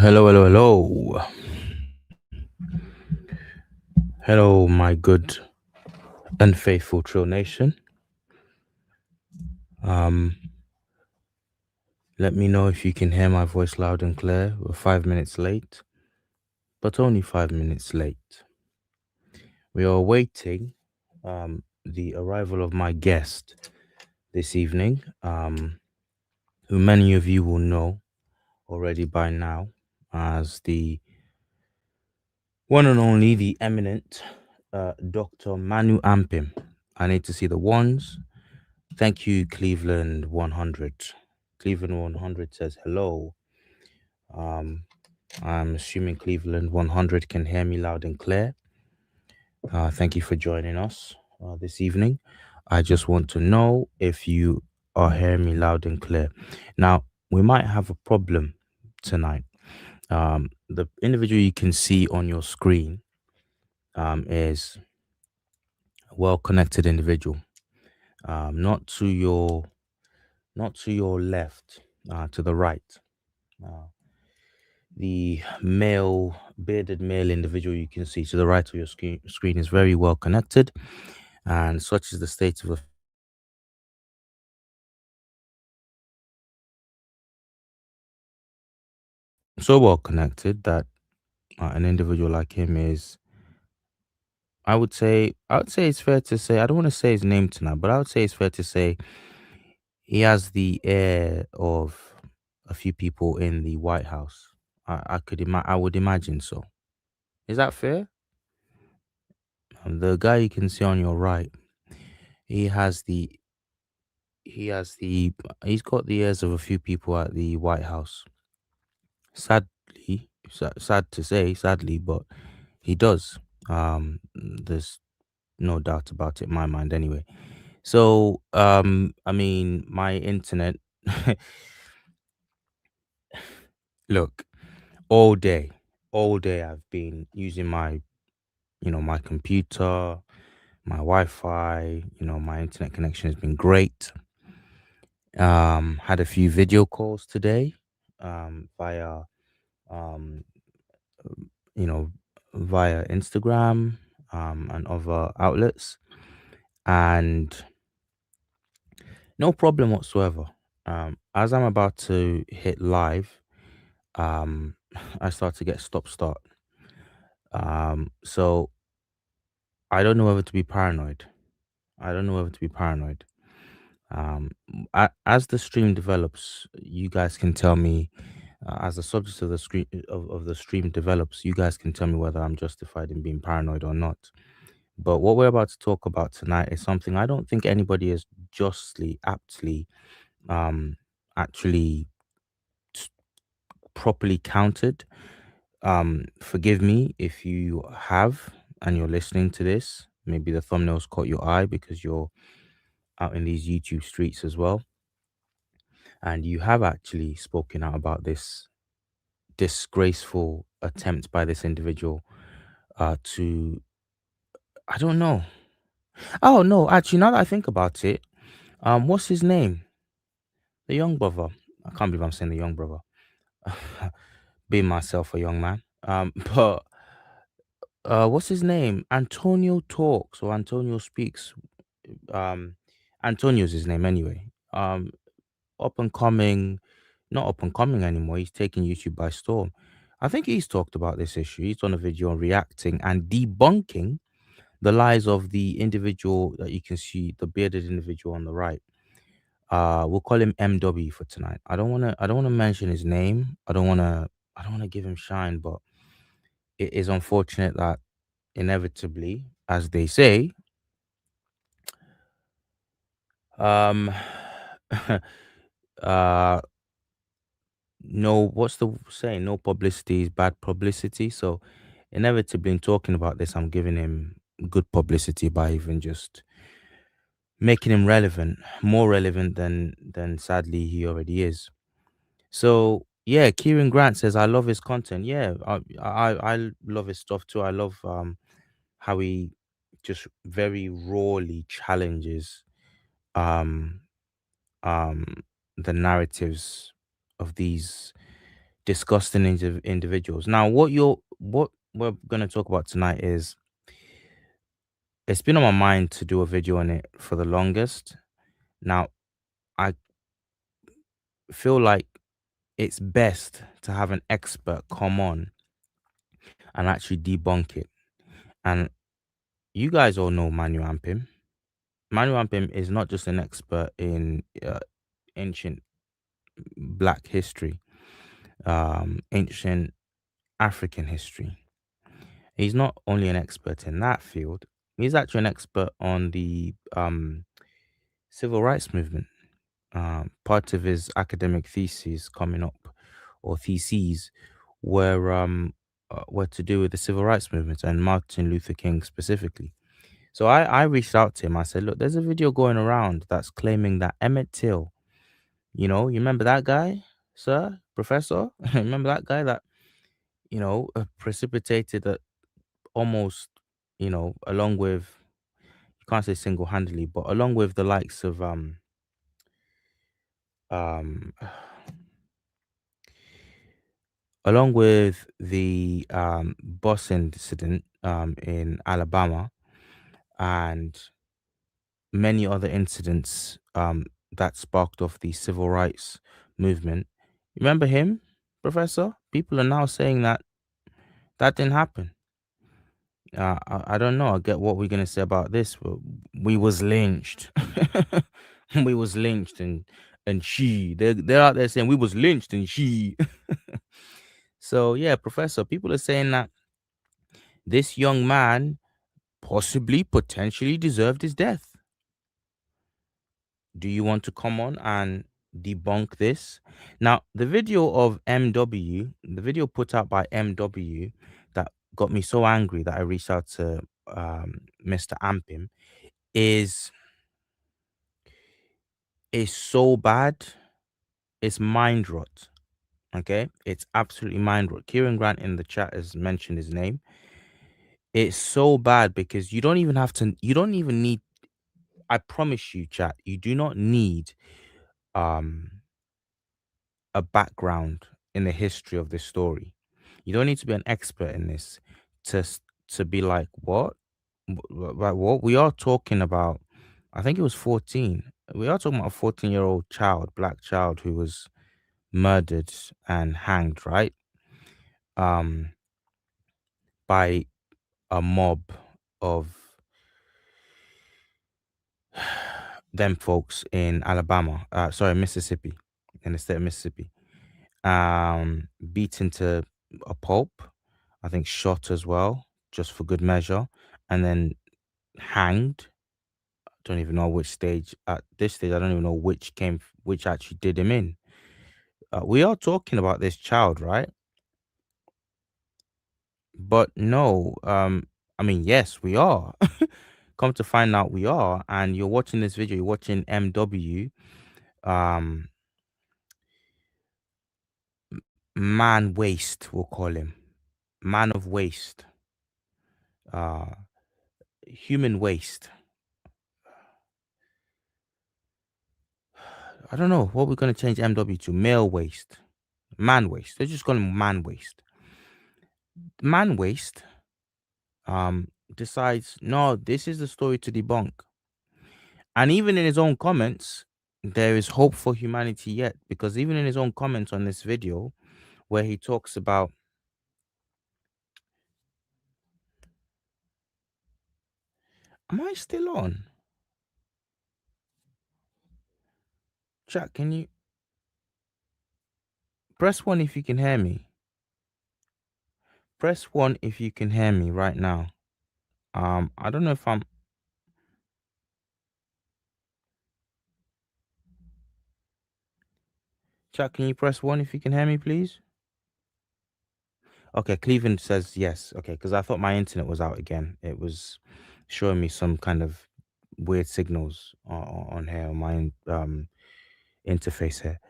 Hello, hello, hello. Hello, my good and faithful Trill Nation. Um, Let me know if you can hear my voice loud and clear. We're 5 minutes late, but only 5 minutes late. We are awaiting the arrival of my guest this evening, who many of you will know already by now as the one and only, the eminent Dr. Manu Ampim. I need to see the ones. Thank you, Cleveland 100. Cleveland 100 says hello. Um, I'm assuming Cleveland 100 can hear me loud and clear. Thank you for joining us this evening. I just want to know if you are hearing me loud and clear. Now, we might have a problem tonight. The individual you can see on your screen is a well-connected individual. Not to your left, to the right. Uh, the bearded male individual you can see to the right of your screen is very well connected, and such is the state of so well connected that an individual like him is. I would say it's fair to say. I don't want to say his name tonight, but I would say it's fair to say he has the air of a few people in the White House. I would imagine so. Is that fair? The guy you can see on your right, he has the he has the he's got the ears of a few people at the White House. Sad to say, sadly, but he does. There's no doubt about it in my mind, anyway. So, I mean, my internet. Look, all day, all day, I've been using my computer, my Wi-Fi. My internet connection has been great. Had a few video calls today, via um, you know, via Instagram, and other outlets, and no problem whatsoever. As I'm about to hit live, I start to get stop start. So I don't know whether to be paranoid. I don't know whether to be paranoid. As the stream develops, you guys can tell me. As the subject of the screen of the stream develops, you guys can tell me whether I'm justified in being paranoid or not. But what we're about to talk about tonight is something I don't think anybody has aptly, um, actually s- properly counted. Forgive me if you have and you're listening to this. Maybe the thumbnails caught your eye because you're out in these YouTube streets as well, and you have actually spoken out about this disgraceful attempt by this individual to, I don't know. Oh no, actually, now that I think about it, what's his name? The young brother. I can't believe I'm saying the young brother. Being myself a young man. But what's his name? Antonio talks or Antonio speaks. Um, Antonio's his name anyway. Up and coming, not up and coming anymore. He's taking YouTube by storm. I think he's talked about this issue. He's done a video on reacting and debunking the lies of the individual that you can see, the bearded individual on the right. We'll call him MW for tonight. I don't wanna mention his name. I don't wanna give him shine, but it is unfortunate that inevitably, as they say, um uh no, what's the saying? No publicity is bad publicity. So inevitably in talking about this, I'm giving him good publicity by even just making him relevant, more relevant than sadly he already is. So yeah, Kieran Grant says I love his content. Yeah, I love his stuff too. I love how he just very rawly challenges um um the narratives of these disgusting individuals. Now, what we're gonna talk about tonight is it's been on my mind to do a video on it for the longest. Now, I feel like it's best to have an expert come on and actually debunk it. And you guys all know Manu Ampim. Manu Ampim is not just an expert in ancient Black history, ancient African history. He's not only an expert in that field, he's actually an expert on the civil rights movement. Part of his academic theses coming up, or theses, were to do with the civil rights movement and Martin Luther King specifically. So I reached out to him. I said, look, there's a video going around that's claiming that Emmett Till, you remember that guy, sir, professor? Remember that guy that, precipitated that almost, along with, you can't say single handedly, but along with the likes of, um, along with the bus incident in Alabama and many other incidents that sparked off the civil rights movement. Remember him, Professor? People are now saying that that didn't happen. I don't know. I get what we're gonna say about this. But we was lynched. We was lynched, and they're out there saying we was lynched and she. So yeah, Professor, people are saying that this young man possibly, potentially deserved his death. Do you want to come on and debunk this? Now, the video of MW, the video put out by MW that got me so angry that I reached out to Mr. Ampim is is so bad. It's mind rot. Okay, it's absolutely mind rot. Kieran Grant in the chat has mentioned his name. It's so bad because you don't even have to. You don't even need. I promise you, chat. You do not need um a background in the history of this story. You don't need to be an expert in this to be like, what? Like what? We are talking about, I think it was 14. We are talking about a 14-year-old child, black child, who was murdered and hanged, right? Um, by a mob of them folks in Alabama, sorry, Mississippi, in the state of Mississippi. Beaten to a pulp, I think shot as well, just for good measure, and then hanged. Don't even know which stage. At this stage, I don't even know which actually did him in. We are talking about this child, right? But no, I mean, yes, we are. Come to find out, we are. And you're watching this video. You're watching MW, um, man waste. We'll call him man of waste, uh, human waste. I don't know what we're gonna change MW to. Male waste, man waste. Let's just call him man waste. Man waste decides, no, this is the story to debunk. And even in his own comments, there is hope for humanity yet, because even in his own comments on this video, where he talks about, am I still on? Chat, can you press one if you can hear me? Press one if you can hear me right now. I don't know if I'm. Chat, can you press one if you can hear me, please? Okay, Cleveland says yes. Okay, because I thought my internet was out again. It was showing me some kind of weird signals on here on my interface here.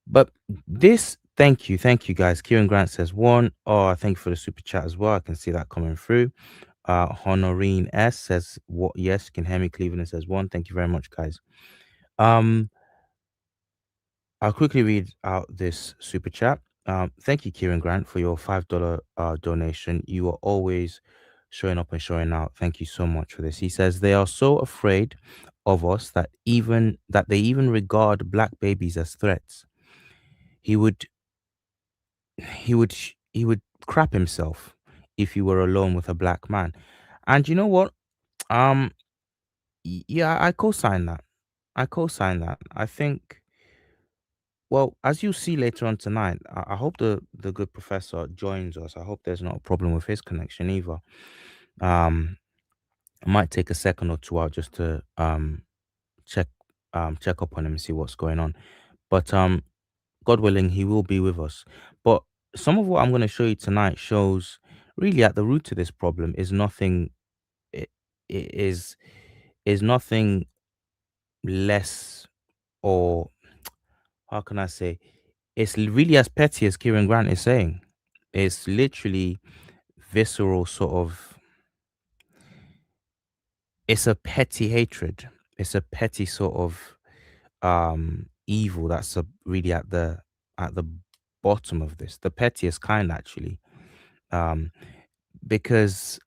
But this, thank you guys. Kieran Grant says one. Oh, thank you for the super chat as well. I can see that coming through. Honorine S says what? Yes, you can hear me. Cleveland says one. Thank you very much, guys. I'll quickly read out this super chat. Thank you, Kieran Grant, for your $5 donation. You are always showing up and showing out. Thank you so much for this. He says they are so afraid of us that they even regard black babies as threats. He would he would crap himself if he were alone with a black man. And you know what? Um, yeah, I co-sign that. I co-sign that. I think, well, as you see later on tonight, I hope the good professor joins us. I hope there's not a problem with his connection either. Um, I might take a second or two out just to check check up on him and see what's going on. But God willing, he will be with us. But some of what I'm going to show you tonight shows really at the root of this problem is nothing. It is nothing less, or how can I say? It's really as petty as Kieran Grant is saying. It's literally visceral sort of. It's a petty hatred. It's a petty sort of evil that's really at the bottom of this. The pettiest kind, actually. Um, because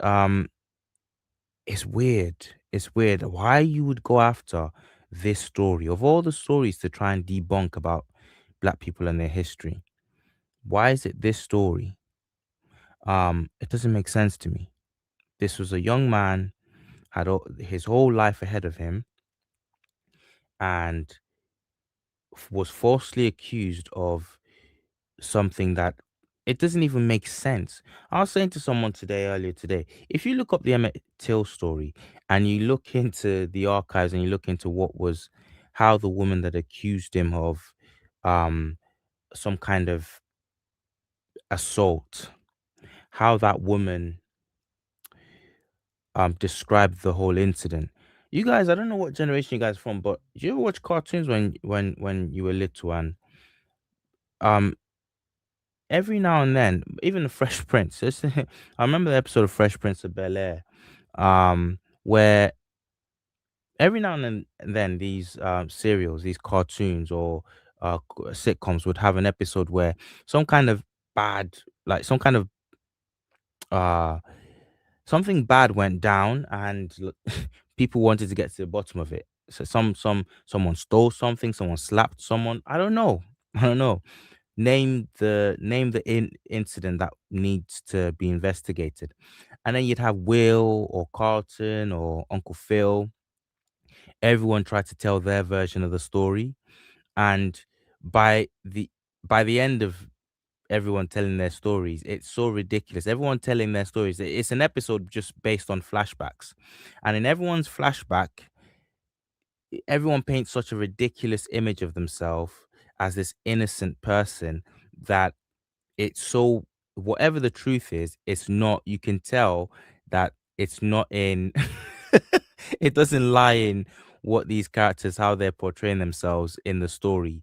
it's weird. It's weird why you would go after this story of all the stories to try and debunk about black people and their history. Why is it this story? It doesn't make sense to me. This was a young man, had his whole life ahead of him, and was falsely accused of something that it doesn't even make sense. I was saying to someone earlier today, if you look up the Emmett Till story and you look into the archives and you look into how the woman that accused him of um, some kind of assault, how that woman described the whole incident. You guys, I don't know what generation you guys from, but do you ever watch cartoons when you were little? And um every now and then, even the Fresh Prince. I remember the episode of Fresh Prince of Bel Air, where every now and then these serials, these cartoons or sitcoms would have an episode where some kind of bad, like some kind of uh something bad went down, and people wanted to get to the bottom of it. So someone stole something, someone slapped someone. I don't know. I don't know. Name the incident that needs to be investigated, and then you'd have Will or Carlton or Uncle Phil. Everyone tried to tell their version of the story, and by the by the end of everyone telling their stories, it's so ridiculous. Everyone telling their stories. It's an episode just based on flashbacks, and in everyone's flashback, everyone paints such a ridiculous image of themselves as this innocent person that it's so, whatever the truth is, it's not, you can tell that it's not in it doesn't lie in what these characters, how they're portraying themselves in the story.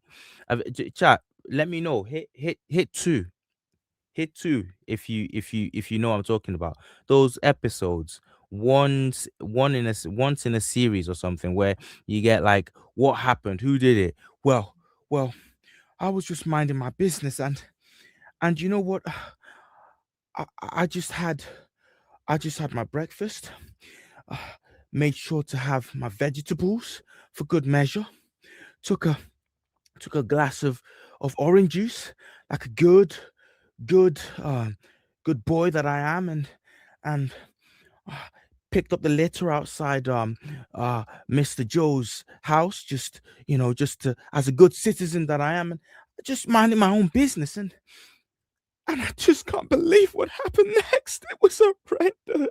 Chat, let me know. Hit two if you know what I'm talking about. Those episodes, once in a series or something, where you get like, what happened, who did it? Well, I was just minding my business, and you know what? I just had my breakfast. Uh, Made sure to have my vegetables for good measure. Took a glass of orange juice, like a good good boy that I am, and uh, picked up the litter outside Mr. Joe's house, just just to, as a good citizen that I am, and just minding my own business, and I just can't believe what happened next. It was horrendous.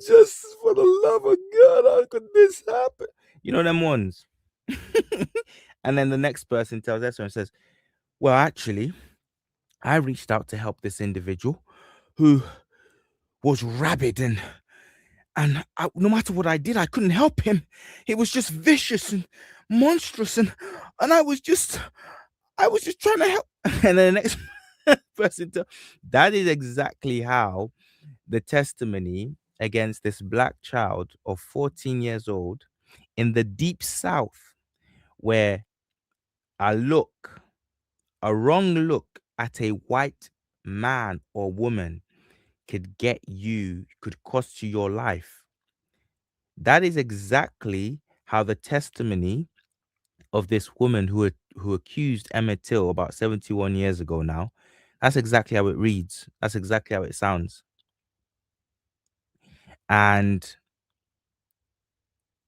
Just for the love of God, how could this happen? You know them ones. And then the next person tells Esther and says, well, actually, I reached out to help this individual who was rabid, no matter what I did, I couldn't help him. He was just vicious and monstrous, and I was just trying to help. And then the next person that is exactly how the testimony against this black child of 14 years old in the deep south, where I look A wrong look at a white man or woman could cost you your life. That is exactly how the testimony of this woman who accused Emmett Till about 71 years ago now, that's exactly how it reads. That's exactly how it sounds. And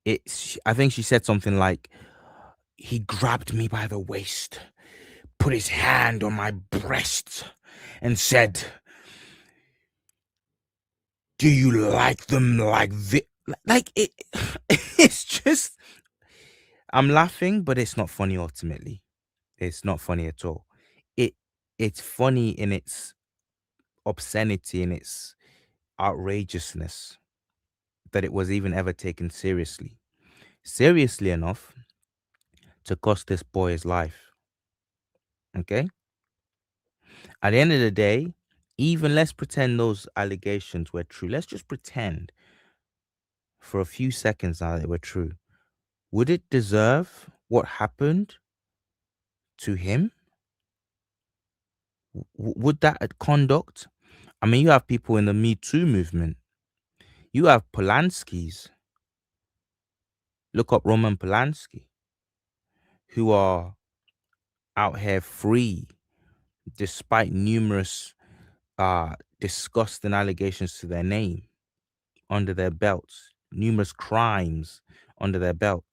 I think she said something like, he grabbed me by the waist, put his hand on my breast, and said, do you like them like this? Like it, it's just, I'm laughing, but it's not funny ultimately. It's not funny at all. It it's funny in its obscenity and its outrageousness that it was even ever taken seriously. Seriously enough to cost this boy his life. Okay? At the end of the day, even let's pretend those allegations were true. Let's just pretend for a few seconds now that they were true. Would it deserve what happened to him? Would that conduct? I mean, you have people in the Me Too movement. You have Polanskis. Look up Roman Polanski, who are out here free despite numerous disgusting allegations to their name under their belts, numerous crimes under their belt,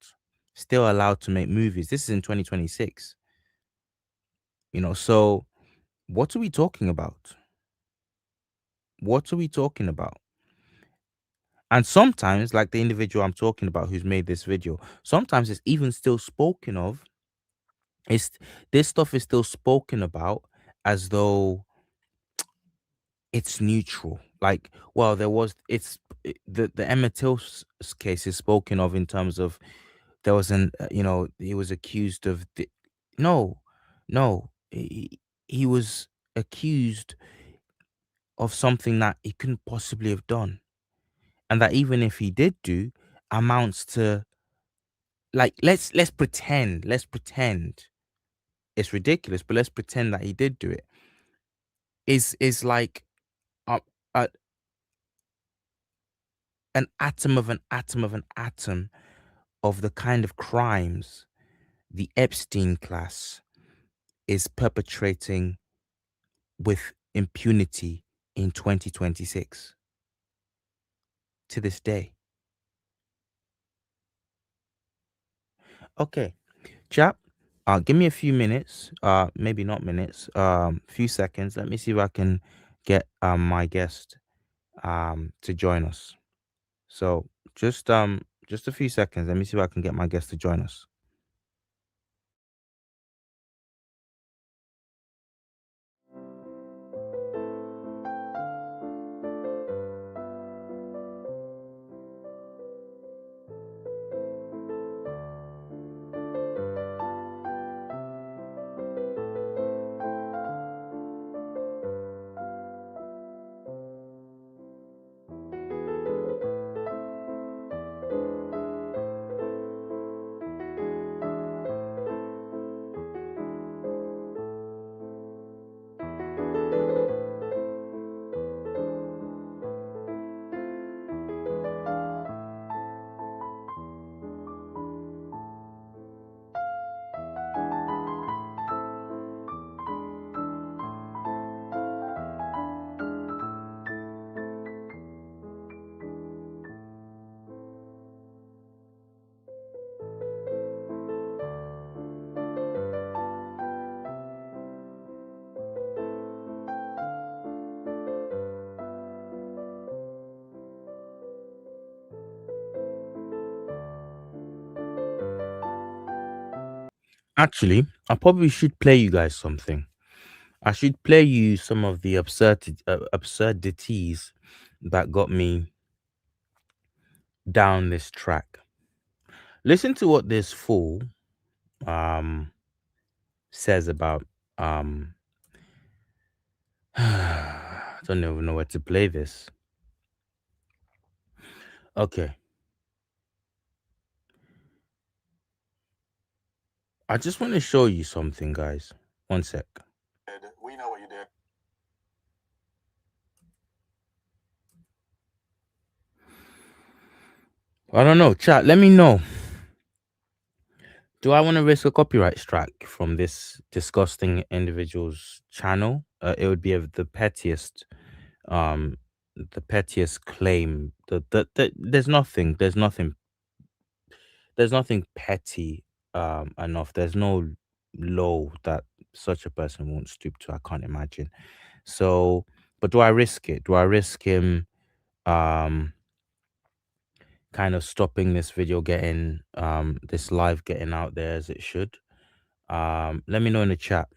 still allowed to make movies. This is in 2026. So what are we talking about? What are we talking about? And sometimes, like the individual I'm talking about who's made this video, sometimes it's even still spoken of. It's This stuff is still spoken about as though it's neutral. Like, well, the Emmett Till case is spoken of in terms of there was he was accused of no, no, he was accused of something that he couldn't possibly have done, and that even if he did do, amounts to, like, let's pretend it's ridiculous, but let's pretend that he did do it. Is like a, a, an atom of an atom of an atom of the kind of crimes the Epstein class is perpetrating with impunity in 2026 to this day. Okay, chap, give me a few minutes, maybe not minutes, few seconds. Let me see if I can get my guest to join us. So just a few seconds. Let me see if I can get my guest to join us. Actually, I probably should play you guys something. I should play you some of the absurdities that got me down this track. Listen to what this fool um says about I don't even know where to play this. Okay. I just want to show you something, guys. One sec. We know what you did. I don't know. Chat, let me know. Do I want to risk a copyright strike from this disgusting individual's channel? It would be um, the pettiest claim. There's nothing petty enough. There's no low that such a person won't stoop to. I can't imagine. So, but do I risk it? Do I risk him um kind of stopping this video getting this live getting out there as it should? Let me know in the chat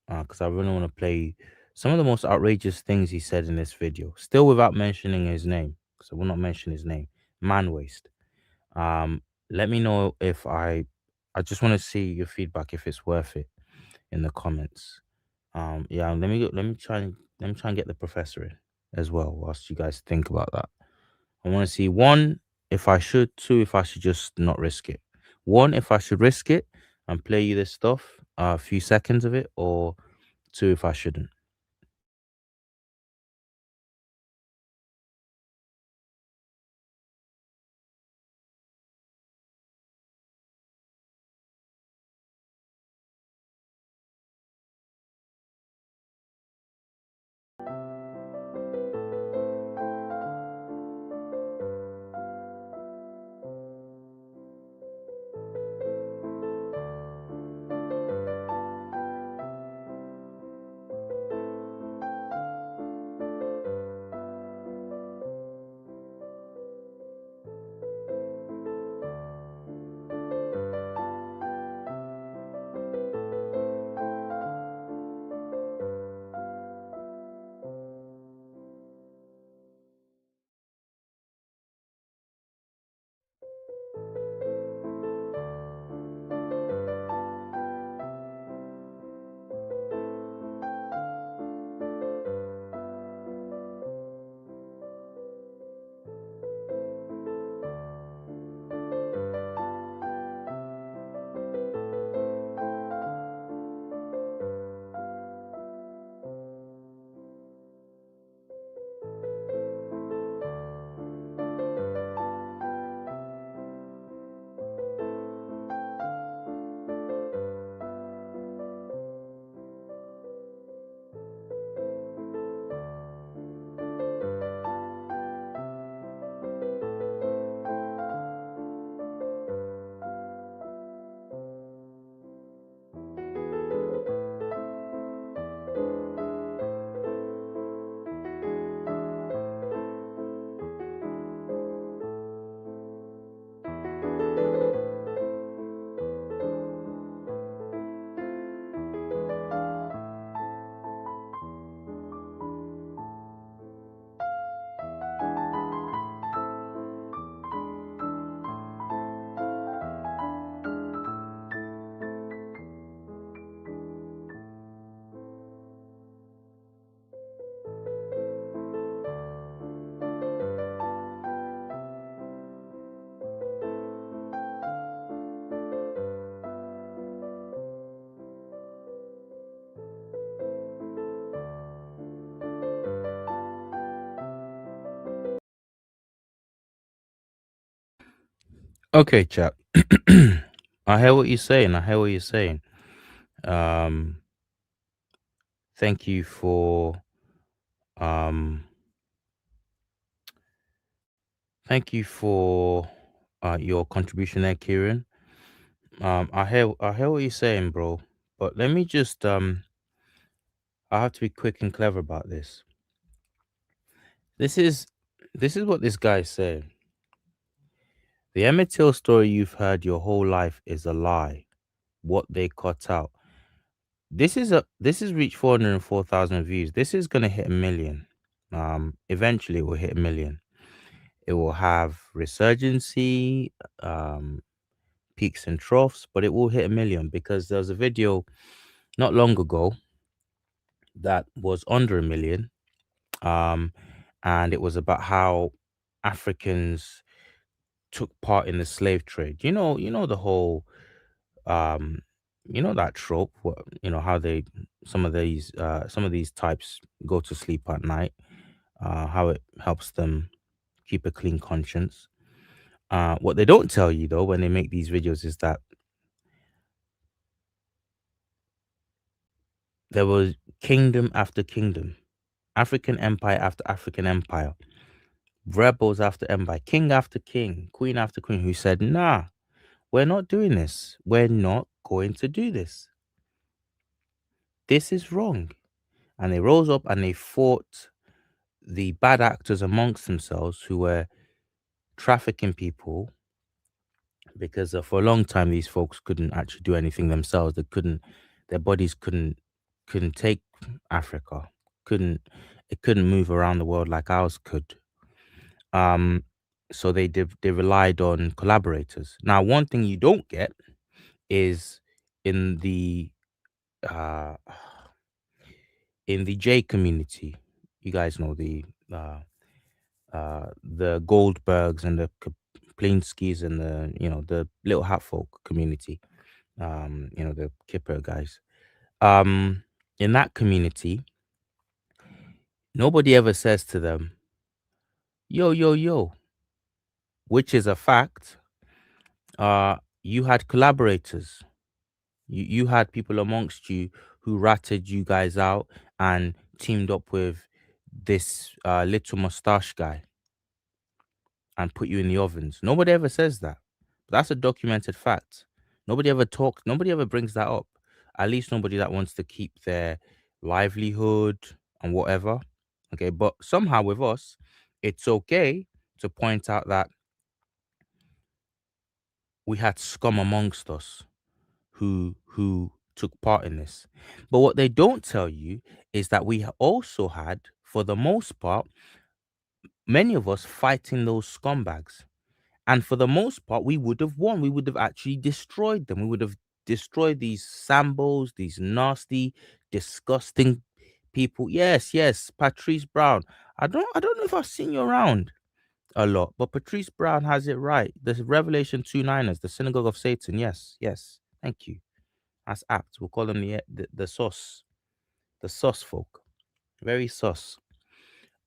because I really want to play some of the most outrageous things he said in this video, still without mentioning his name. So we'll not mention his name. Man waste. Um, Let me know if I just want to see your feedback if it's worth it in the comments. Yeah, let me try and get the professor in as well whilst you guys think about that. I want to see one if I should, two if I should just not risk it. One if I should risk it and play you this stuff, a few seconds of it, or two if I shouldn't. Okay, chap. I hear what you're saying. I hear what you're saying. Um, Thank you for um, thank you for your contribution there, Kieran. I hear what you're saying, bro. But let me just I have to be quick and clever about this. This is this is what this guy said. The Emmett Till story you've heard your whole life is a lie. What they cut out. This has reached 404,000 views. This is gonna hit a million. Eventually it will hit a million. It will have resurgency, um, peaks and troughs, but it will hit a million because there was a video not long ago that was under a million. Um, and it was about how Africans took part in the slave trade. You know the whole um you know that trope, what, you know how they, some of these types go to sleep at night, how it helps them keep a clean conscience. What they don't tell you though when they make these videos is that there was kingdom after kingdom, African empire after African empire, rebels after empire, king after king, queen after queen, who said, nah, we're not doing this. We're not going to do this. This is wrong. And they rose up and they fought the bad actors amongst themselves who were trafficking people, because for a long time these folks couldn't actually do anything themselves. They couldn't, their bodies couldn't take Africa, couldn't, it couldn't move around the world like ours could. Um, so they relied on collaborators. Now, one thing you don't get is in the uh in the J community. You guys know uh the Goldbergs and the Kaplinskis and the, you know, the little hat folk community. You know, the Kipper guys. Um, in that community, nobody ever says to them, "Yo, yo, yo," which is a fact. You had collaborators. You had people amongst you who ratted you guys out and teamed up with this little mustache guy and put you in the ovens. Nobody ever says that. But that's a documented fact. Nobody ever talks, nobody ever brings that up. At least nobody that wants to keep their livelihood and whatever. Okay, but somehow with us, it's okay to point out that we had scum amongst us who took part in this. But what they don't tell you is that we also had, for the most part, many of us fighting those scumbags. And for the most part, we would have won. We would have actually destroyed them. We would have destroyed these Sambos, these nasty, disgusting people. Yes, yes, Patrice Brown. I don't know if I've seen you around a lot, but Patrice Brown has it right. The Revelation 2 9ers, the synagogue of Satan. Yes, yes. Thank you. That's apt. We'll call them the sauce. The sauce folk. Very sauce.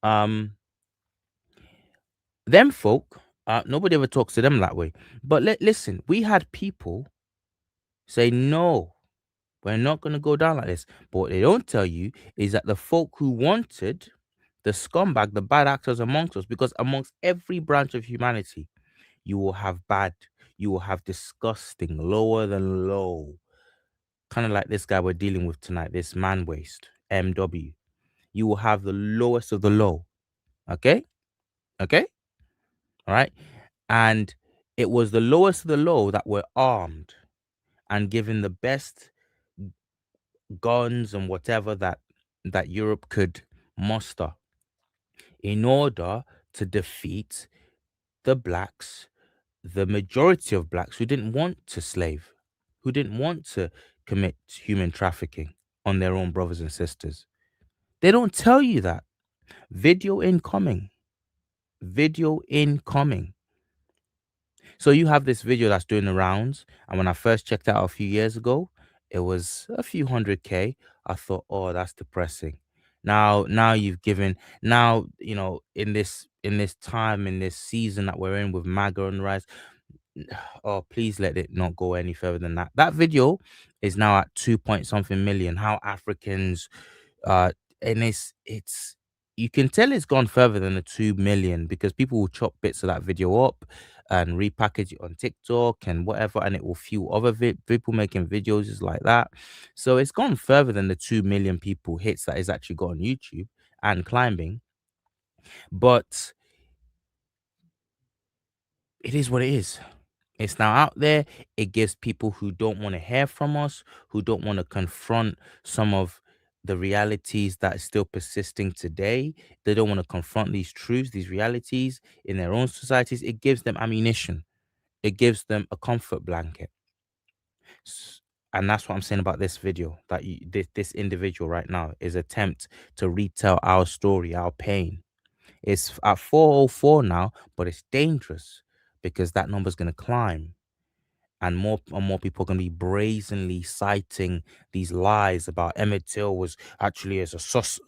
Um them folk, nobody ever talks to them that way. But listen, we had people say, no, we're not going to go down like this. But what they don't tell you is that the folk who wanted the scumbag, the bad actors amongst us, because amongst every branch of humanity, you will have bad, you will have disgusting, lower than low. Kind of like this guy we're dealing with tonight, this man waste, MW. You will have the lowest of the low. Okay? Okay? All right. And it was the lowest of the low that were armed and given the best guns and whatever that Europe could muster in order to defeat the blacks, the majority of blacks who didn't want to slave, who didn't want to commit human trafficking on their own brothers and sisters. They don't tell you that. Video incoming. Video incoming. So you have this video that's doing the rounds, and when I first checked it out a few years ago, it was a few hundred K. I thought, oh, that's depressing. Now you've given, now, you know, in this time, in this season that we're in with MAGA and rise, oh, please let it not go any further than that. That video is now at 2 point something million. How Africans, uh and it's you can tell it's gone further than the 2 million because people will chop bits of that video up and repackage it on TikTok and whatever, and it will fuel other people making videos just like that. So it's gone further than the 2 million people hits that is actually got on YouTube and climbing. But it is what it is. It's now out there. It gives people who don't want to hear from us, who don't want to confront some of the realities that is still persisting today. They don't want to confront these truths, these realities in their own societies. It gives them ammunition. It gives them a comfort blanket. And that's what I'm saying about this video. That this individual right now is attempt to retell our story, our pain. It's at 404 now, but it's dangerous because that number's going to climb. and more people are going to be brazenly citing these lies about Emmett Till was actually it's a sus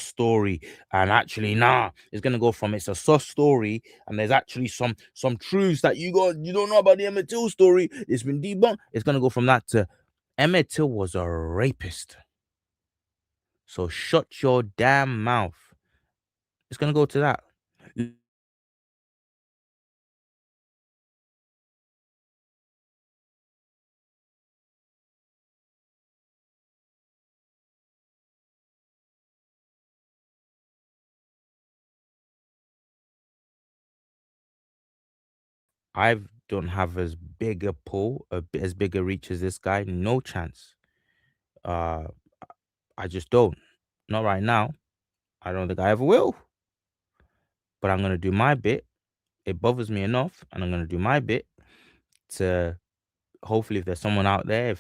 story, and actually it's going to go from it's a sus story and there's actually some truths that you don't know about the Emmett Till story, it's been debunked. It's going to go from that to Emmett Till was a rapist, so shut your damn mouth. It's going to go to that. I don't have as big a pull, as big a reach as this guy. No chance. Uh, I just don't. Not right now. I don't think I ever will. But I'm gonna do my bit. It bothers me enough, and I'm gonna do my bit to hopefully, if there's someone out there,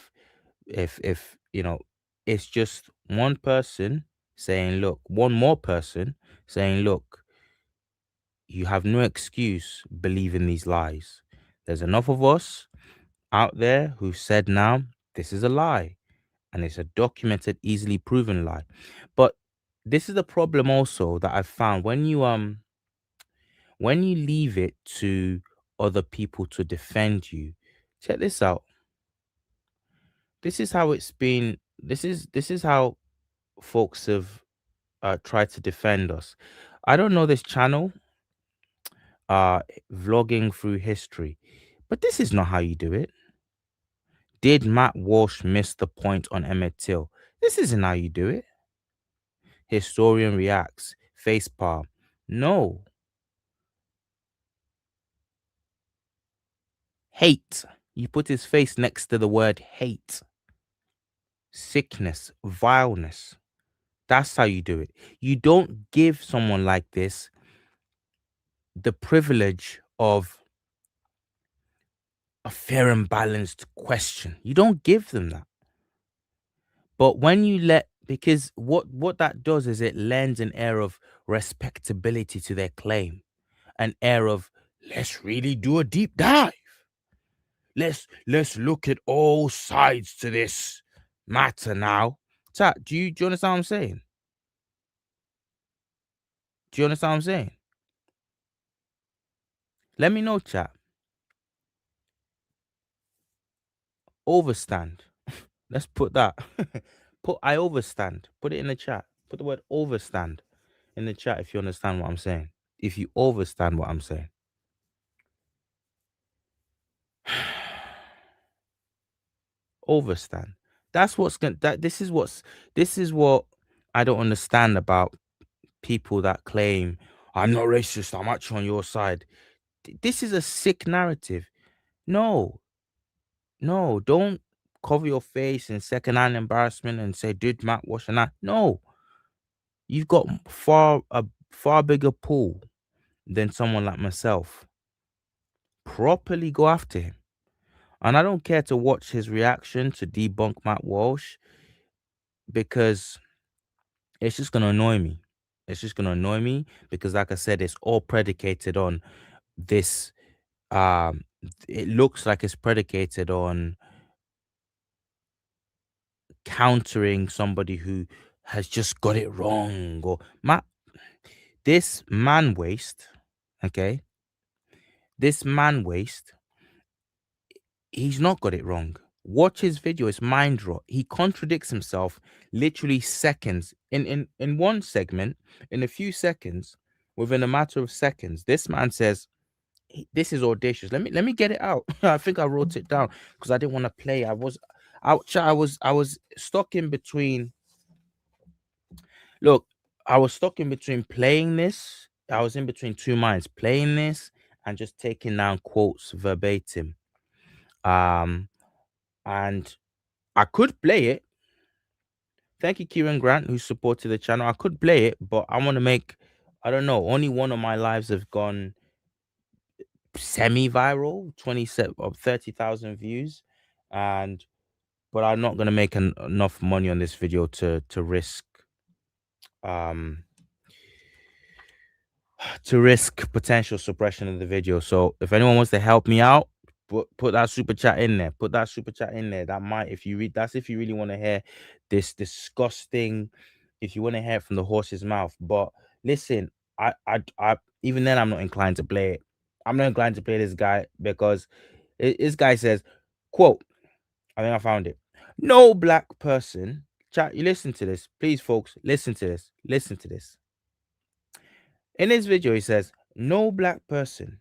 if it's just one person saying, look, one more person saying, look, you have no excuse believing these lies. There's enough of us out there who said now this is a lie, and it's a documented, easily proven lie. But this is the problem also that I've found when you leave it to other people to defend you. Check this out. This is how it's been. This is how folks have tried to defend us. I don't know this channel, uh, vlogging through history, but this is not how you do it. Did Matt Walsh miss the point on Emmett Till? This isn't how you do it. Historian reacts, facepalm. No. Hate. You put his face next to the word hate. Sickness, vileness. That's how you do it. You don't give someone like this the privilege of a fair and balanced question. You don't give them that. But when you because what that does is it lends an air of respectability to their claim, an air of let's really do a deep dive. Let's look at all sides to this matter now. Chat, do you understand what I'm saying? Do you understand what I'm saying? Let me know, chat. Overstand. Let's put that. Put I overstand. Put it in the chat. Put the word overstand in the chat if you understand what I'm saying. If you overstand what I'm saying. Overstand. That's what's going that this is what I don't understand about people that claim I'm not racist, I'm actually on your side. This is a sick narrative. No, no, don't cover your face in secondhand embarrassment and say, did Matt wash and that? No, you've got a far bigger pool than someone like myself. Properly go after him. And I don't care to watch his reaction to debunk Matt Walsh because it's just gonna annoy me. It's just gonna annoy me because, like I said, it's all predicated on this. Um, it looks like it's predicated on countering somebody who has just got it wrong or this man waste. Okay, this man waste. He's not got it wrong. Watch his video. It's mind rot. He contradicts himself literally seconds in one segment. In a few seconds, within a matter of seconds, this man says, "This is audacious." Let me get it out. I think I wrote it down because I didn't want to play. I was stuck in between. Look, I was stuck in between playing this. I was in between two minds, playing this and just taking down quotes verbatim. Um, and I could play it. Thank you, Kieran Grant, who supported the channel. I could play it, but I want to make, I don't know, only one of my lives have gone semi-viral, 27 or 30,000 views. And but I'm not gonna make enough money on this video to risk um to risk potential suppression of the video. So if anyone wants to help me out, Put that super chat in there. Put that super chat in there. That might, if you read, that's if you really want to hear this disgusting, if you want to hear it from the horse's mouth. But listen, even then, I'm not inclined to play it. I'm not inclined to play this guy because this guy says, "quote." I think I found it. No black person. Chat. You listen to this, please, folks. Listen to this. Listen to this. In this video, he says, "No black person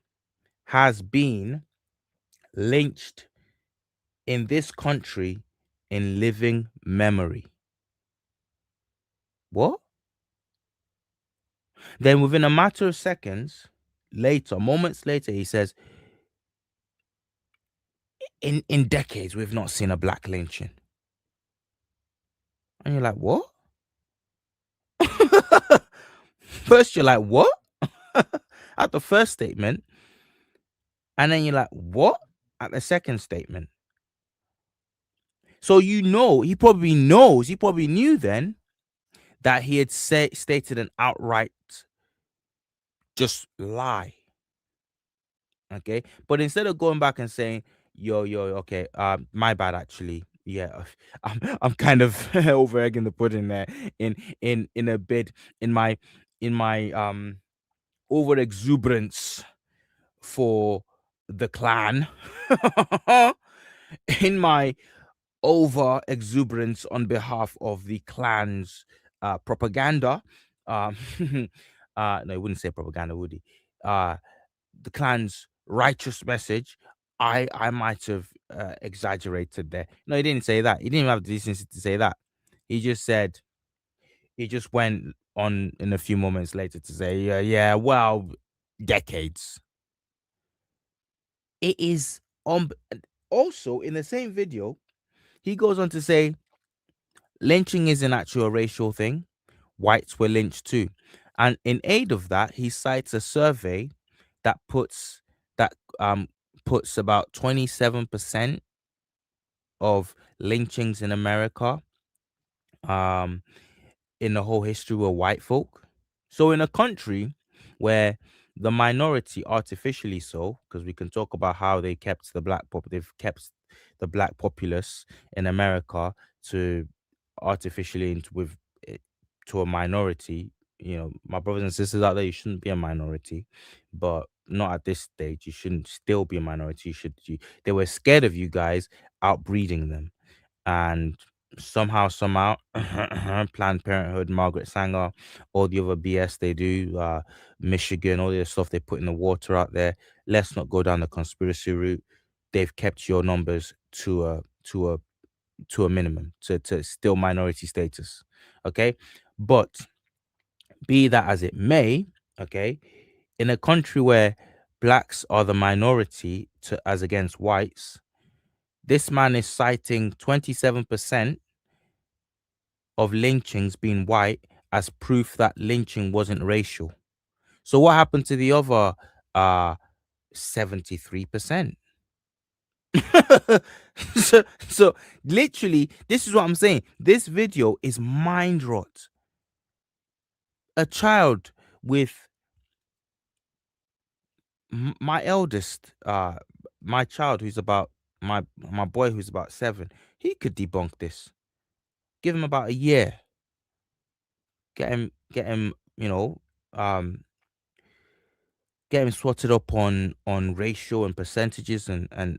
has been lynched in this country in living memory." What? Then within a matter of seconds later, moments later, he says, in decades, we've not seen a black lynching. And you're like, what? First, you're like, what? At the first statement. And then you're like, what? At the second statement. So you know, he probably knows, he probably knew then that he had stated an outright just lie. Okay. But instead of going back and saying, yo, okay, my bad actually. Yeah, I'm kind of over egging the pudding there in a bit in my over exuberance for the clan. In my over exuberance on behalf of the clan's propaganda. Um, no, he wouldn't say propaganda, would he? The clan's righteous message. I might have exaggerated there. No, he didn't say that. He didn't even have the decency to say that. He just said, he just went on in a few moments later to say, yeah, well, decades. It is on. Also, in the same video, he goes on to say, lynching isn't actually a racial thing. Whites were lynched too. And in aid of that, he cites a survey that that um puts about 27% of lynchings in America um in the whole history were white folk. So in a country where the minority, artificially so, because we can talk about how they've kept the black populace in America to artificially with it to a minority. You know, my brothers and sisters out there, you shouldn't be a minority, but not at this stage. You shouldn't still be a minority. They were scared of you guys outbreeding them, and somehow, Planned Parenthood, Margaret Sanger, all the other BS they do, Michigan, all the other stuff they put in the water out there. Let's not go down the conspiracy route. They've kept your numbers to a minimum, to still minority status. Okay. But be that as it may, okay, in a country where blacks are the minority to as against whites, this man is citing 27% of lynchings being white as proof that lynching wasn't racial. So what happened to the other 73%? So literally, this is what I'm saying. This video is mind rot. A child with my eldest, my child who's about my boy who's about 7, he could debunk this. Give him about a year. Get him, um, get him swatted up on ratio and percentages, and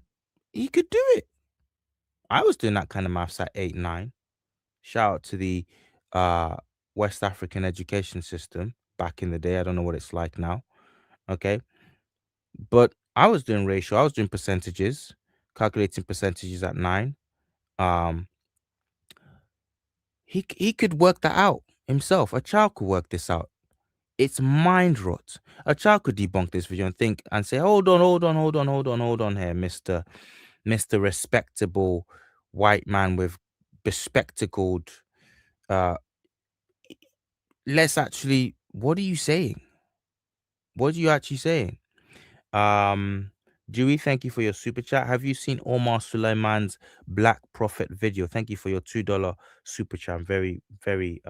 he could do it. I was doing that kind of maths at 8, 9. Shout out to the uh West African education system back in the day. I don't know what it's like now. Okay. But I was doing ratio, I was doing percentages, calculating percentages at 9. Um, he could work that out himself. A child could work this out. It's mind rot. A child could debunk this video and think and say, hold on here, Mr. Respectable white man with bespectacled uh let's actually, what are you saying? What are you actually saying? Um, Dewey, thank you for your super chat. Have you seen Omar Suleiman's Black Prophet video? Thank you for your $2 super chat. I'm very, very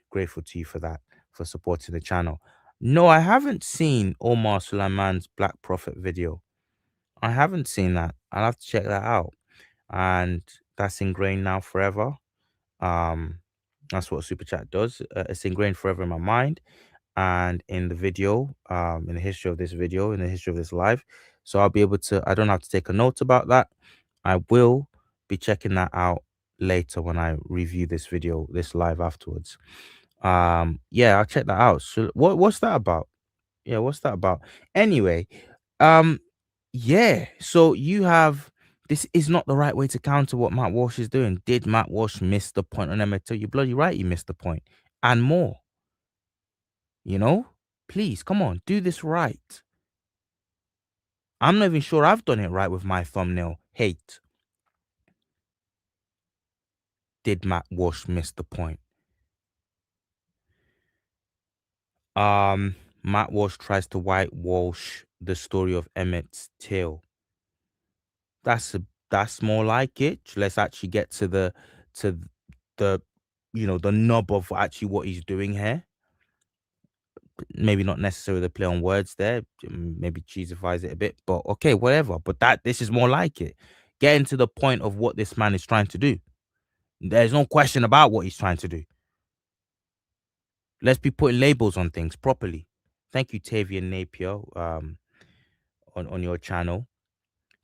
grateful to you for that, for supporting the channel. No, I haven't seen Omar Suleiman's Black Prophet video. I haven't seen that. I'll have to check that out. And that's ingrained now forever. Um, that's what super chat does. It's ingrained forever in my mind and in the video, in the history of this video, in the history of this live. So I'll be able to. I don't have to take a note about that. I will be checking that out later when I review this video, this live afterwards. Yeah, I'll check that out. So what's that about? Yeah, what's that about? Anyway, um, yeah. So you have this is not the right way to counter what Matt Walsh is doing. Did Matt Walsh miss the point on Emmett Till? You're bloody right, he missed the point and more. You know, please come on, do this right. I'm not even sure I've done it right with my thumbnail. Hate. Did Matt Walsh miss the point? Matt Walsh tries to whitewash the story of Emmett Till. That's a that's more like it. Let's actually get to to the the nub of actually what he's doing here. Maybe not necessarily the play on words there. Maybe cheesifies it a bit, but okay, whatever. But this is more like it. Getting to the point of what this man is trying to do. There's no question about what he's trying to do. Let's be putting labels on things properly. Thank you, Tavian Napier, on your channel.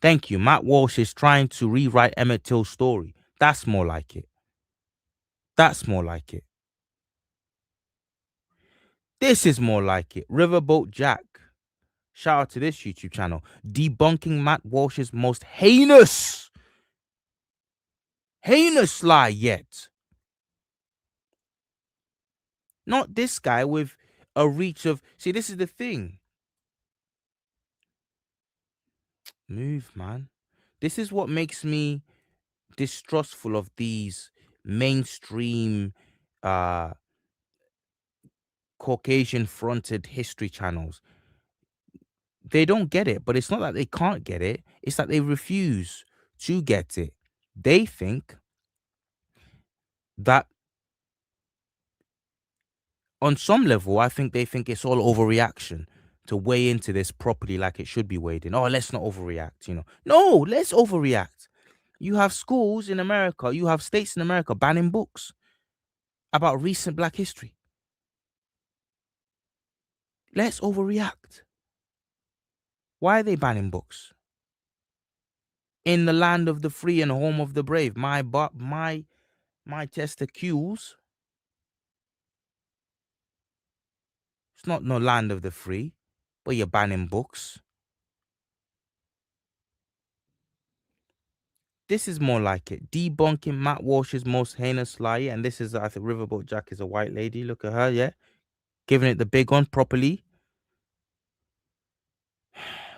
Thank you. Matt Walsh is trying to rewrite Emmett Till's story. That's more like it. That's more like it. This is more like it. Riverboat Jack. Shout out to this YouTube channel. Debunking Matt Walsh's most heinous lie yet. Not this guy with a reach of. See, this is the thing. Move, man. This is what makes me distrustful of these mainstream Caucasian fronted history channels. They don't get it, but it's not that they can't get it, it's that they refuse to get it. They think that on some level, I think they think it's all overreaction to weigh into this properly like it should be weighed in. Oh, let's not overreact. No, let's overreact. You have schools in America, you have states in America banning books about recent Black history. Let's overreact. Why are they banning books? In the land of the free and home of the brave, my testicles. It's not no land of the free, but you're banning books. This is more like it. Debunking Matt Walsh's most heinous lie. And this is, I think, Riverboat Jack is a white lady. Look at her, yeah. Giving it the big one properly.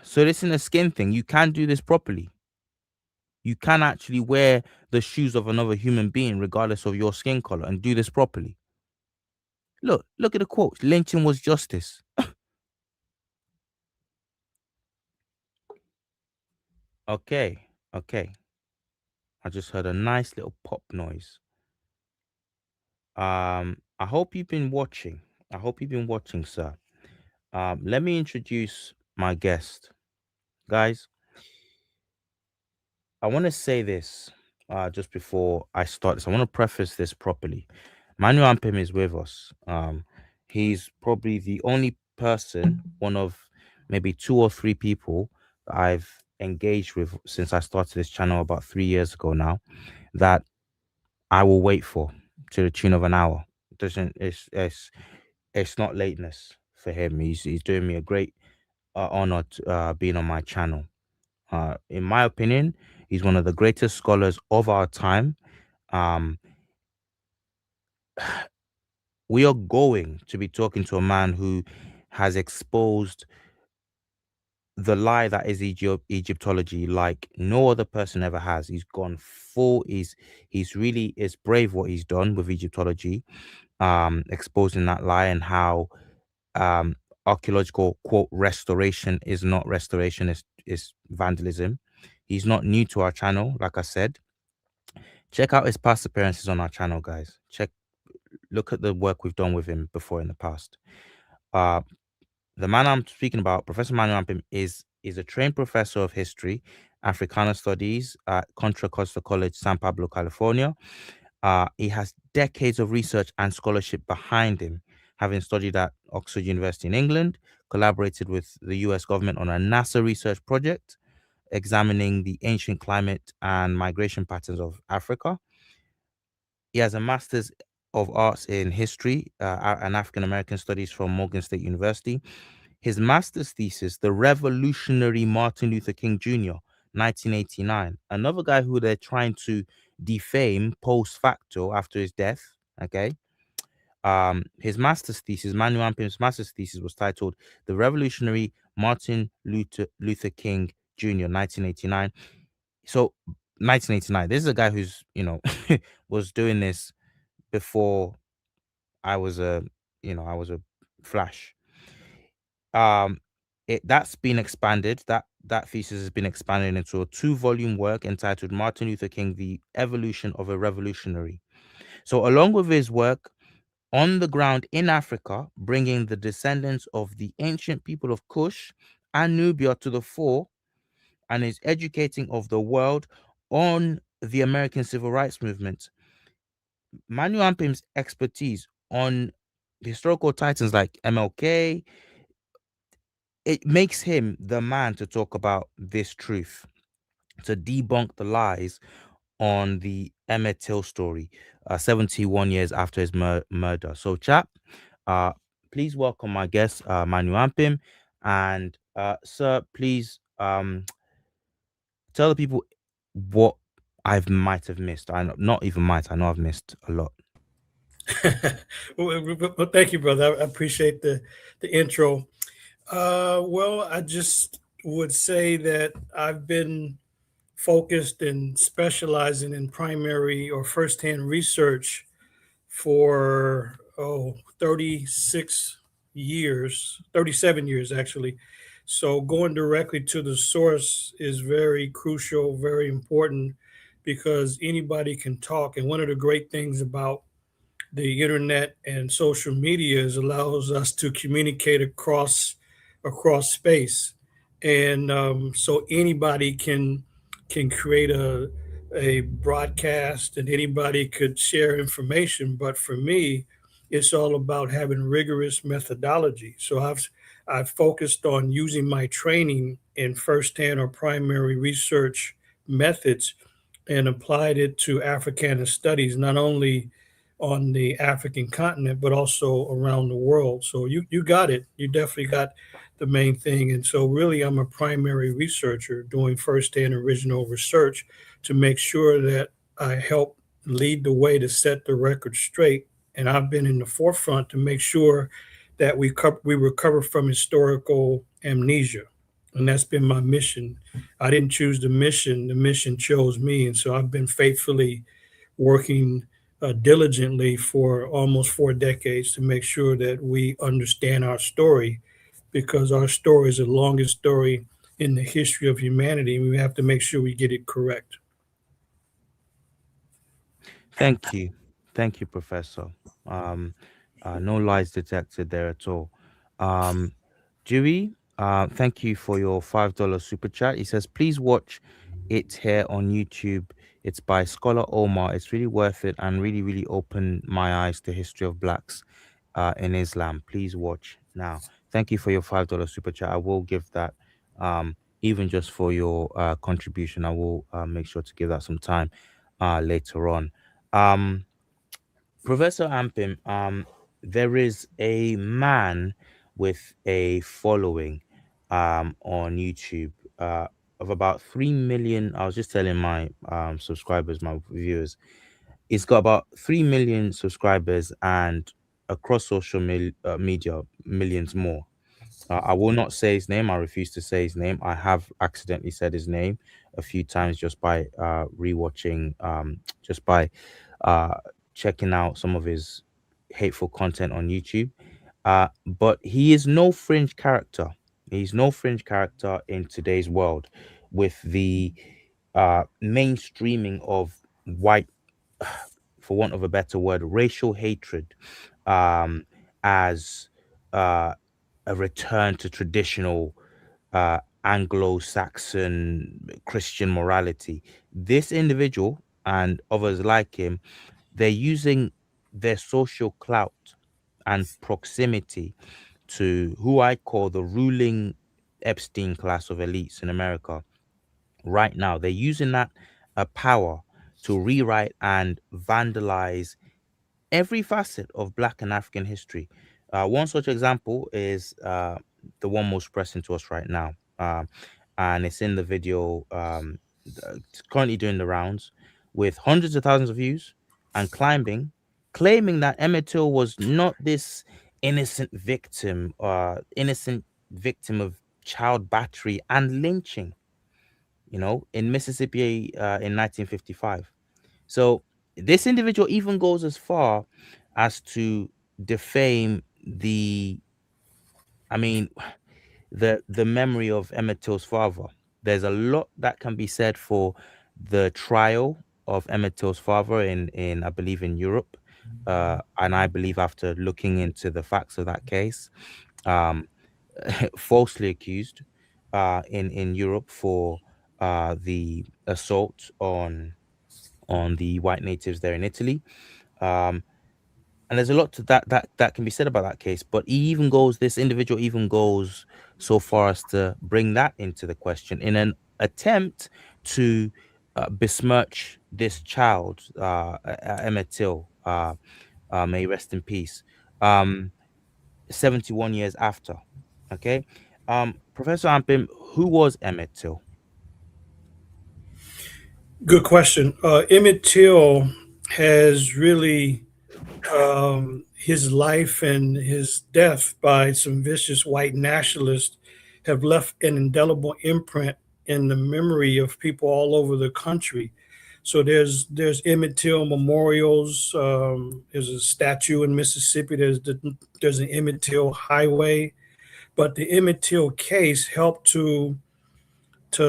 So this isn't a skin thing. You can do this properly. You can actually wear the shoes of another human being, regardless of your skin color, and do this properly. Look at the quotes. Lynching was justice. Okay. I just heard a nice little pop noise. I hope you've been watching. Sir. Let me introduce my guest. Guys, I want to say this just before I start this. I want to preface this properly. Manu Ampim is with us. He's probably the only person, one of maybe 2 or 3 people that I've engaged with since I started this channel about 3 years ago now, that I will wait for to the tune of an hour. It doesn't it's not lateness for him. He's doing me a great honor being on my channel. In my opinion, he's one of the greatest scholars of our time. Um, we are going to be talking to a man who has exposed the lie that is Egyptology like no other person ever has. He's gone full. He's really is brave what he's done with Egyptology, exposing that lie and how um archaeological quote restoration is not restoration, is vandalism. He's not new to our channel. Like I said, check out his past appearances on our channel, guys. Look at the work we've done with him before in the past. uh the man I'm speaking about, Professor Manu Ampim, is is a trained professor of history, Africana Studies at Contra Costa College, San Pablo, California. He has decades of research and scholarship behind him, having studied at Oxford University in England, collaborated with the US government on a NASA research project examining the ancient climate and migration patterns of Africa. He has a master's of arts in history and African American studies from Morgan State University. His master's thesis, The Revolutionary Martin Luther King Jr., 1989. Another guy who they're trying to defame post facto after his death. Okay. His master's thesis, Manu Ampim's master's thesis, was titled The Revolutionary Martin Luther King Jr., 1989. So 1989. This is a guy who's, was doing this before I was a flash. Um, that's been expanded. That thesis has been expanded into a two-volume work entitled Martin Luther King: The Evolution of a Revolutionary. So, along with his work on the ground in Africa, bringing the descendants of the ancient people of Kush and Nubia to the fore, and his educating of the world on the American Civil Rights Movement, Manu Ampim's expertise on historical titans like MLK, it makes him the man to talk about this truth, to debunk the lies on the Emmett Till story, 71 years after his murder. So, chap, uh, please welcome my guest, Manu Ampim. And, sir, please tell the people what I might have missed. Not even might, I know I've missed a lot. Well, thank you, brother. I appreciate the intro. Well, I just would say that I've been focused and specializing in primary or firsthand research for 36 years, 37 years actually. So going directly to the source is very crucial, very important because anybody can talk. And one of the great things about the internet and social media is allows us to communicate across space, and so anybody can create a broadcast, and anybody could share information. But for me, it's all about having rigorous methodology. So I've focused on using my training in firsthand or primary research methods and applied it to Africana studies, not only on the African continent, but also around the world. So you got it. You definitely got the main thing. And so really I'm a primary researcher doing firsthand original research to make sure that I help lead the way to set the record straight. And I've been in the forefront to make sure that we recover from historical amnesia. And that's been my mission. I didn't choose the mission chose me. And so I've been faithfully working diligently for almost 4 decades to make sure that we understand our story, because our story is the longest story in the history of humanity. We have to make sure we get it correct. Thank you. Thank you, Professor. Um, no lies detected there at all. Um, Dewey, thank you for your $5 super chat. He says, please watch it here on YouTube. It's by Scholar Omar. It's really worth it and really, really opened my eyes to history of blacks in Islam. Please watch now. Thank you for your $5 super chat. I will give that, even just for your contribution. I will make sure to give that some time later on. Um, Professor Ampim, there is a man with a following on YouTube of about 3 million. I was just telling my subscribers, my viewers, it's got about 3 million subscribers and across media, millions more. I will not say his name. I refuse to say his name. I have accidentally said his name a few times just by rewatching, just by uh, checking out some of his hateful content on YouTube. But he is no fringe character. He's no fringe character in today's world with the mainstreaming of white, for want of a better word, racial hatred as uh, a return to traditional Anglo-Saxon Christian morality. This individual and others like him, they're using their social clout and proximity to who I call the ruling Epstein class of elites in America right now. They're using that power to rewrite and vandalize every facet of Black and African history. One such example is the one most pressing to us right now, and it's in the video. It's currently doing the rounds with hundreds of thousands of views and climbing, claiming that Emmett Till was not this innocent victim of child battery and lynching, in Mississippi in 1955. So this individual even goes as far as to defame I mean, the memory of Emmett Till's father. There's a lot that can be said for the trial of Emmett Till's father in I believe in Europe, and I believe after looking into the facts of that case, um, falsely accused in Europe for the assault on the white natives there in Italy. Um, and there's a lot to that can be said about that case. But this individual even goes so far as to bring that into the question in an attempt to besmirch this child, Emmett Till. May he rest in peace. Um, 71 years after. Okay. Professor Ampim, who was Emmett Till? Good question. Emmett Till has really his life and his death by some vicious white nationalists have left an indelible imprint in the memory of people all over the country. So there's Emmett Till memorials. There's a statue in Mississippi. There's an Emmett Till highway, but the Emmett Till case helped to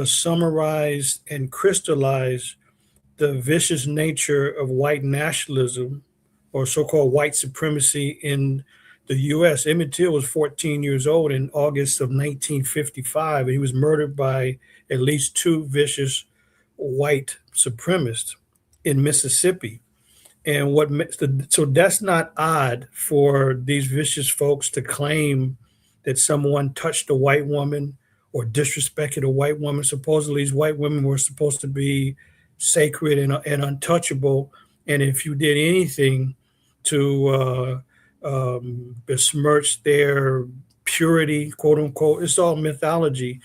summarize and crystallize the vicious nature of white nationalism or so-called white supremacy in the U.S. Emmett Till was 14 years old in August of 1955, and he was murdered by at least two vicious white supremacists in Mississippi. And so that's not odd for these vicious folks to claim that someone touched a white woman or disrespected a white woman. Supposedly, these white women were supposed to be sacred and untouchable. And if you did anything to besmirch their purity, quote unquote, it's all mythology,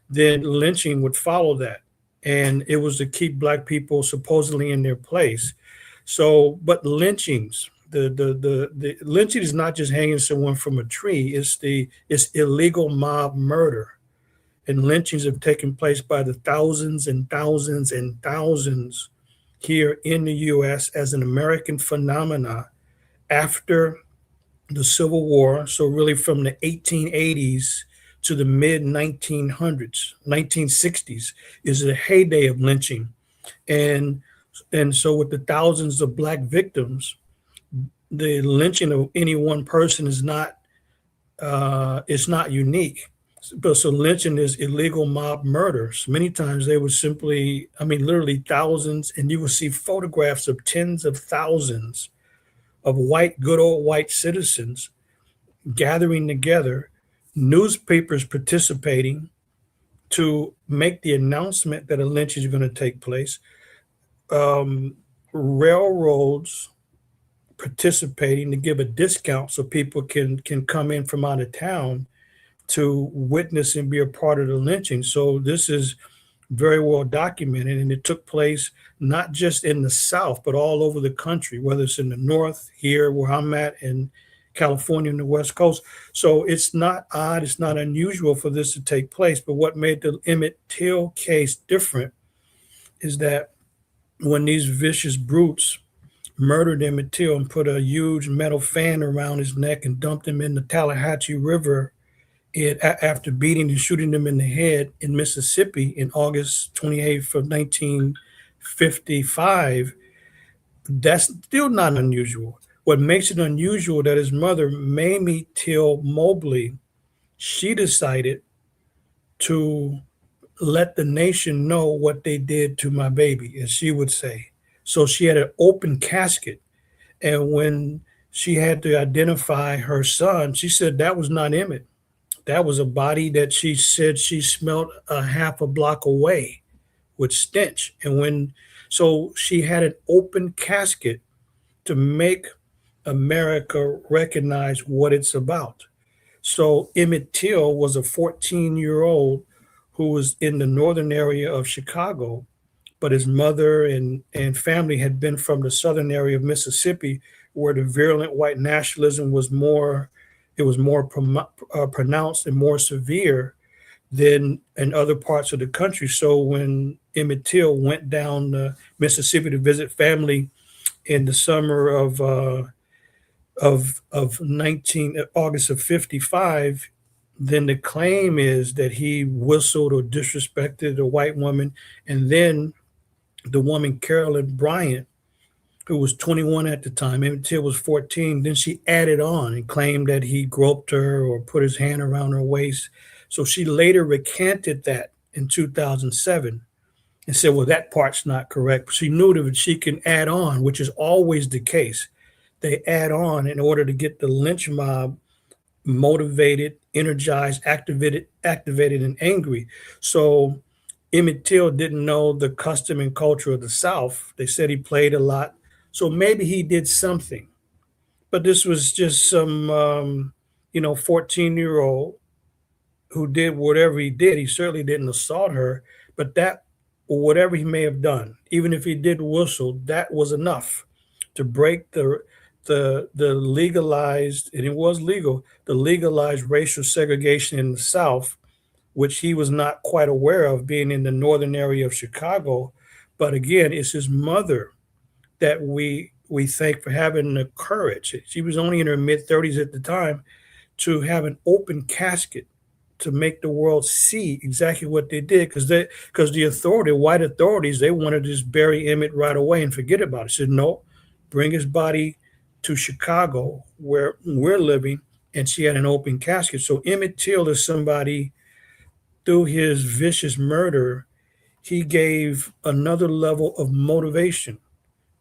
then lynching would follow that. And it was to keep Black people supposedly in their place. So, but lynchings, the lynching is not just hanging someone from a tree. It's illegal mob murder, and lynchings have taken place by the thousands and thousands and thousands here in the U.S. as an American phenomena after the Civil War. So really from the 1880s to the mid 1900s, 1960s is the heyday of lynching, and so with the thousands of Black victims, the lynching of any one person is not unique. But so lynching is illegal mob murders. Many times they would simply, I mean, literally thousands, and you will see photographs of tens of thousands of good old white citizens gathering together, newspapers participating to make the announcement that a lynching is going to take place, railroads participating to give a discount so people can come in from out of town to witness and be a part of the lynching. So this is very well documented, and it took place not just in the South, but all over the country, whether it's in the North, here where I'm at, in California and the West Coast. So it's not odd, it's not unusual for this to take place. But what made the Emmett Till case different is that when these vicious brutes murdered Emmett Till and put a huge metal fan around his neck and dumped him in the Tallahatchie River after beating and shooting him in the head in Mississippi in August 28th of 1955, that's still not unusual. What makes it unusual that his mother, Mamie Till Mobley, she decided to let the nation know what they did to my baby, as she would say. So she had an open casket. And when she had to identify her son, she said that was not Emmett. That was a body that she said she smelled a half a block away with stench. And so she had an open casket to make America recognize what it's about. So Emmett Till was a 14-year-old who was in the northern area of Chicago, but his mother and family had been from the southern area of Mississippi, where the virulent white nationalism was more, it was more pronounced and more severe than in other parts of the country. So when Emmett Till went down Mississippi to visit family in the summer of 19 August of 55, then the claim is that he whistled or disrespected a white woman, and then the woman Carolyn Bryant, who was 21 at the time, Emmett Till was 14. Then she added on and claimed that he groped her or put his hand around her waist. So she later recanted that in 2007 and said, well, that part's not correct. She knew that she can add on, which is always the case. They add on in order to get the lynch mob motivated, energized, activated, and angry. So Emmett Till didn't know the custom and culture of the South. They said he played a lot. So maybe he did something. But this was just some, 14-year-old who did whatever he did. He certainly didn't assault her, but that, whatever he may have done, even if he did whistle, that was enough to break the legalized, and it was legal, the legalized racial segregation in the South, which he was not quite aware of being in the northern area of Chicago. But again, it's his mother that we thank for having the courage. She was only in her mid 30s at the time to have an open casket to make the world see exactly what they did, because the white authorities, they wanted to just bury Emmett right away and forget about it. Said no, bring his body to Chicago where we're living, and she had an open casket. So Emmett Till is somebody, through his vicious murder, he gave another level of motivation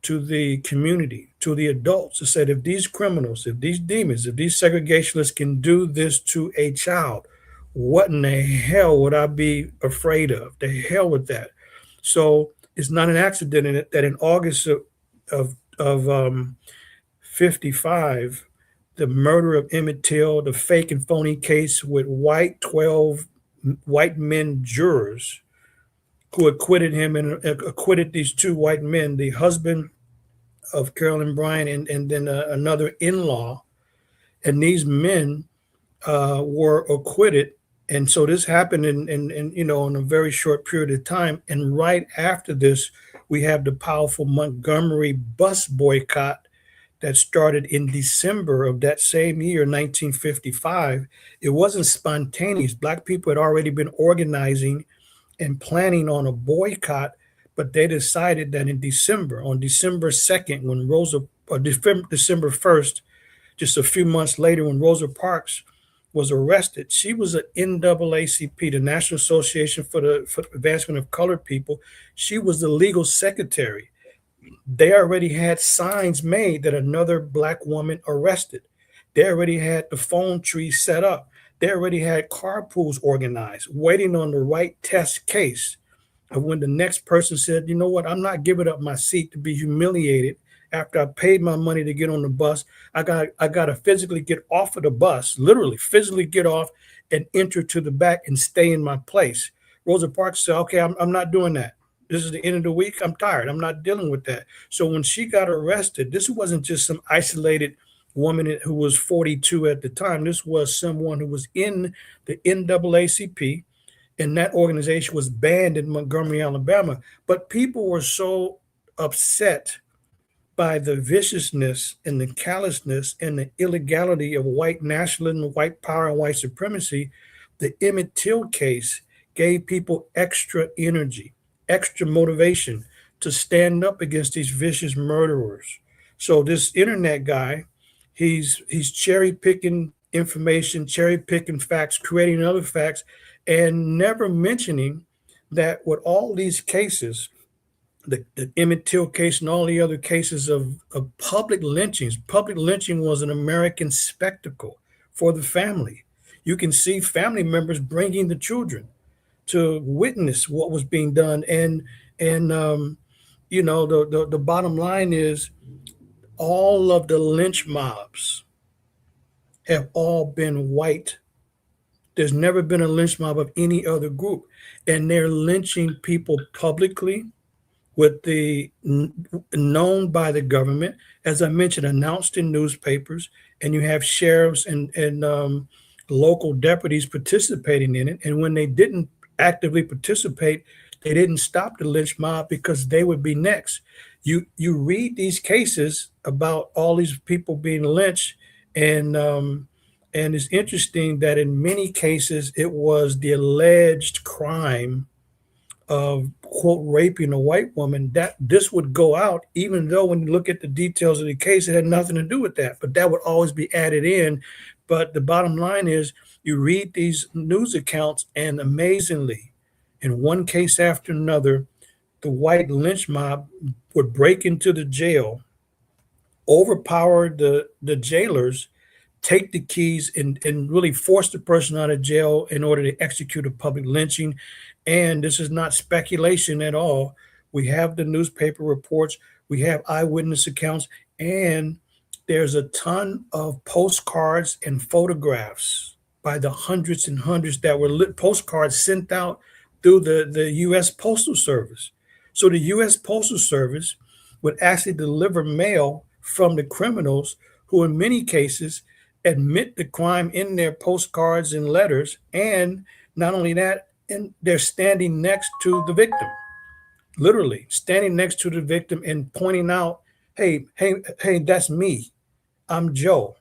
to the community, to the adults, to say, if these criminals, if these demons, if these segregationists can do this to a child, what in the hell would I be afraid of? The hell with that. So it's not an accident in it that in August of 55, the murder of Emmett Till, the fake and phony case with 12 white men jurors who acquitted him and acquitted these two white men, the husband of Carolyn Bryant and then another in-law. And these men were acquitted. And so this happened in a very short period of time. And right after this, we have the powerful Montgomery bus boycott that started in December of that same year, 1955. It wasn't spontaneous. Black people had already been organizing and planning on a boycott, but they decided that in December, on December 2nd, when December 1st, just a few months later, when Rosa Parks was arrested, she was an NAACP, the National Association for the Advancement of Colored People. She was the legal secretary. They already had signs made that another black woman arrested. They already had the phone tree set up. They already had carpools organized, waiting on the right test case of when the next person said, you know what, I'm not giving up my seat to be humiliated after I paid my money to get on the bus. I got to physically get off of the bus, literally physically get off and enter to the back and stay in my place. Rosa Parks said, okay, I'm not doing that. This is the end of the week. I'm tired. I'm not dealing with that. So when she got arrested, this wasn't just some isolated woman who was 42 at the time. This was someone who was in the NAACP, and that organization was banned in Montgomery, Alabama. But people were so upset by the viciousness and the callousness and the illegality of white nationalism, white power, and white supremacy. The Emmett Till case gave people extra energy, extra motivation to stand up against these vicious murderers. So this internet guy, he's cherry picking information, cherry picking facts, creating other facts, and never mentioning that with all these cases, the Emmett Till case and all the other cases of public lynchings. Public lynching was an American spectacle for the family. You can see family members bringing the children to witness what was being done, and the bottom line is all of the lynch mobs have all been white. There's never been a lynch mob of any other group, and they're lynching people publicly with the known by the government, as I mentioned, announced in newspapers, and you have sheriffs and local deputies participating in it. And when they didn't actively participate, they didn't stop the lynch mob because they would be next. You read these cases about all these people being lynched, and it's interesting that in many cases it was the alleged crime of quote raping a white woman, that this would go out, even though when you look at the details of the case, it had nothing to do with that. But that would always be added in. But the bottom line is you read these news accounts, and amazingly, in one case after another, the white lynch mob would break into the jail, overpower the jailers, take the keys, and really force the person out of jail in order to execute a public lynching. And this is not speculation at all. We have the newspaper reports, we have eyewitness accounts, and there's a ton of postcards and photographs by the hundreds and hundreds that were lit postcards sent out through the U.S. Postal Service. So the U.S. Postal Service would actually deliver mail from the criminals, who in many cases admit the crime in their postcards and letters. And not only that, and they're standing next to the victim, literally standing next to the victim and pointing out, hey, that's me. I'm Joe.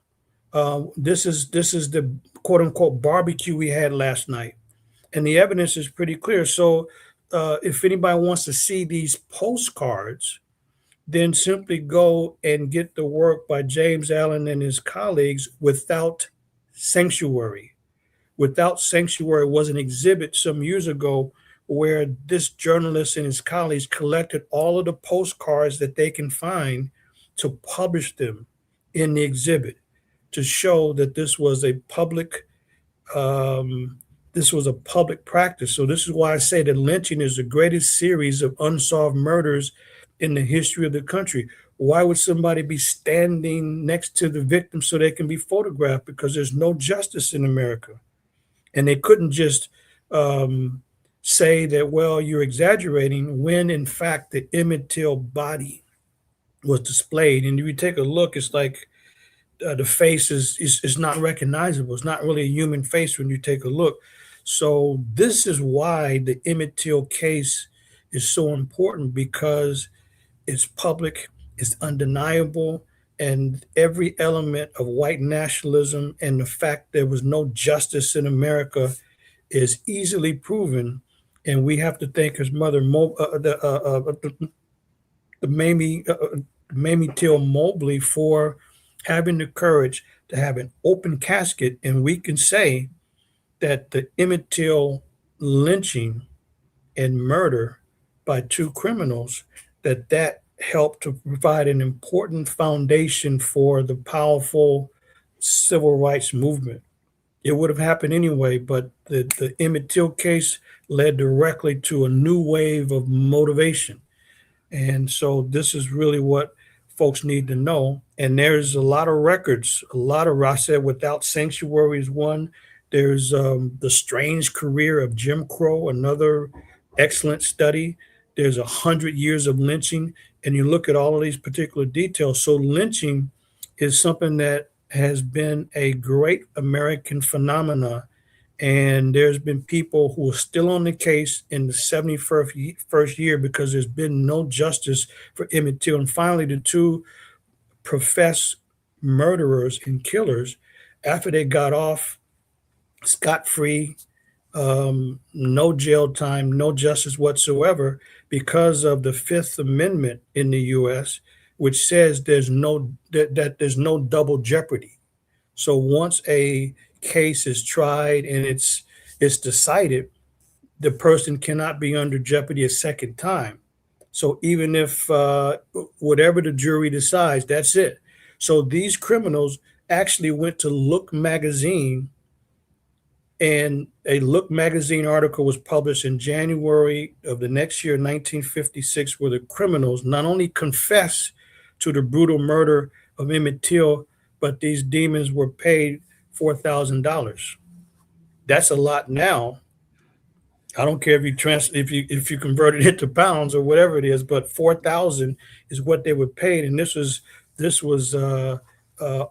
This is the quote unquote barbecue we had last night, and the evidence is pretty clear. So, if anybody wants to see these postcards, then simply go and get the work by James Allen and his colleagues, Without Sanctuary. Without Sanctuary was an exhibit some years ago where this journalist and his colleagues collected all of the postcards that they can find to publish them in the exhibit, to show that um, this was a public practice. So this is why I say that lynching is the greatest series of unsolved murders in the history of the country. Why would somebody be standing next to the victim so they can be photographed? Because there's no justice in America. And they couldn't just say that, well, you're exaggerating, when in fact the Emmett Till body was displayed. And if you take a look, it's like the face is not recognizable. It's not really a human face when you take a look. So this is why the Emmett Till case is so important, because it's public, it's undeniable, and every element of white nationalism and the fact there was no justice in America is easily proven. And we have to thank his mother, the Mamie Till Mobley, for having the courage to have an open casket, and we can say that the Emmett Till lynching and murder by two criminals, that helped to provide an important foundation for the powerful civil rights movement. It would have happened anyway, but the Emmett Till case led directly to a new wave of motivation. And so this is really what folks need to know. And there's a lot of records, I said Without Sanctuary is one. There's The Strange Career of Jim Crow, another excellent study. There's 100 years of lynching. And you look at all of these particular details. So lynching is something that has been a great American phenomena. And there's been people who are still on the case in the 71st year because there's been no justice for Emmett Till. And finally, the two professed murderers and killers, after they got off scot-free, no jail time, no justice whatsoever, because of the Fifth Amendment in the U.S., which says that there's no double jeopardy. So once a case is tried and it's decided, the person cannot be under jeopardy a second time. So even if whatever the jury decides, that's it. So these criminals actually went to Look magazine, and a Look magazine article was published in January of the next year, 1956, where the criminals not only confessed to the brutal murder of Emmett Till, but these demons were paid $4,000. That's a lot now. I don't care if you convert it into pounds or whatever it is, but 4,000 is what they were paid, and this was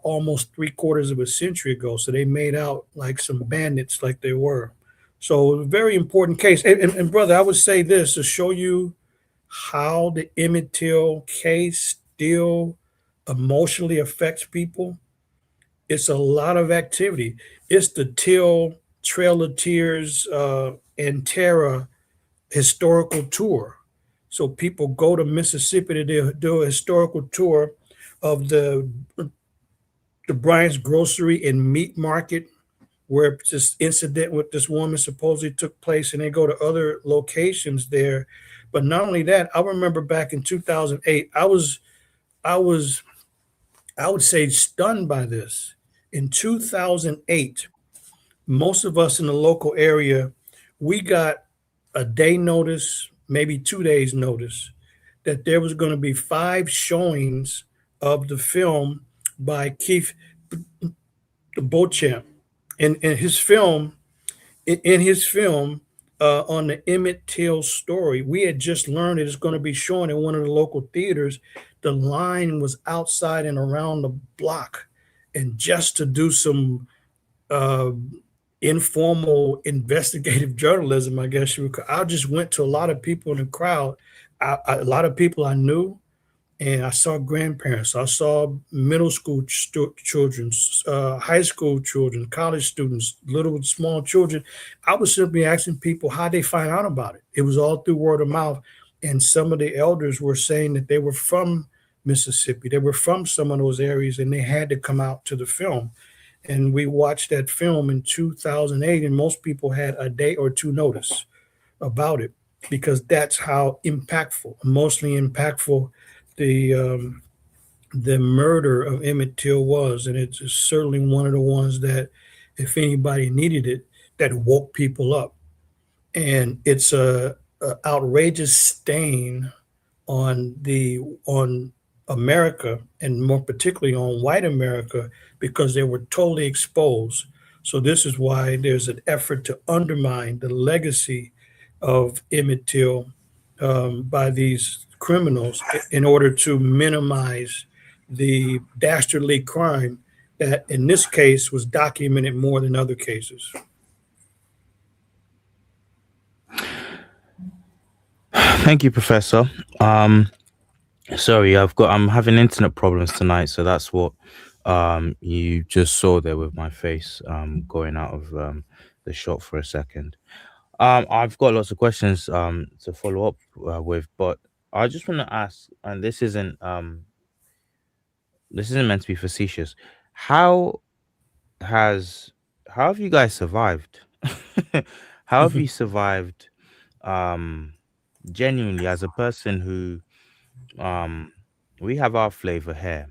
almost three-quarters of a century ago. So they made out like some bandits, like they were. So a very important case. And brother, I would say this to show you how the Emmett Till case still emotionally affects people. It's a lot of activity. It's the Till Trail of Tears and Terror historical tour. So people go to Mississippi to do a historical tour of the Bryant's Grocery and Meat Market, where this incident with this woman supposedly took place, and they go to other locations there. But not only that, I remember back in 2008, I was I would say stunned by this. In 2008, most of us in the local area, we got a day notice, maybe 2 days notice, that there was going to be five showings of the film by Keith Beauchamp. And in his film on the Emmett Till story, we had just learned it is going to be shown in one of the local theaters. The line was outside and around the block, and just to do some uh, informal investigative journalism, I guess you would. I just went to a lot of people in the crowd, a lot of people I knew, and I saw grandparents. I saw middle school children, high school children, college students, little small children. I was simply asking people how they find out about it. It was all through word of mouth, and some of the elders were saying that they were from Mississippi, they were from some of those areas, and they had to come out to the film. And we watched that film in 2008, and most people had a day or two notice about it, because that's how impactful, emotionally impactful the the murder of Emmett Till was. And it's certainly one of the ones that, if anybody needed it, that woke people up. And it's a outrageous stain on America, and more particularly on white America, because they were totally exposed. So this is why there's an effort to undermine the legacy of Emmett Till by these criminals in order to minimize the dastardly crime that, in this case, was documented more than other cases. Thank you, Professor. Sorry, I'm having internet problems tonight, so that's what you just saw there with my face going out of the shot for a second. I've got lots of questions to follow up with, but I just want to ask, and this isn't meant to be facetious. How has how have you guys survived? How have you survived um genuinely, as a person who um we have our flavor here,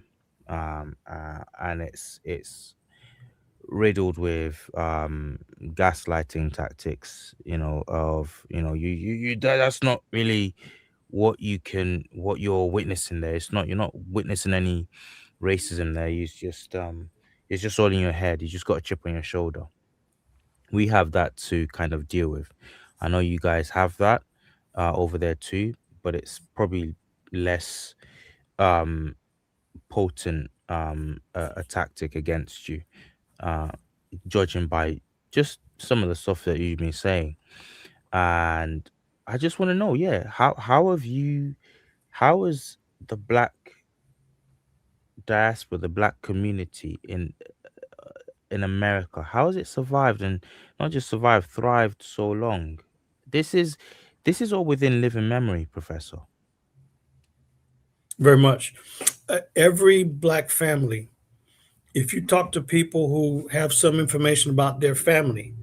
and it's riddled with gaslighting tactics, of that's not really what you're witnessing there. You're not witnessing any racism there. It's just all in your head. You just got a chip on your shoulder. We have that to kind of deal with. I know you guys have that over there too, but it's probably less um potent, a tactic against you, uh judging by just some of the stuff that you've been saying. And I just want to know, yeah, how has the black diaspora, the black community in America, how has it survived, and not just survived, thrived so long? This is this is all within living memory, Professor. Very much. Every black family, if you talk to people who have some information about their family,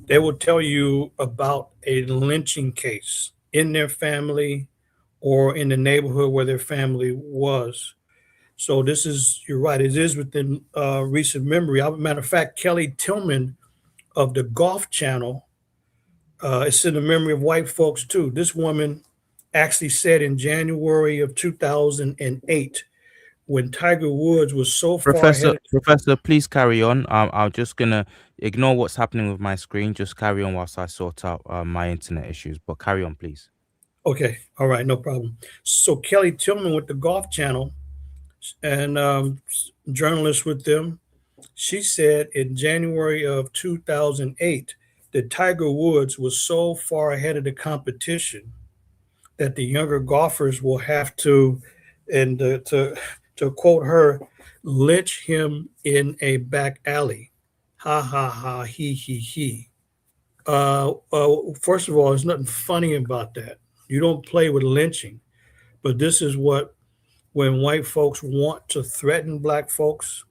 they will tell you about a lynching case in their family or in the neighborhood where their family was. So this is, you're right, it is within recent memory. Matter of fact, Kelly Tillman of the Golf Channel, it's in the memory of white folks too. This woman actually said in January of 2008, when Tiger Woods was so far Professor, ahead. Professor, please carry on. I'm just gonna ignore what's happening with my screen. Just carry on whilst I sort out my internet issues. But carry on, please. Okay, all right, no problem. So Kelly Tillman with the Golf Channel and journalist with them, she said in January of 2008 that Tiger Woods was so far ahead of the competition that the younger golfers will have to, and to quote her, lynch him in a back alley. Ha ha ha, he. First of all, there's nothing funny about that. You don't play with lynching, but this is what, when white folks want to threaten black folks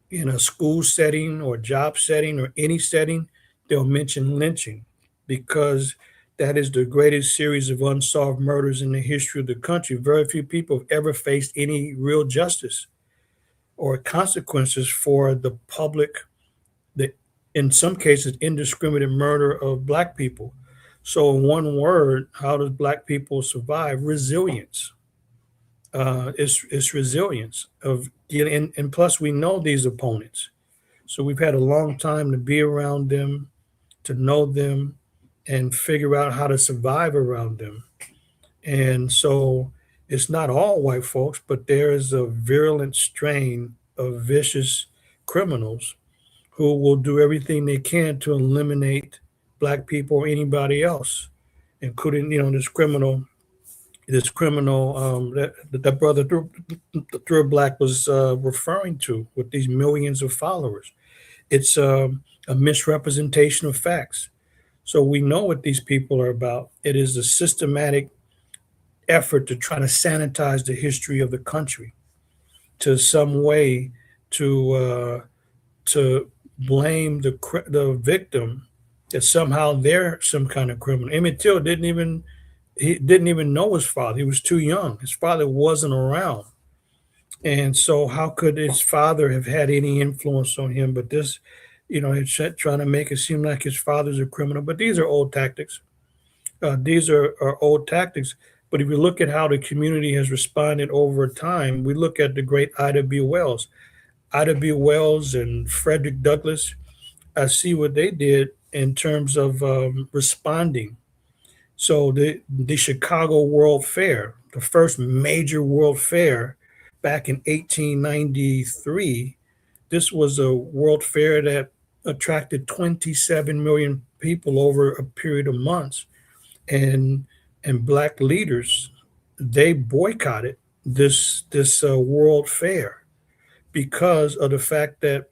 in a school setting or job setting or any setting, they'll mention lynching because that is the greatest series of unsolved murders in the history of the country. Very few people have ever faced any real justice or consequences for the public, the, in some cases, indiscriminate murder of black people. So, in one word, how does black people survive? Resilience. It's resilience of dealing, and plus we know these opponents, so we've had a long time to be around them, to know them, and figure out how to survive around them. And so it's not all white folks, but there is a virulent strain of vicious criminals who will do everything they can to eliminate black people or anybody else, including this criminal that brother Through Black was referring to with these millions of followers. It's a misrepresentation of facts. So we know what these people are about. It is a systematic effort to try to sanitize the history of the country to some way to blame the victim that somehow they're some kind of criminal. Emmett Till didn't even know his father. He was too young. His father wasn't around. And so how could his father have had any influence on him? But this, it's trying to make it seem like his father's a criminal. But these are old tactics. These are old tactics. But if you look at how the community has responded over time, we look at the great Ida B. Wells. Ida B. Wells and Frederick Douglass, I see what they did in terms of responding. So the Chicago World Fair, the first major world fair back in 1893, this was a world fair that attracted 27 million people over a period of months. And black leaders, they boycotted this world fair because of the fact that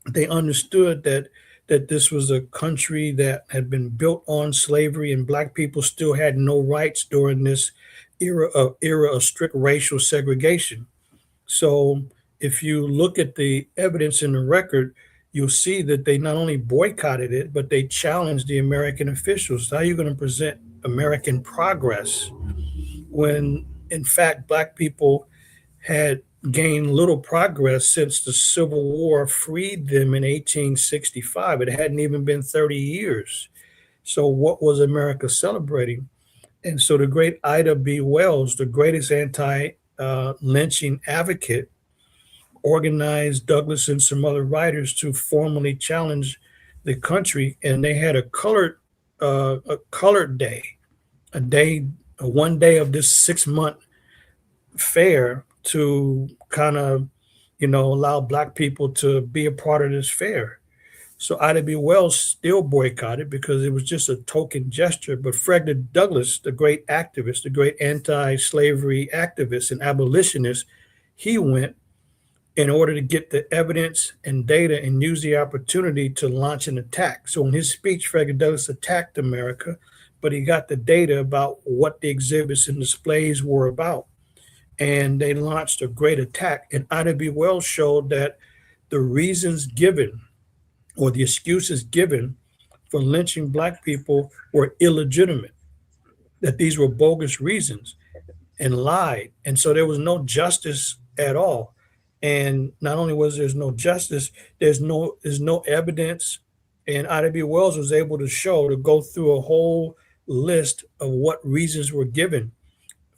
they understood that this was a country that had been built on slavery and black people still had no rights during this era of strict racial segregation. So if you look at the evidence in the record, you'll see that they not only boycotted it, but they challenged the American officials. How are you going to present American progress when, in fact, black people had gained little progress since the Civil War freed them in 1865? It hadn't even been 30 years. So, what was America celebrating? And so, the great Ida B. Wells, the greatest anti lynching advocate, organized Douglass and some other writers to formally challenge the country. And they had a colored day, a day, one day of this 6 month fair to kind of, allow black people to be a part of this fair. So Ida B. Wells still boycotted because it was just a token gesture. But Frederick Douglass, the great activist, the great anti-slavery activist and abolitionist, he went in order to get the evidence and data and use the opportunity to launch an attack. So in his speech, Frederick Douglass attacked America, but he got the data about what the exhibits and displays were about. And they launched a great attack. And Ida B. Wells showed that the reasons given or the excuses given for lynching black people were illegitimate, that these were bogus reasons and lied. And so there was no justice at all. And not only was there's no justice, there's no evidence. And Ida B. Wells was able to go through a whole list of what reasons were given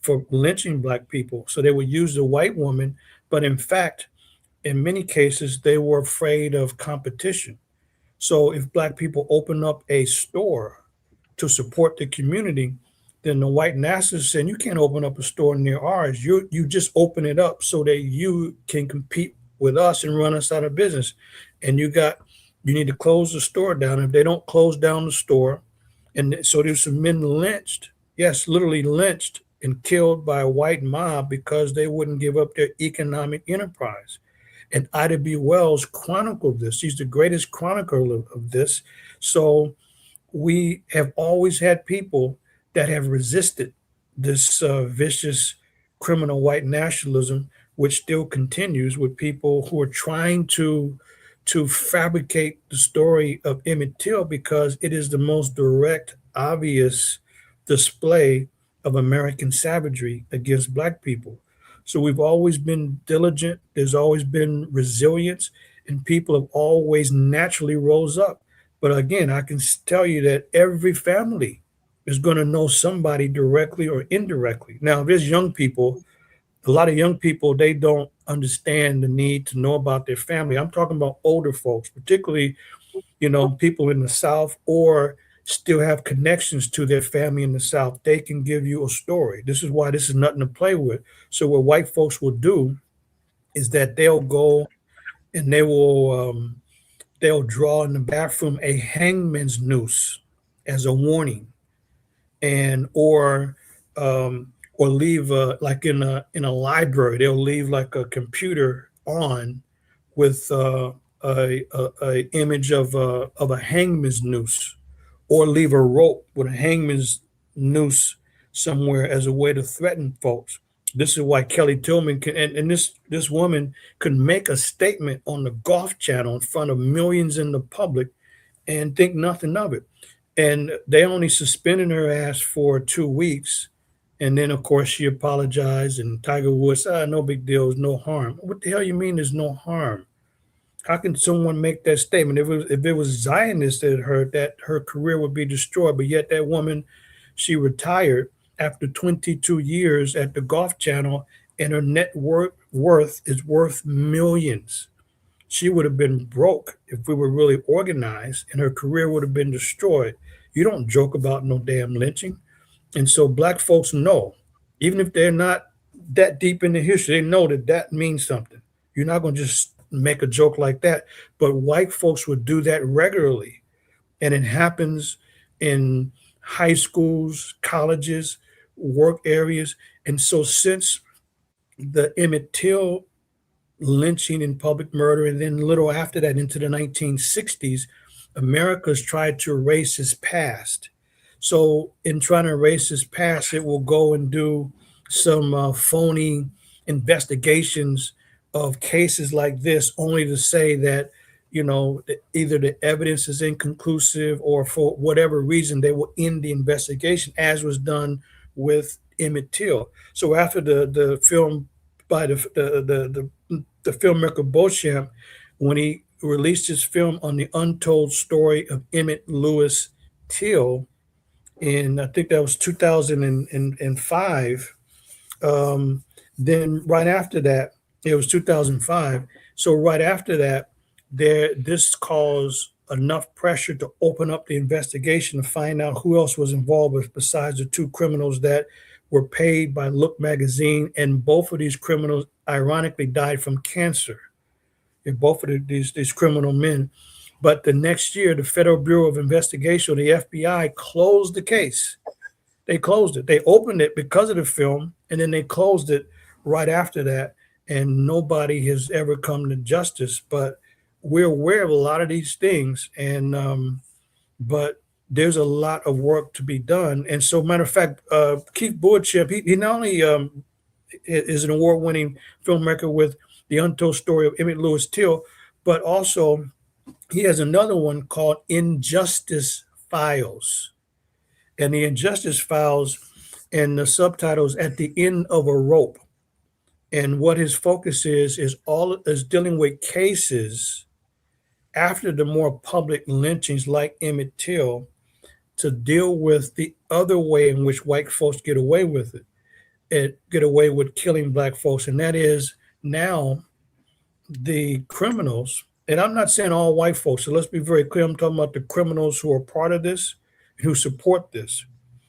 for lynching black people. So they would use the white woman, but in fact, in many cases, they were afraid of competition. So if black people open up a store to support the community, then the white nationalists saying you can't open up a store near ours. You just open it up so that you can compete with us and run us out of business. And you need to close the store down. If they don't close down the store, and so there's some men lynched, yes, literally lynched and killed by a white mob because they wouldn't give up their economic enterprise. And Ida B. Wells chronicled this. She's the greatest chronicler of this. So we have always had people that have resisted this vicious criminal white nationalism, which still continues with people who are trying to fabricate the story of Emmett Till because it is the most direct, obvious display of American savagery against black people. So we've always been diligent. There's always been resilience, and people have always naturally rose up. But again, I can tell you that every family is going to know somebody directly or indirectly. Now, there's young people, a lot of young people, they don't understand the need to know about their family. I'm talking about older folks, particularly, people in the South or still have connections to their family in the South. They can give you a story. This is why this is nothing to play with. So what white folks will do is that they'll go and they'll draw in the bathroom a hangman's noose as a warning, and or leave like in a library they'll leave like a computer on with a image of a hangman's noose, or leave a rope with a hangman's noose somewhere as a way to threaten folks. This is why Kelly Tillman can, and this woman could make a statement on the Golf Channel in front of millions in the public and think nothing of it. And they only suspended her ass for 2 weeks. And then, of course, she apologized, and Tiger Woods, no big deal, there's no harm. What the hell you mean there's no harm? How can someone make that statement? If it was Zionists that heard that, her career would be destroyed. But yet that woman, she retired after 22 years at the Golf Channel, and her net worth is worth millions. She would have been broke if we were really organized, and her career would have been destroyed. You don't joke about no damn lynching. And so black folks know, even if they're not that deep in the history, they know that that means something. You're not going to just make a joke like that. But white folks would do that regularly. And it happens in high schools, colleges, work areas. And so since the Emmett Till lynching and public murder, and then a little after that into the 1960s, America's tried to erase his past. So in trying to erase his past, it will go and do some phony investigations of cases like this, only to say that, either the evidence is inconclusive or for whatever reason, they will end the investigation, as was done with Emmett Till. So after the film by the filmmaker Beauchamp, when he released his film on the untold story of Emmett Lewis Till, in I think that was 2005. Then right after that, it was 2005. So right after that, this caused enough pressure to open up the investigation to find out who else was involved with, besides the two criminals that were paid by Look magazine, and both of these criminals ironically died from cancer. And both of these criminal men. But the next year, the Federal Bureau of Investigation, the FBI, closed the case. They closed it. They opened it because of the film, and then they closed it right after that. And nobody has ever come to justice. But we're aware of a lot of these things, and but there's a lot of work to be done. And so, matter of fact, Keith Beauchamp, he not only is an award-winning filmmaker with The Untold Story of Emmett Lewis Till, but also he has another one called Injustice Files. And the Injustice Files and the subtitles at the end of a rope. And what his focus is dealing with cases after the more public lynchings like Emmett Till to deal with the other way in which white folks get away with it and get away with killing black folks. And that is now the criminals, and I'm not saying all white folks, so let's be very clear. I'm talking about the criminals who are part of this, who support this,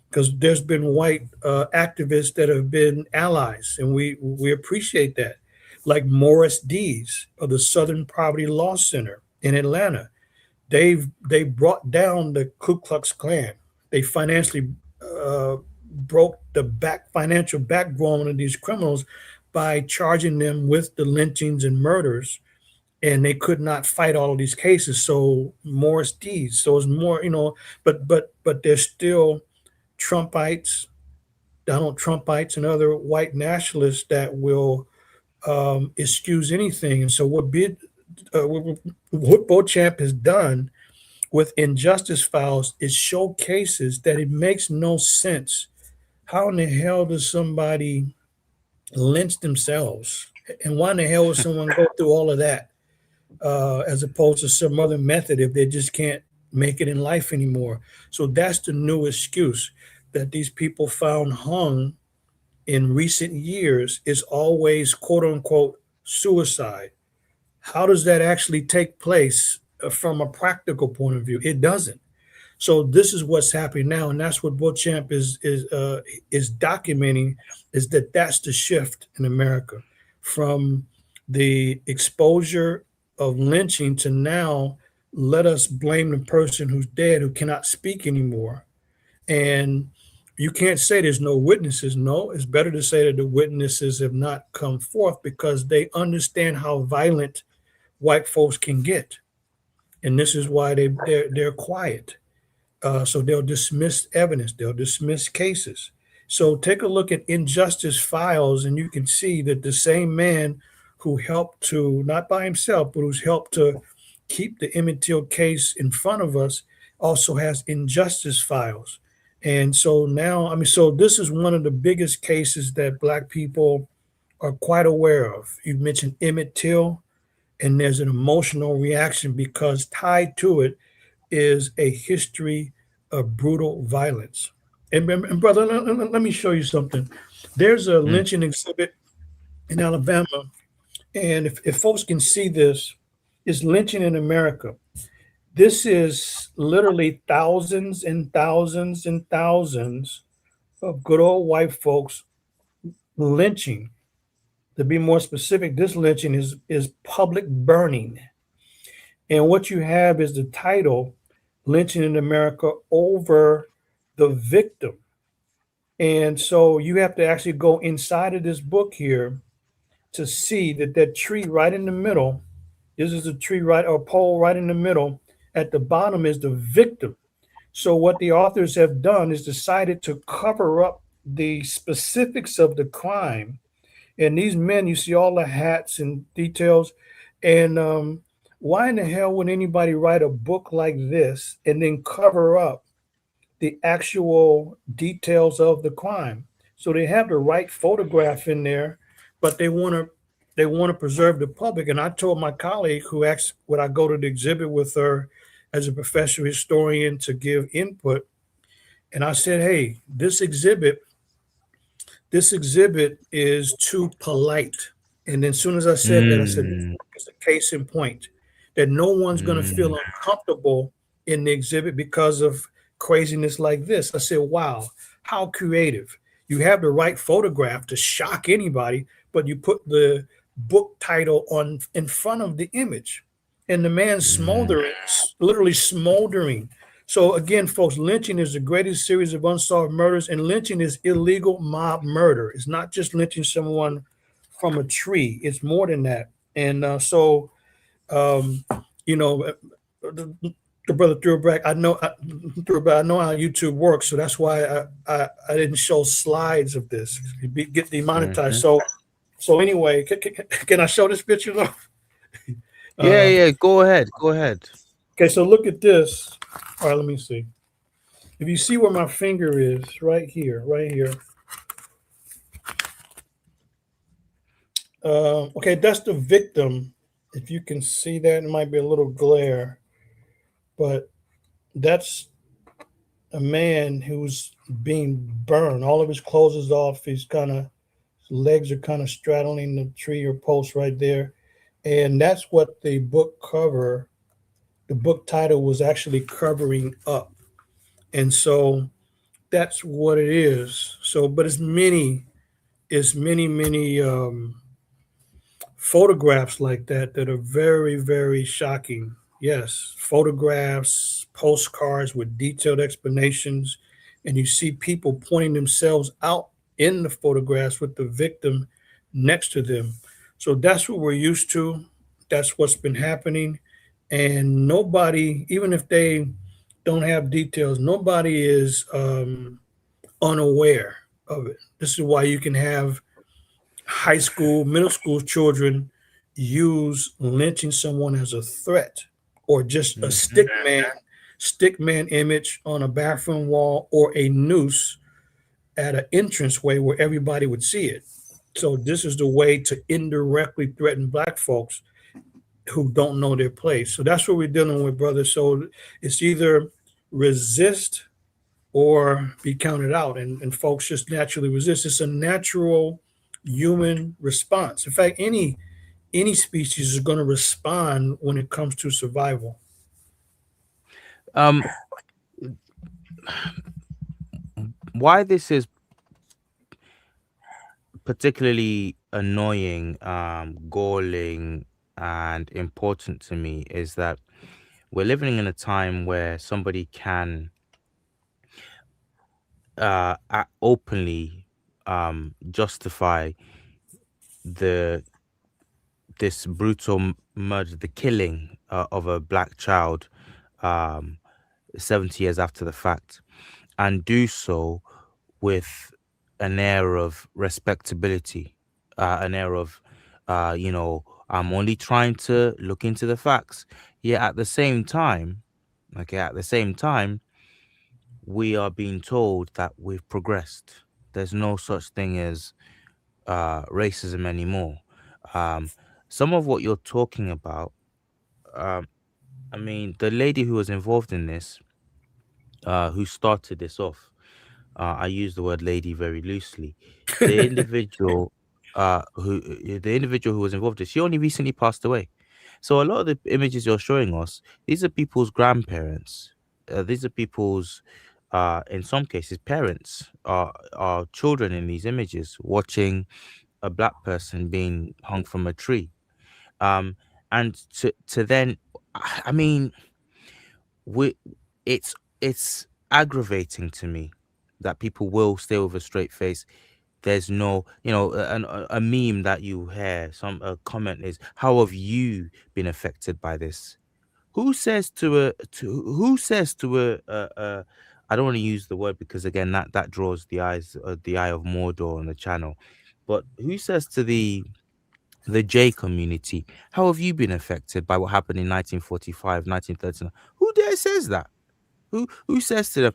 because there's been white activists that have been allies, and we appreciate that, like Morris Dees of the Southern Poverty Law Center in Atlanta. They brought down the Ku Klux Klan. They financially broke the financial backbone of these criminals by charging them with the lynchings and murders, and they could not fight all of these cases. So Morris Dees. So it's more, but there's still Trumpites, Donald Trumpites, and other white nationalists that will excuse anything. And so what Beauchamp has done with Injustice Files is show cases that it makes no sense. How in the hell does somebody lynch themselves? And why in the hell would someone go through all of that as opposed to some other method if they just can't make it in life anymore? So that's the new excuse that these people found hung in recent years is always quote unquote suicide. How does that actually take place from a practical point of view? It doesn't. So this is what's happening now, and that's what Beauchamp is documenting, is that that's the shift in America from the exposure of lynching to now let us blame the person who's dead, who cannot speak anymore. And you can't say there's no witnesses. No, it's better to say that the witnesses have not come forth because they understand how violent white folks can get, and this is why they're quiet. So they'll dismiss evidence, they'll dismiss cases. So take a look at Injustice Files, and you can see that the same man who helped to, not by himself, but who's helped to keep the Emmett Till case in front of us, also has Injustice Files. And so now, so this is one of the biggest cases that Black people are quite aware of. You mentioned Emmett Till, and there's an emotional reaction because tied to it is a history of brutal violence. And brother, let me show you something. There's a lynching exhibit in Alabama, and if folks can see this, it's lynching in America. This is literally thousands and thousands and thousands of good old white folks lynching. To be more specific, this lynching is public burning. And what you have is the title, Lynching in America, over the victim. And so you have to actually go inside of this book here to see that tree right in the middle, this is a tree right, or pole right in the middle. At the bottom is the victim. So what the authors have done is decided to cover up the specifics of the crime. And these men, you see all the hats and details. And why in the hell would anybody write a book like this and then cover up the actual details of the crime? So they have the right photograph in there, but they want to preserve the public. And I told my colleague who asked would I go to the exhibit with her as a professional historian to give input. And I said, hey, this exhibit is too polite. And then as soon as I said that, I said, it's a case in point that no one's going to feel uncomfortable in the exhibit because of craziness like this. I said, wow, how creative. You have the right photograph to shock anybody, but you put the book title on in front of the image. And the man's smoldering, literally smoldering. So again, folks, lynching is the greatest series of unsolved murders, and lynching is illegal mob murder. It's not just lynching someone from a tree. It's more than that. And the brother Thurback, I know how YouTube works, so that's why I didn't show slides of this. Get demonetized. So anyway, can I show this picture though? Yeah, go ahead. Okay, so look at this. All right, let me see. If you see where my finger is, right here. Okay, that's the victim. If you can see that, it might be a little glare, but that's a man who's being burned. All of his clothes is off. He's kind of his legs are kind of straddling the tree or post right there, and that's what the book cover, the book title was actually covering up. And so that's what it is. So, but it's many photographs like that are very, very shocking. Yes, photographs, postcards with detailed explanations, and you see people pointing themselves out in the photographs with the victim next to them. So that's what we're used to. That's what's been happening. And nobody, even if they don't have details, nobody is unaware of it. This is why you can have high school, middle school children use lynching someone as a threat or just a Hmm. stick man image on a bathroom wall or a noose at an entranceway where everybody would see it. So this is the way to indirectly threaten black folks who don't know their place. So that's what we're dealing with, brother. So it's either resist or be counted out. And folks just naturally resist. It's a natural human response. In fact, any species is going to respond when it comes to survival. Um, why this is particularly annoying, galling, and important to me is that we're living in a time where somebody can openly justify the this brutal murder, the killing of a black child, um, 70 years after the fact, and do so with an air of respectability, an air of, I'm only trying to look into the facts. Yet at the same time, okay, at the same time, we are being told that we've progressed. There's no such thing as racism anymore. Um, some of what you're talking about, um, I mean, the lady who was involved in this, who started this off, I use the word lady very loosely. The individual, the individual who was involved, she only recently passed away. So a lot of the images you're showing us, these are people's grandparents. These are people's, in some cases, parents are children in these images watching a black person being hung from a tree. Um, and to then, I mean, we it's it's aggravating to me that people will stay with a straight face. There's no, a meme that you hear, some a comment is, how have you been affected by this? Who says to I don't want to use the word because again that draws the eye of Mordor on the channel, but who says to the J community, how have you been affected by what happened in 1945, 1939? Who dare says that? Who says to them,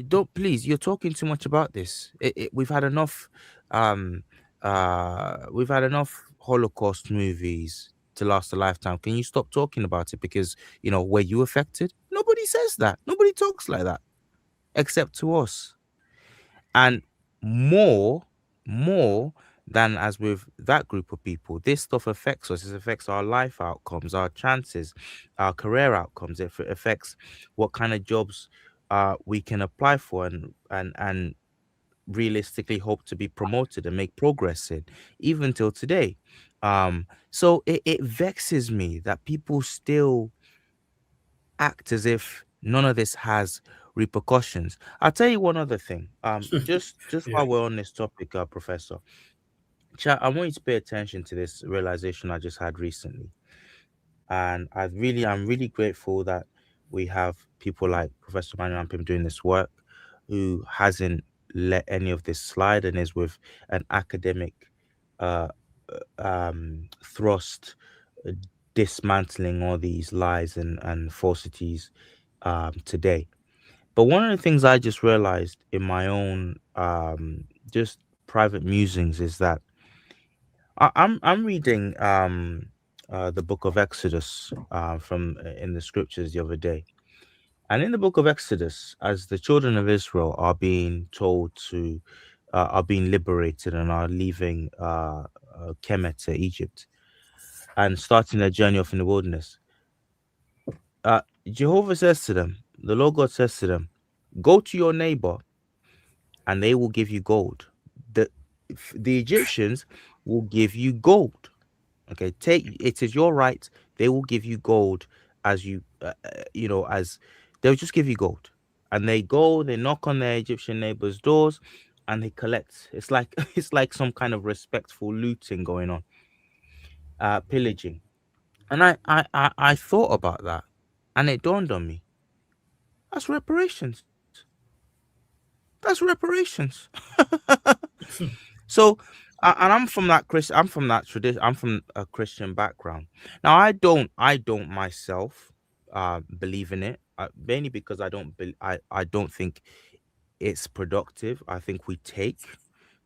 don't, please, you're talking too much about this. We've had enough we've had enough Holocaust movies to last a lifetime. Can you stop talking about it because, were you affected? Nobody says that. Nobody talks like that except to us. And more more than as with that group of people, this stuff affects us. It affects our life outcomes, our chances, our career outcomes. It affects what kind of jobs we can apply for and realistically hope to be promoted and make progress in, even till today. So it vexes me that people still act as if none of this has repercussions. I'll tell you one other thing. Just Yeah. while we're on this topic, Professor, chat, I want you to pay attention to this realization I just had recently. And I'm really grateful that we have people like Professor Manu Ampim doing this work, who hasn't let any of this slide and is with an academic uh, thrust, uh, dismantling all these lies and falsities today. But one of the things I just realized in my own just private musings is that I'm reading the book of Exodus from in the scriptures the other day. And in the book of Exodus, as the children of Israel are being told to are being liberated and are leaving Kemet, Egypt, and starting their journey off in the wilderness, Jehovah says to them, the Lord God says to them, "Go to your neighbor, and they will give you gold. The the Egyptians will give you gold. Okay, take it is your right. They will give you gold as as they'll just give you gold." And they go, they knock on their Egyptian neighbors' doors, and they collect. It's like it's like some kind of respectful looting going on, pillaging. And I thought about that, and it dawned on me. That's reparations. That's reparations. So, and I'm from that Christian. I'm from that tradition. I'm from a Christian background. Now, I don't myself believe in it, mainly because I don't think it's productive. I think we take.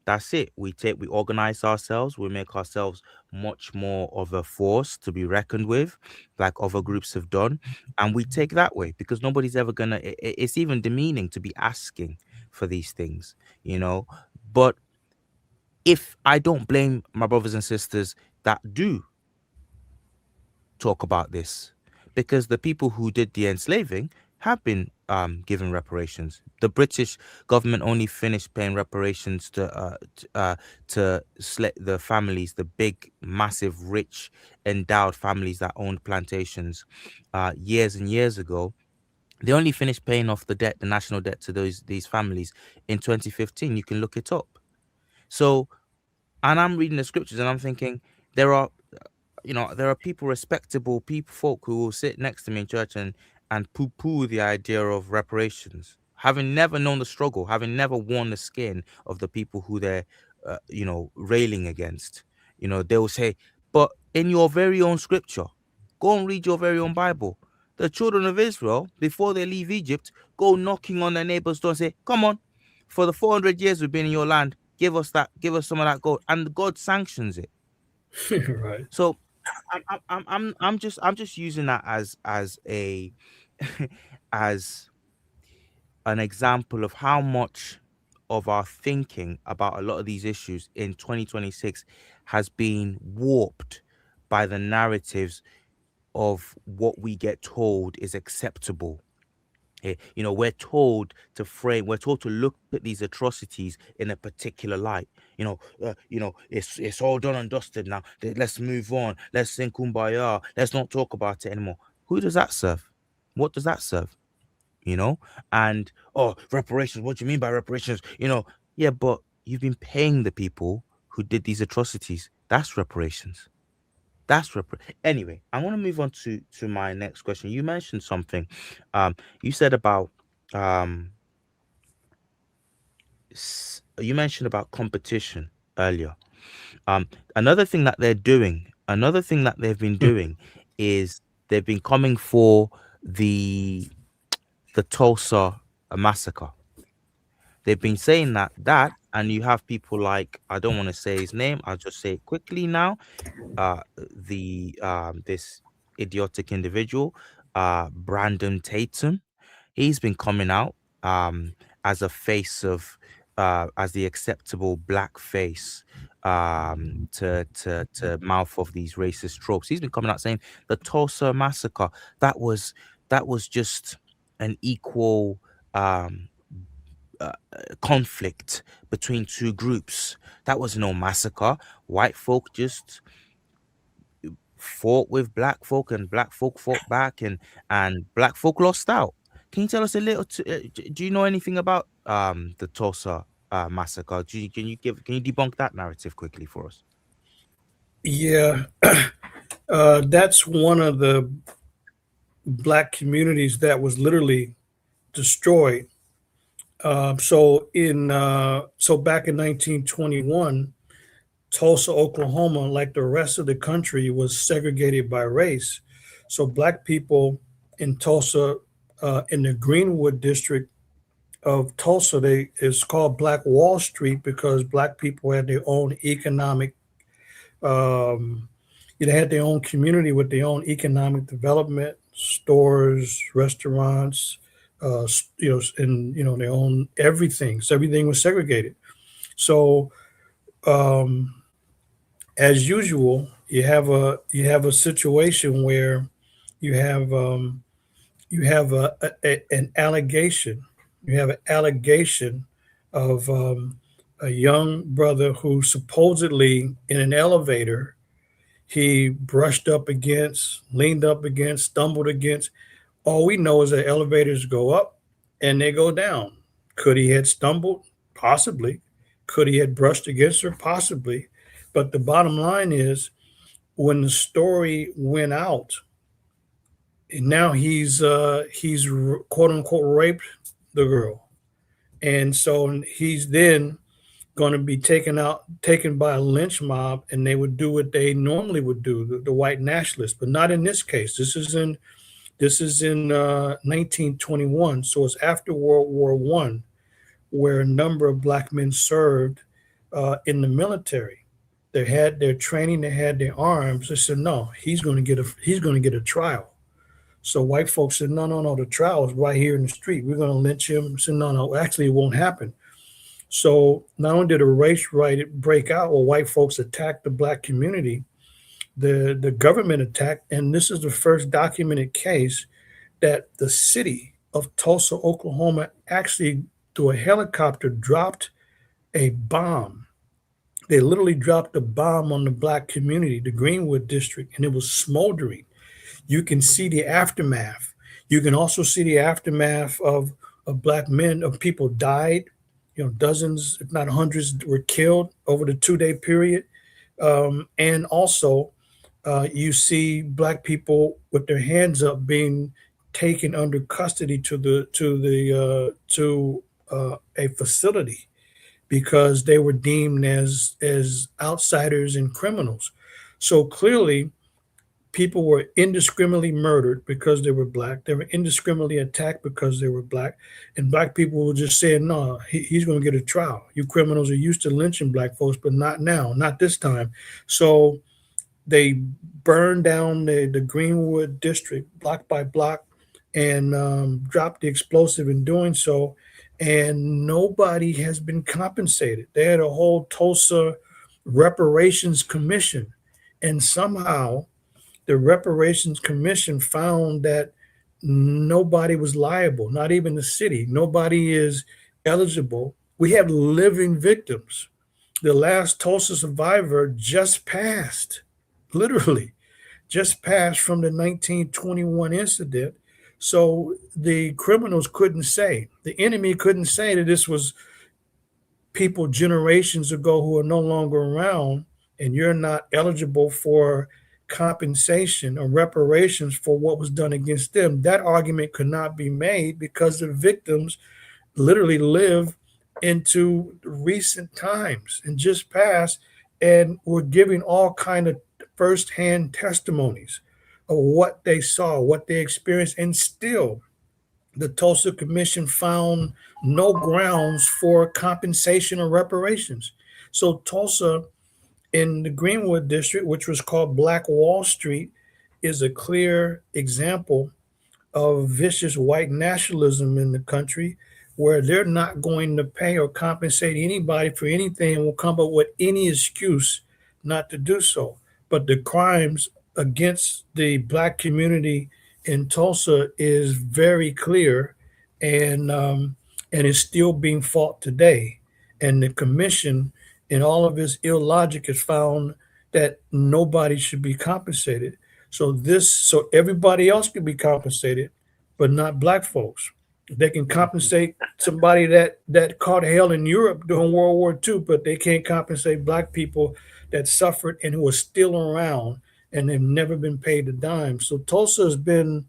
That's it. We organize ourselves. We make ourselves much more of a force to be reckoned with, like other groups have done, and we take that way because nobody's ever gonna. It's even demeaning to be asking for these things, you know. But if I don't blame my brothers and sisters that do talk about this, because the people who did the enslaving have been given reparations. The British government only finished paying reparations to the families, the big, massive, rich, endowed families that owned plantations years and years ago. They only finished paying off the debt, the national debt to these families in 2015. You can look it up. So, and I'm reading the scriptures and I'm thinking there are there are people, respectable people, folk who will sit next to me in church and poo-poo the idea of reparations, having never known the struggle, having never worn the skin of the people who they're railing against. They will say, but in your very own scripture, go and read your very own Bible. The children of Israel, before they leave Egypt, go knocking on their neighbor's door and say, come on, for the 400 years we've been in your land, give us some of that gold, and God sanctions it. Right. So I'm just using that as a as an example of how much of our thinking about a lot of these issues in 2026 has been warped by the narratives of what we get told is acceptable. We're told to look at these atrocities in a particular light. It's all done and dusted now. Let's move on. Let's sing kumbaya. Let's not talk about it anymore. Who does that serve? What does that serve? You know, and reparations. What do you mean by reparations? Yeah, but you've been paying the people who did these atrocities. That's reparations. Anyway, I want to move on to my next question. You mentioned something. You said about um you mentioned about competition earlier. Another thing that another thing that they've been doing is they've been coming for the Tulsa massacre. They've been saying and you have people like, I don't want to say his name, I'll just say it quickly now. The This idiotic individual, Brandon Tatum, he's been coming out as a face of as the acceptable black face to mouth off these racist tropes. He's been coming out saying the Tulsa massacre, that was just an equal conflict between two groups. That was no massacre. White folk just fought with black folk, and black folk fought back, and black folk lost out. Can you tell us a little? Do you know anything about the Tulsa massacre? Can you debunk that narrative quickly for us? Yeah, that's one of the black communities that was literally destroyed. So back in 1921, Tulsa, Oklahoma, like the rest of the country, was segregated by race. So black people in Tulsa, in the Greenwood district, of Tulsa, they it's called Black Wall Street because black people had their own economic, um, they had their own community with their own economic development, stores, restaurants, and their own everything. So everything was segregated. So um, as usual, you have a situation where you have um, you have an allegation. You have an allegation of a young brother who supposedly in an elevator he brushed up against, leaned up against, stumbled against. All we know is that elevators go up and they go down. Could he have stumbled? Possibly. Could he have brushed against her? Possibly. But the bottom line is when the story went out, and now he's quote unquote raped the girl, and so he's then going to be taken by a lynch mob, and they would do what they normally would do, the white nationalists, but not in this case. This is in 1921, so it's after World War One, where a number of black men served in the military. They had their training, they had their arms. They said, no, he's going to get a trial. So white folks said, no, no, no, the trial is right here in the street. We're going to lynch him. I said, no, no, actually, it won't happen. So not only did a race riot break out where white folks attacked the black community, the government attacked, and this is the first documented case that the city of Tulsa, Oklahoma, actually through a helicopter dropped a bomb. They literally dropped a bomb on the black community, the Greenwood district, and it was smoldering. You can see the aftermath. You can also see the aftermath of black men, of people died. Dozens, if not hundreds, were killed over the 2 day period. And also, you see black people with their hands up being taken under custody to a facility because they were deemed as outsiders and criminals. So clearly, people were indiscriminately murdered because they were black. They were indiscriminately attacked because they were black. And black people were just saying, no, he's going to get a trial. You criminals are used to lynching black folks, but not now, not this time. So they burned down the Greenwood district block by block and dropped the explosive in doing so. And nobody has been compensated. They had a whole Tulsa reparations commission. And somehow the reparations commission found that nobody was liable, not even the city. Nobody is eligible. We have living victims. The last Tulsa survivor just passed, literally, just passed from the 1921 incident. So the criminals couldn't say, the enemy couldn't say that this was people generations ago who are no longer around, and you're not eligible for compensation or reparations for what was done against them. That argument could not be made because the victims literally live into recent times and just passed and were giving all kind of firsthand testimonies of what they saw, what they experienced, and still the Tulsa Commission found no grounds for compensation or reparations. So Tulsa in the Greenwood district, which was called Black Wall Street, is a clear example of vicious white nationalism in the country where they're not going to pay or compensate anybody for anything and will come up with any excuse not to do so. But the crimes against the black community in Tulsa is very clear and is still being fought today. And the commission, in all of its illogic, has found that nobody should be compensated. So everybody else can be compensated, but not black folks. They can compensate somebody that caught hell in Europe during World War II, but they can't compensate black people that suffered and who are still around and have never been paid a dime. So Tulsa has been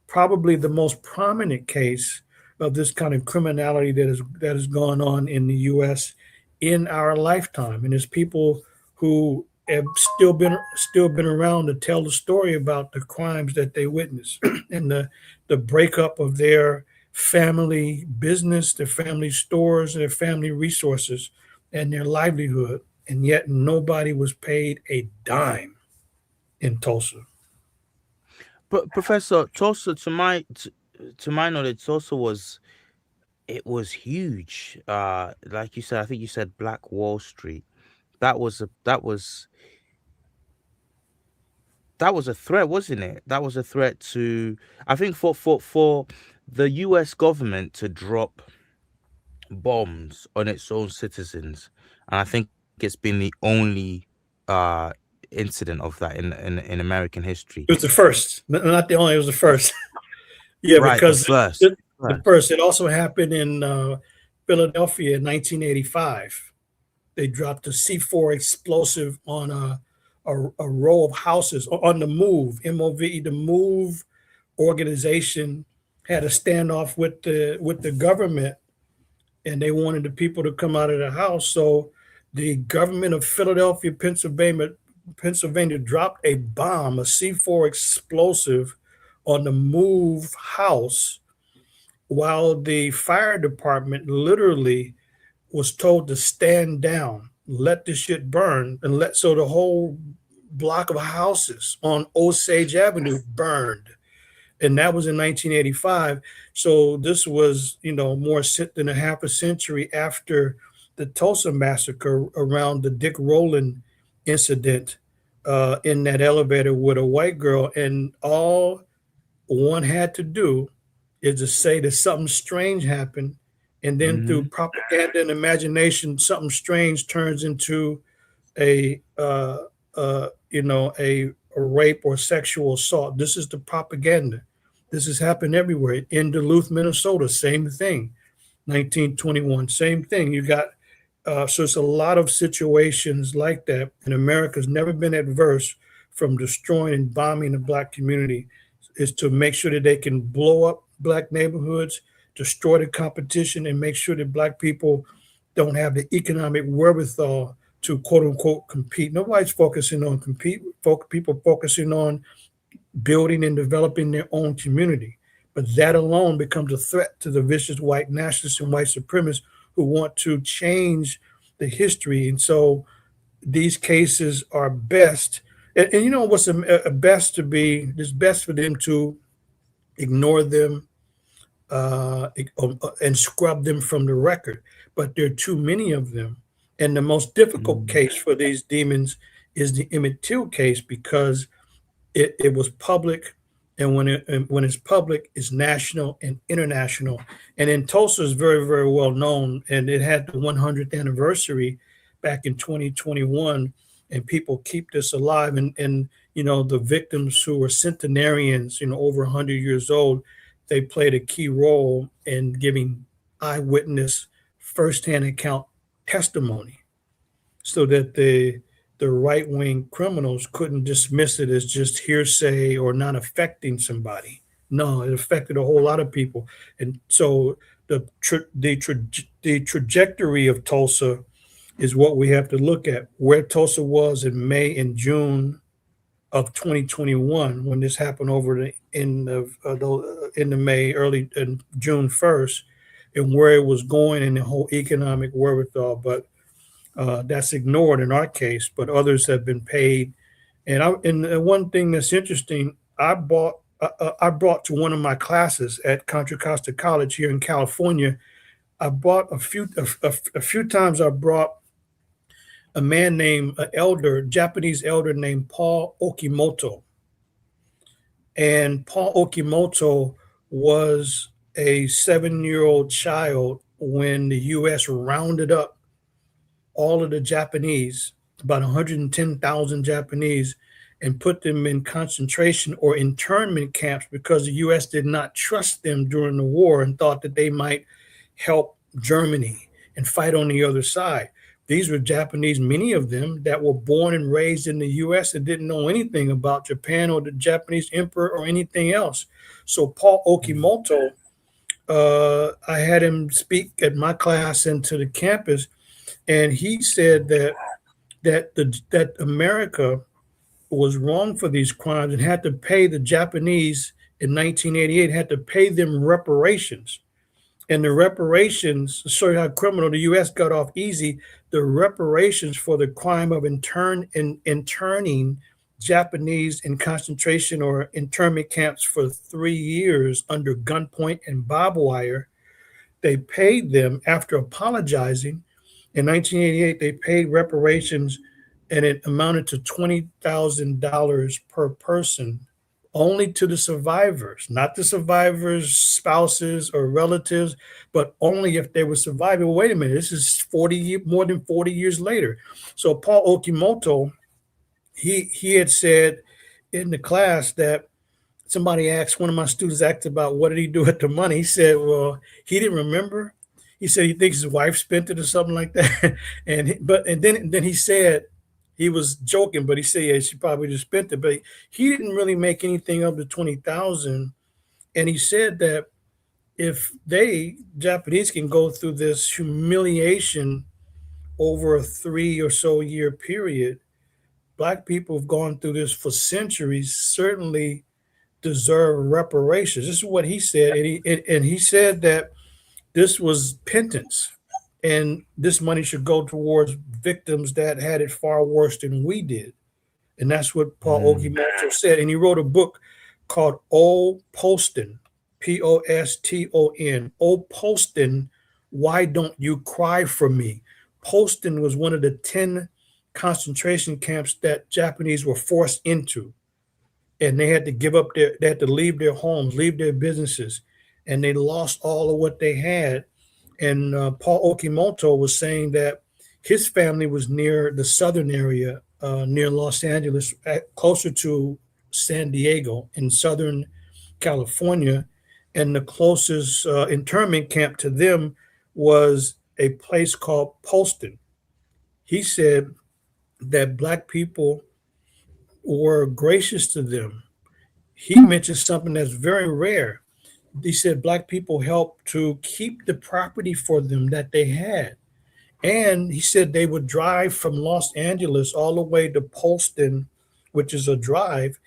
probably the most prominent case of this kind of criminality that has gone on in the U.S. in our lifetime, and there's people who have still been around to tell the story about the crimes that they witnessed and the breakup of their family business, their family stores, their family resources, and their livelihood. And yet nobody was paid a dime in Tulsa. But Professor Tulsa, to my knowledge, Tulsa was it was huge. Like you said, I think you said Black Wall Street. That was a threat, wasn't it? That was a threat to, I think, for the U.S. government to drop bombs on its own citizens, and I think it's been the only uh incident of that in American history. It was the first, not the only, it was the first. Yeah, Right, the because first. the First. first, it also happened in Philadelphia in 1985. They dropped a C4 explosive on a row of houses on the Move, MOVE, the Move organization had a standoff with the government, and they wanted the people to come out of the house. So the government of Philadelphia, Pennsylvania dropped a bomb, a C4 explosive on the Move house, while the fire department literally was told to stand down, let the shit burn, and let so the whole block of houses on Osage Avenue burned. And that was in 1985. So this was, more than a half a century after the Tulsa massacre, around the Dick Rowland incident in that elevator with a white girl. And all one had to do is to say that something strange happened, and then through Hmm. propaganda and imagination, something strange turns into a a rape or sexual assault. This is the propaganda. This has happened everywhere. In Duluth, Minnesota, same thing. 1921, same thing. You got so it's a lot of situations like that, and America's never been adverse from destroying and bombing the black community. Is to make sure that they can blow up black neighborhoods, destroy the competition, and make sure that black people don't have the economic wherewithal to quote unquote compete. Nobody's focusing on compete. People focusing on building and developing their own community. But that alone becomes a threat to the vicious white nationalists and white supremacists who want to change the history. And so these cases are best. And you know what's best to be? It's best for them to ignore them and scrub them from the record. But there are too many of them. And the most difficult Hmm. case for these demons is the Emmett Till case, because it was public, and when it's public, it's national and international. And in Tulsa is very, very well known, and it had the 100th anniversary back in 2021, and people keep this alive. And the victims who were centenarians, over 100 years old, they played a key role in giving eyewitness firsthand account testimony, so that the right wing criminals couldn't dismiss it as just hearsay or not affecting somebody. No, it affected a whole lot of people, and so the trajectory of Tulsa is what we have to look at. Where Tulsa was in May and June of 2021 when this happened, over the in the May, early and June 1st, and where it was going in the whole economic wherewithal. But that's ignored in our case, but others have been paid. And one thing that's interesting, I brought to one of my classes at Contra Costa College here in California. I brought a few times. I brought a man named an elder, Japanese elder named Paul Okimoto, and Paul Okimoto was a 7-year-old child when the U.S. rounded up all of the Japanese, about 110,000 Japanese, and put them in concentration or internment camps, because the U.S. did not trust them during the war and thought that they might help Germany and fight on the other side. These were Japanese, many of them, that were born and raised in the U.S. and didn't know anything about Japan or the Japanese emperor or anything else. So Paul Okimoto, I had him speak at my class and to the campus, and he said that America was wrong for these crimes and had to pay the Japanese in 1988, had to pay them reparations. And the reparations, to show you how criminal the U.S. got off easy, the reparations for the crime of interning Japanese in concentration or internment camps for 3 years under gunpoint and barbed wire, they paid them after apologizing. In 1988, they paid reparations and it amounted to $20,000 per person, only to the survivors, not the survivors' spouses or relatives, but only if they were surviving. Well, wait a minute, this is more than 40 years later. So Paul Okimoto, he had said in the class that somebody asked, one of my students asked about what did he do with the money. He said, well, he didn't remember. He said he thinks his wife spent it or something like that. And then he said, he was joking, but he said, yeah, she probably just spent it. But he didn't really make anything of the 20,000. And he said that if Japanese can go through this humiliation over a 3 or so year period, Black people have gone through this for centuries, certainly deserve reparations. This is what he said. And he said that this was penance and this money should go towards victims that had it far worse than we did. And that's what Paul Mm. Okimoto said. And he wrote a book called Old Poston, Poston. Old Poston, Why Don't You Cry for Me? Poston was one of the 10 concentration camps that Japanese were forced into. And they had to they had to leave their homes, leave their businesses, and they lost all of what they had. And Paul Okimoto was saying that his family was near the southern area, near Los Angeles, closer to San Diego in Southern California. And the closest internment camp to them was a place called Poston. He said that Black people were gracious to them. He mentioned something that's very rare. He said Black people helped to keep the property for them that they had. And he said they would drive from Los Angeles all the way to Poston, which is a drive,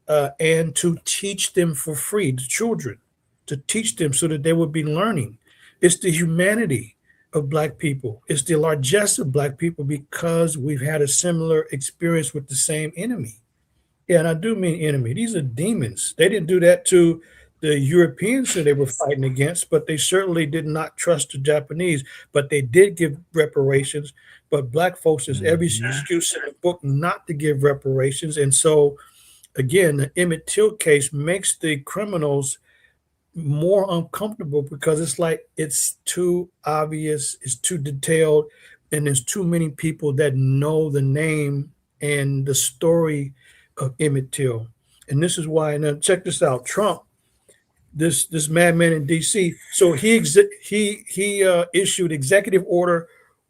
and to teach them for free, the children, to teach them so that they would be learning. It's the humanity of Black people. It's the largesse of Black people because we've had a similar experience with the same enemy. Yeah, and I do mean enemy. These are demons. They didn't do that to the Europeans that they were fighting against, but they certainly did not trust the Japanese. But they did give reparations. But Black folks, there's every excuse in the book not to give reparations. And so, again, the Emmett Till case makes the criminals more uncomfortable because it's like it's too obvious, it's too detailed, and there's too many people that know the name and the story of Emmett Till. And this is why, now check this out, Trump, this madman in DC, so he issued executive order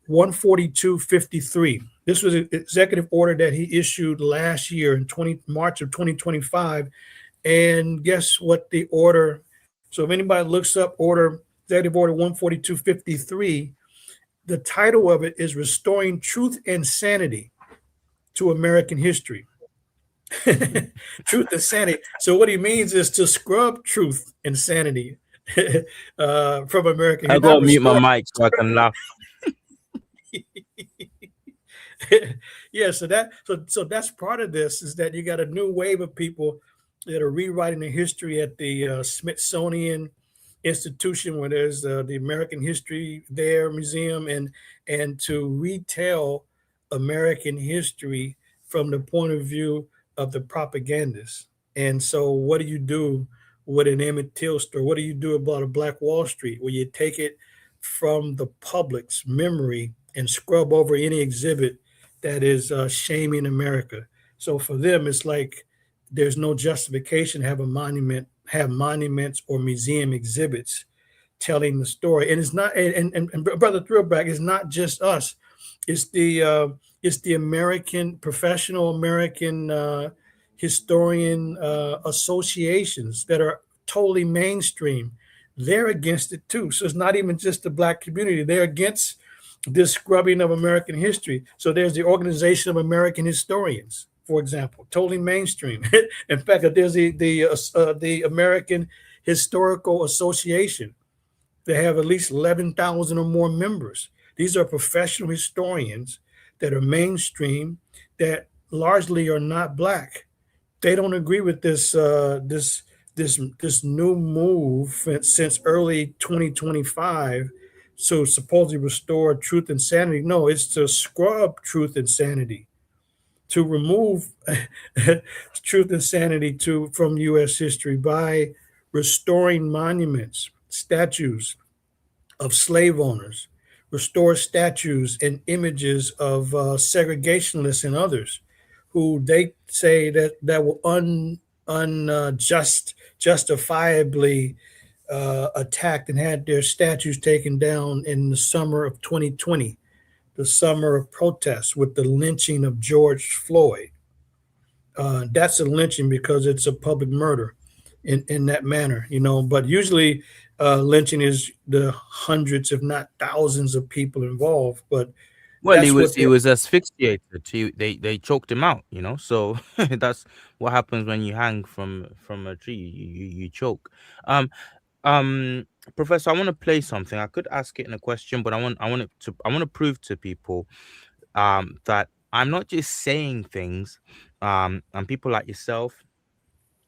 14253. This was an executive order that he issued last year in March of 2025. And guess what the order, so if anybody looks up executive order 14253, the title of it is Restoring Truth and Sanity to American History. Truth and sanity. So what he means is to scrub truth and sanity from American history. I gotta mute my mic so I can laugh. Yeah, so that's part of this, is that you got a new wave of people that are rewriting the history at the Smithsonian Institution, where there's the American History there museum, and to retell American history from the point of view of the propagandists. And so what do you do with an Emmett Till story? What do you do about a Black Wall Street, where you take it from the public's memory and scrub over any exhibit that is shaming America? So for them, it's like there's no justification to have monuments or museum exhibits telling the story. And it's not, and Brother Thrillback, it's not just us. It's the American professional American historian associations that are totally mainstream. They're against it too. So it's not even just the Black community. They're against this scrubbing of American history. So there's the Organization of American Historians, for example, totally mainstream. In fact, there's the American Historical Association. They have at least 11,000 or more members. These are professional historians that are mainstream, that largely are not black. They don't agree with this new move since early 2025. So supposedly restore truth and sanity. No, it's to scrub truth and sanity, to remove truth and sanity from U.S. history by restoring monuments, statues of slave owners, restore statues and images of segregationists and others who they say that were justifiably attacked and had their statues taken down in the summer of 2020, the summer of protests with the lynching of George Floyd. That's a lynching because it's a public murder in that manner, But usually, lynching is the hundreds, if not thousands, of people involved. But Well, he that's was what he they're was asphyxiated. They choked him out, So that's what happens when you hang from a tree. You choke. Um um Professor, I want to play something. I could ask it in a question, but I want to prove to people that I'm not just saying things, and people like yourself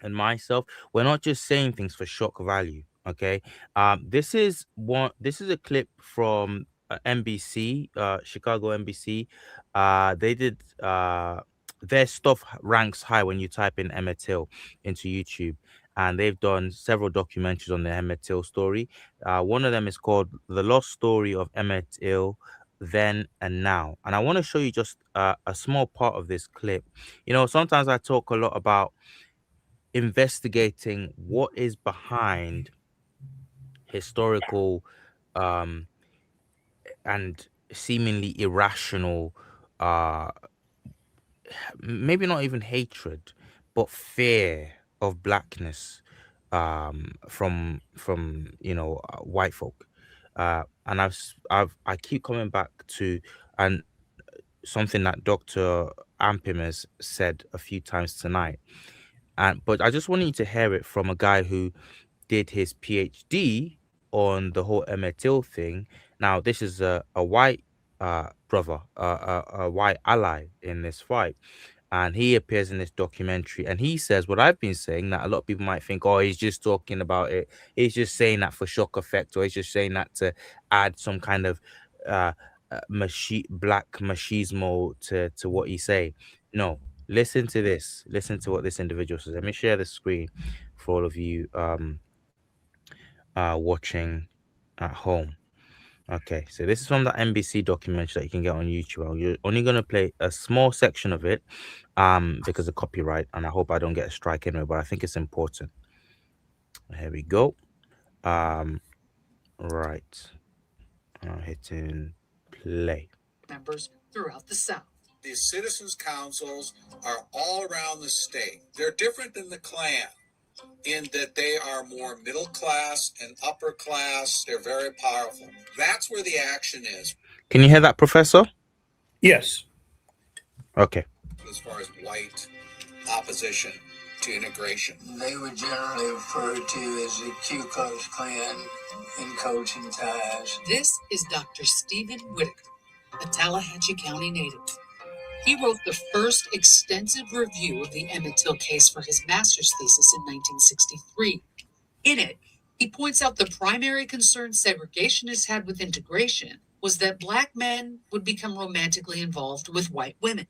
and myself, we're not just saying things for shock value. Okay. This is a clip from NBC, Chicago NBC. They did their stuff ranks high when you type in Emmett Till into YouTube, and they've done several documentaries on the Emmett Till story. One of them is called The Lost Story of Emmett Till, Then and Now, and I want to show you just a small part of this clip. Sometimes I talk a lot about investigating what is behind historical um and seemingly irrational, uh maybe not even hatred, but fear of blackness, from white folk. And I keep coming back to, and something that Dr. Ampim has said a few times tonight, and but I just want you to hear it from a guy who did his PhD on the whole Emmett Till thing. Now, this is a white brother, a white ally in this fight, and he appears in this documentary, and he says what I've been saying, that a lot of people might think, oh, he's just talking about it, he's just saying that for shock effect, or he's just saying that to add some kind of uh, black machismo to what he's saying. No, listen to this. Listen to what this individual says. Let me share the screen for all of you watching at home. Okay, so this is from the NBC documentary that you can get on YouTube. You're only gonna play a small section of it, because of copyright, and I hope I don't get a strike anyway. But I think it's important. Here we go. Right. Hitting play. Members throughout the South. These citizens' councils are all around the state. They're different than the Klan in that they are more middle class and upper class. They're very powerful. That's where the action is. Can you hear that, Professor? yes. Okay. As far as white opposition to integration, they were generally referred to as the Ku Klux Klan in coats and ties. This is Dr. Stephen Whitaker, a Tallahatchie County native. He wrote the first extensive review of the Emmett Till case for his master's thesis in 1963. In it, he points out the primary concern segregationists had with integration was that Black men would become romantically involved with white women.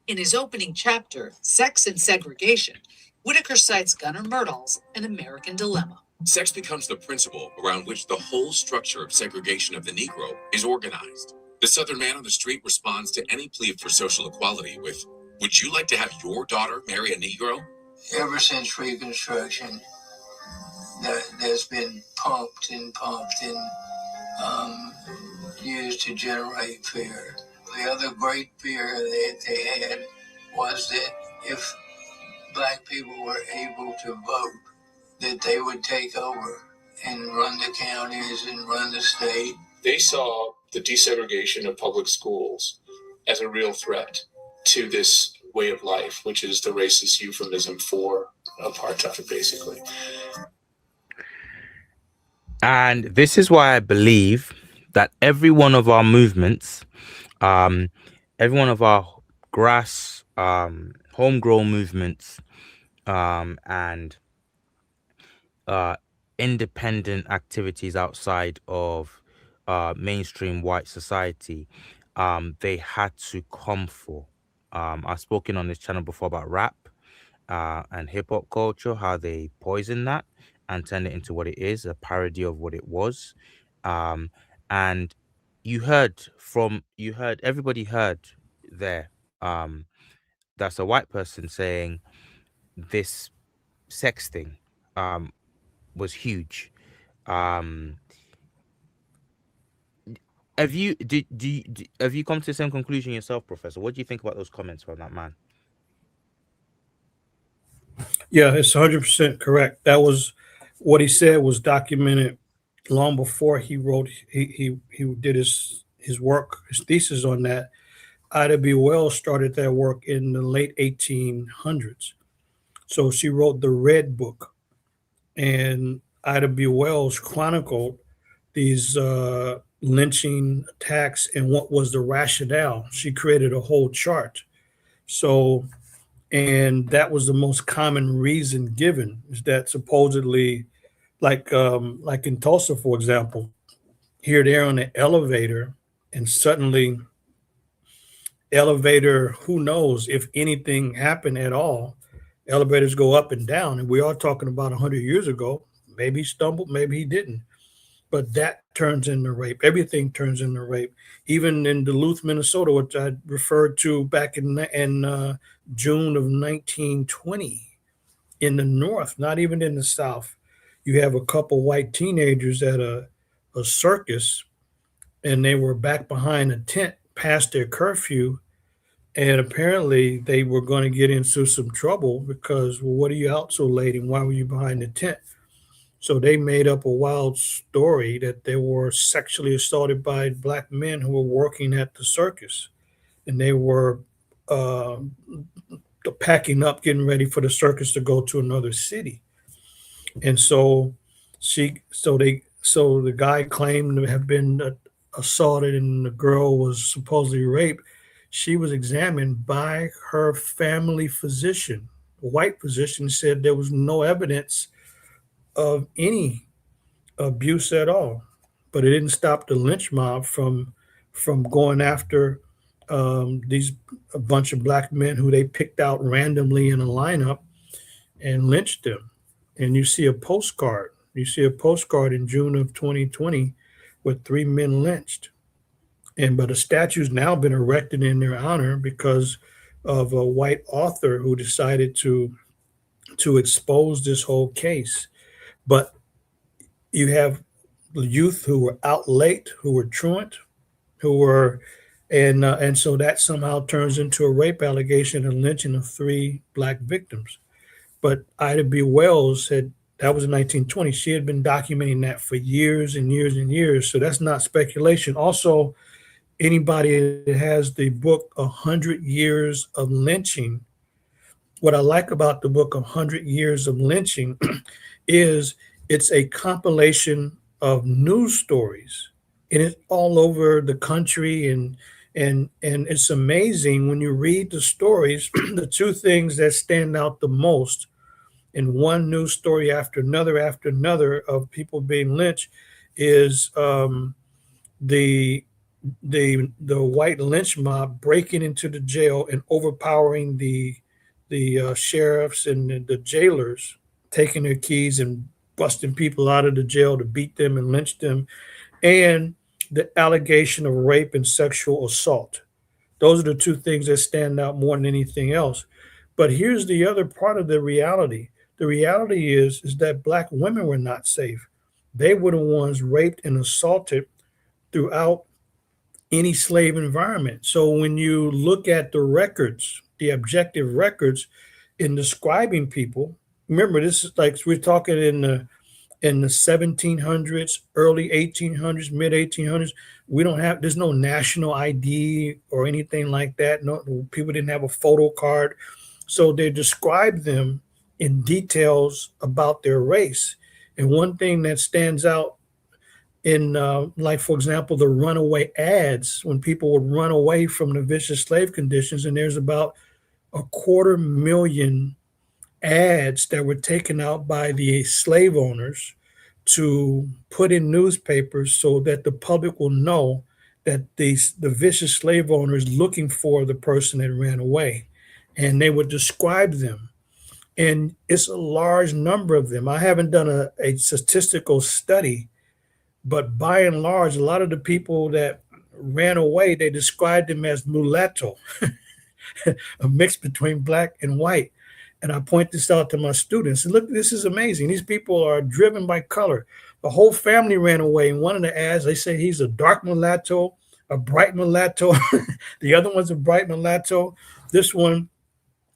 In his opening chapter, Sex and Segregation, Whitaker cites Gunnar Myrdal's An American Dilemma. Sex becomes the principle around which the whole structure of segregation of the Negro is organized. The Southern man on the street responds to any plea for social equality with, "Would you like to have your daughter marry a Negro?" Ever since Reconstruction, that's been pumped and used to generate fear. The other great fear that they had was that if Black people were able to vote, that they would take over and run the counties and run the state. They saw the desegregation of public schools as a real threat to this way of life, which is the racist euphemism for apartheid, basically. And this is why I believe that every one of our movements, um, every one of our grass, homegrown movements, and uh, independent activities outside of mainstream white society, they had to come for. I've spoken on this channel before about rap and hip hop culture, how they poison that and turn it into what it is, a parody of what it was. Um, and everybody heard there. Um, that's a white person saying this sex thing was huge. Um, have you did do you, have you come to the same conclusion yourself, Professor? What do you think about those comments from that man? Yeah, it's 100% correct. That was what he said was documented long before he wrote he did his work, his thesis on that. Ida B. Wells started that work in the late 1800s. So she wrote the Red Book, and Ida B. Wells chronicled these lynching attacks and what was the rationale. She created a whole chart. So, and that was the most common reason given is that supposedly, like in Tulsa, for example, here they're on the elevator, and suddenly elevator, who knows if anything happened at all. Elevators go up and down, and we are talking about 100 years ago. Maybe he stumbled, maybe he didn't. But that turns into rape. Everything turns into rape. Even in Duluth, Minnesota, which I referred to back in June of 1920, in the North, not even in the South, you have a couple white teenagers at a circus, and they were back behind a tent past their curfew, and apparently they were going to get into some trouble because, well, what are you out so late and why were you behind the tent? So they made up a wild story that they were sexually assaulted by black men who were working at the circus, and they were uh, packing up, getting ready for the circus to go to another city. And so the guy claimed to have been assaulted, and the girl was supposedly raped. She was examined by her family physician. A white physician said there was no evidence of any abuse at all. But it didn't stop the lynch mob from going after these a bunch of black men who they picked out randomly in a lineup and lynched them. And you see a postcard. You see a postcard in June of 2020 with three men lynched. And but a statue's now been erected in their honor because of a white author who decided to expose this whole case. But you have youth who were out late, who were truant, who were, and so that somehow turns into a rape allegation and lynching of three black victims. But Ida B. Wells said that was in 1920. She had been documenting that for years and years and years. So that's not speculation. Also, anybody that has the book 100 Years of Lynching, what I like about the book 100 Years of Lynching is it's a compilation of news stories, and it's all over the country, and it's amazing when you read the stories. The two things that stand out the most in one news story after another of people being lynched is the the white lynch mob breaking into the jail and overpowering the sheriffs and the jailers, taking their keys and busting people out of the jail to beat them and lynch them, and the allegation of rape and sexual assault. Those are the two things that stand out more than anything else. But here's the other part of the reality. The reality is that black women were not safe. They were the ones raped and assaulted throughout any slave environment. So when you look at the records, the objective records in describing people, remember this is like we're talking in the 1700s, early 1800s, mid 1800s. We don't have there's no national ID or anything like that. No, people didn't have a photo card, so they describe them in details about their race. And one thing that stands out in like, for example, the runaway ads, when people would run away from the vicious slave conditions. And there's about 250,000 ads that were taken out by the slave owners to put in newspapers so that the public will know that the vicious slave owner is looking for the person that ran away. And they would describe them. And it's a large number of them. I haven't done a statistical study, but by and large, a lot of the people that ran away, they described them as mulatto, a mix between black and white. And I point this out to my students. And look, this is amazing. These people are driven by color. The whole family ran away. In one of the ads, they say he's a dark mulatto, a bright mulatto. The other one's a bright mulatto. This one,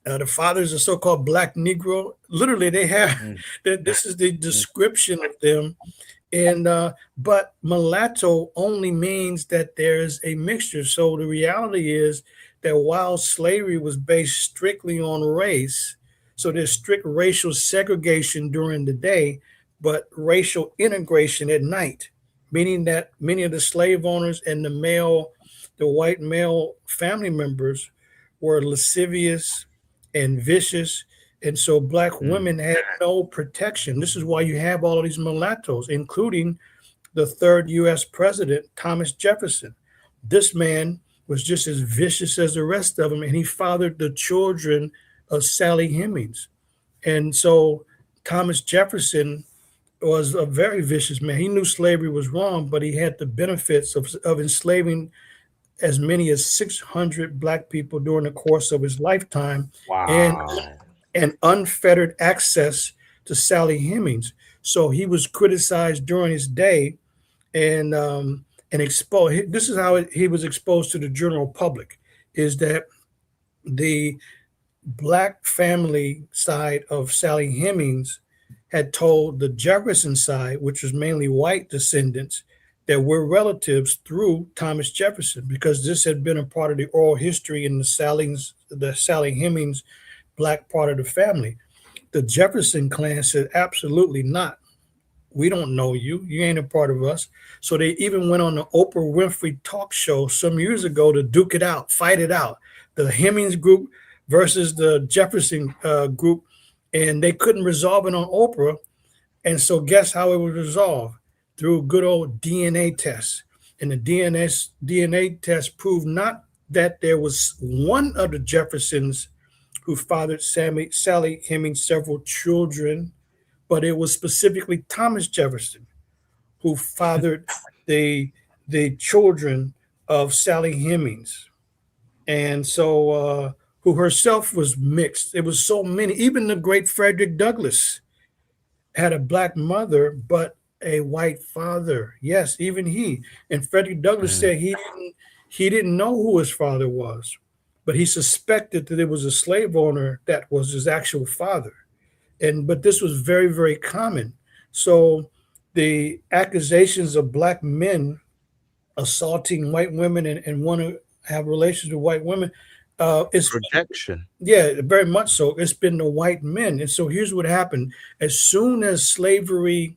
the father is a so-called black Negro. Literally, they have this is the description of them. And but mulatto only means that there's a mixture. So the reality is that while slavery was based strictly on race, so there's strict racial segregation during the day, but racial integration at night, meaning that many of the slave owners and the white male family members were lascivious and vicious. And so black women had no protection. This is why you have all of these mulattoes, including the third U.S. president, Thomas Jefferson. This man was just as vicious as the rest of them, and he fathered the children of Sally Hemings. And so Thomas Jefferson was a very vicious man. He knew slavery was wrong, but he had the benefits of enslaving as many as 600 black people during the course of his lifetime, and Wow. and unfettered access to Sally Hemings. So he was criticized during his day, and exposed. This is how he was exposed to the general public: is that the black family side of Sally Hemings had told the Jefferson side, which was mainly white descendants, that we're relatives through Thomas Jefferson, because this had been a part of the oral history in the Sally Hemings black part of the family. The Jefferson clan said, absolutely not. We don't know you. You ain't a part of us. So they even went on the Oprah Winfrey talk show some years ago to duke it out, fight it out. The Hemings group versus the Jefferson group. And they couldn't resolve it on Oprah. And so guess how it was resolved? Through good old DNA tests. And the DNA test proved not that there was one of the Jeffersons who fathered Sally Hemings several children, but it was specifically Thomas Jefferson who fathered the children of Sally Hemings. And so who herself was mixed. It was so many. Even the great Frederick Douglass had a black mother, but a white father. Yes, even he. And Frederick Douglass said he didn't know who his father was, but he suspected that it was a slave owner that was his actual father. But this was very, very common. So the accusations of black men assaulting white women and want to have relations with white women, is Projection. yeah, very much so. It's been the white men. And so here's what happened. As soon as slavery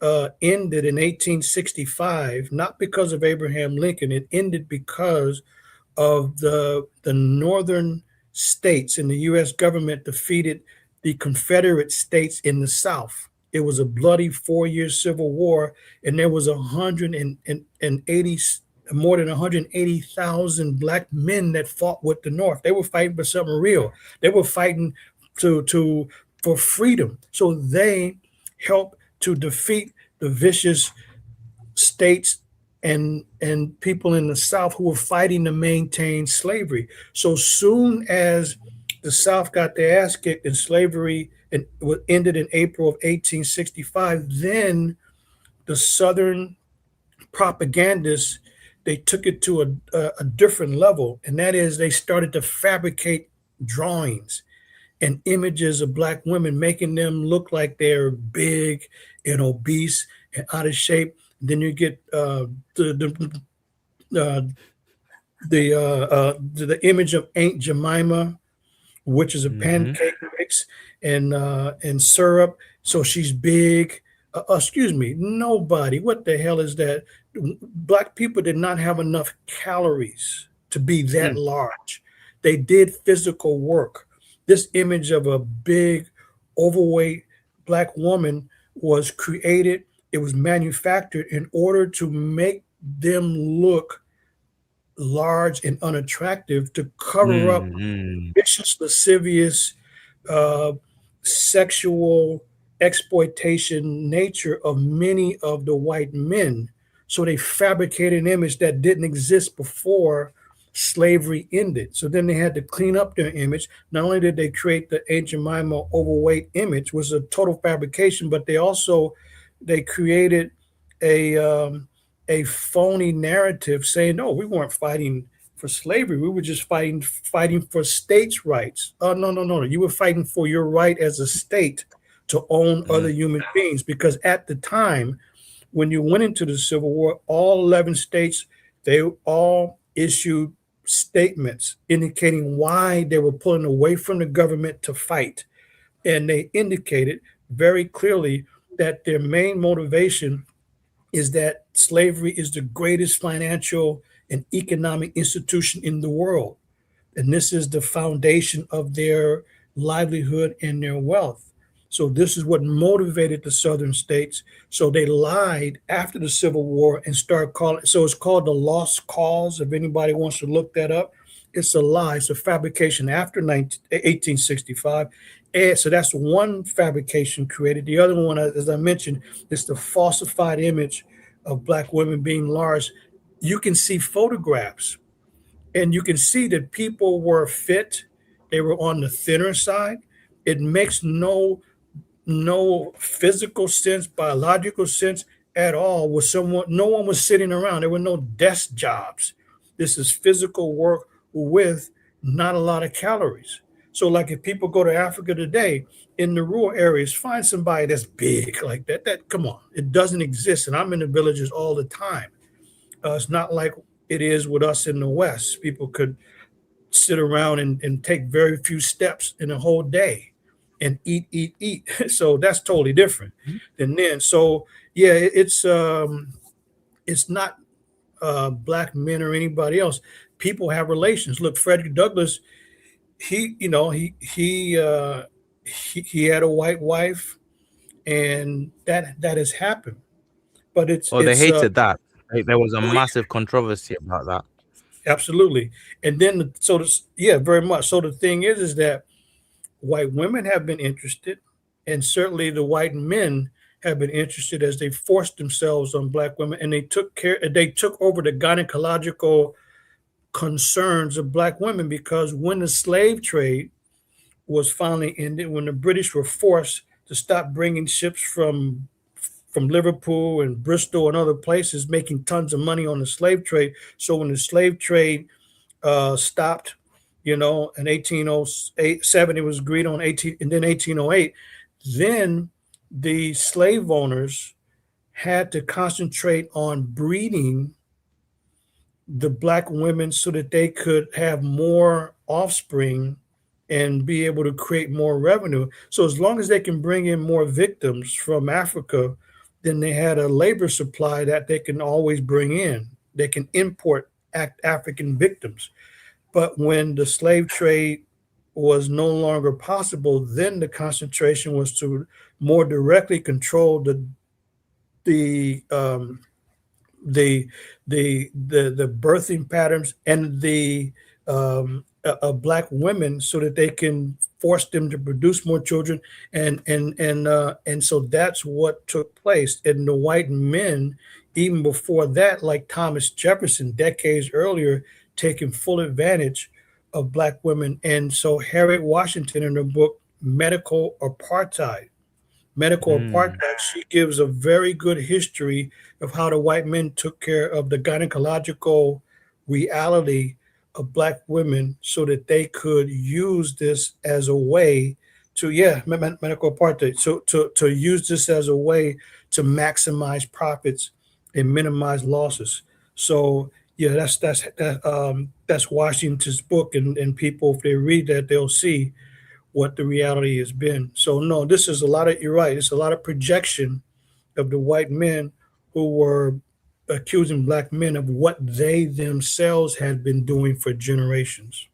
ended in 1865, not because of Abraham Lincoln, it ended because of the northern states, and the U.S. government defeated the Confederate states in the South. It was a bloody 4-year civil war, and there was 180 more than 180,000 black men that fought with the North. They were fighting for something real. They were fighting for freedom. So they helped to defeat the vicious states and people in the South who were fighting to maintain slavery. So soon as the South got their ass kicked and slavery and ended in April of 1865, then the Southern propagandists, they took it to a different level, and that is they started to fabricate drawings and images of black women, making them look like they're big and obese and out of shape. Then you get the image of Aunt Jemima, which is a Mm-hmm. pancake mix and syrup. So she's big. excuse me, nobody. What the hell is that? Black people did not have enough calories to be that Mm, large. They did physical work. This image of a big, overweight black woman was created, it was manufactured in order to make them look large and unattractive to cover up mm, vicious, lascivious, uh, sexual exploitation nature of many of the white men. So they fabricated an image that didn't exist before slavery ended. So then they had to clean up their image. Not only did they create the Aunt Jemima overweight image, was a total fabrication, but they created a a phony narrative saying, "No, we weren't fighting for slavery. We were just fighting for states' rights." Oh, no, no, no, no. You were fighting for your right as a state to own other mm, human beings, because at the time when you went into the Civil War, all 11 states, they all issued statements indicating why they were pulling away from the government to fight. And they indicated very clearly that their main motivation is that slavery is the greatest financial and economic institution in the world. And this is the foundation of their livelihood and their wealth. So this is what motivated the southern states. So they lied after the Civil War and started calling. So it's called the lost cause. If anybody wants to look that up, it's a lie. It's a fabrication after 1865. And so that's one fabrication created. The other one, as I mentioned, is the falsified image of black women being large. You can see photographs and you can see that people were fit, they were on the thinner side. It makes no physical sense, biological sense at all. Was someone No one was sitting around, there were no desk jobs. This is physical work with not a lot of calories. So like if people go to Africa today, in the rural areas, find somebody that's big like that, come on, it doesn't exist. And I'm in the villages all the time. It's not like it is with us in the West. People could sit around and take very few steps in a whole day and eat, eat, eat. So that's totally different mm. than then. So yeah, it's not black men or anybody else. People have relations. Look, Frederick Douglass, he you know he had a white wife, and that has happened. But Oh, they it's hated that. There was a oh, massive controversy about that. absolutely. And then, yeah, very much. So the thing is that white women have been interested, and certainly the white men have been interested as they forced themselves on black women, and they took over the gynecological concerns of black women, because when the slave trade was finally ended, when the British were forced to stop bringing ships from Liverpool and Bristol and other places, making tons of money on the slave trade. So when the slave trade stopped, in 1807, it was agreed on 18, and then 1808, then the slave owners had to concentrate on breeding the black women so that they could have more offspring and be able to create more revenue. So as long as they can bring in more victims from Africa, then they had a labor supply that they can always bring in. They can import African victims. But when the slave trade was no longer possible, then the concentration was to more directly control the the the birthing patterns and the of black women, so that they can force them to produce more children, and so that's what took place. And the white men, even before that, like Thomas Jefferson decades earlier, taking full advantage of black women. And so Harriet Washington, in her book Medical Mm, Apartheid, she gives a very good history of how the white men took care of the gynecological reality of black women, so that they could use this as a way to, yeah, medical apartheid. So to use this as a way to maximize profits and minimize losses. So yeah, that's Washington's book, and people, if they read that, they'll see what the reality has been. So no, this is a lot of, you're right, it's a lot of projection of the white men who were accusing black men of what they themselves had been doing for generations.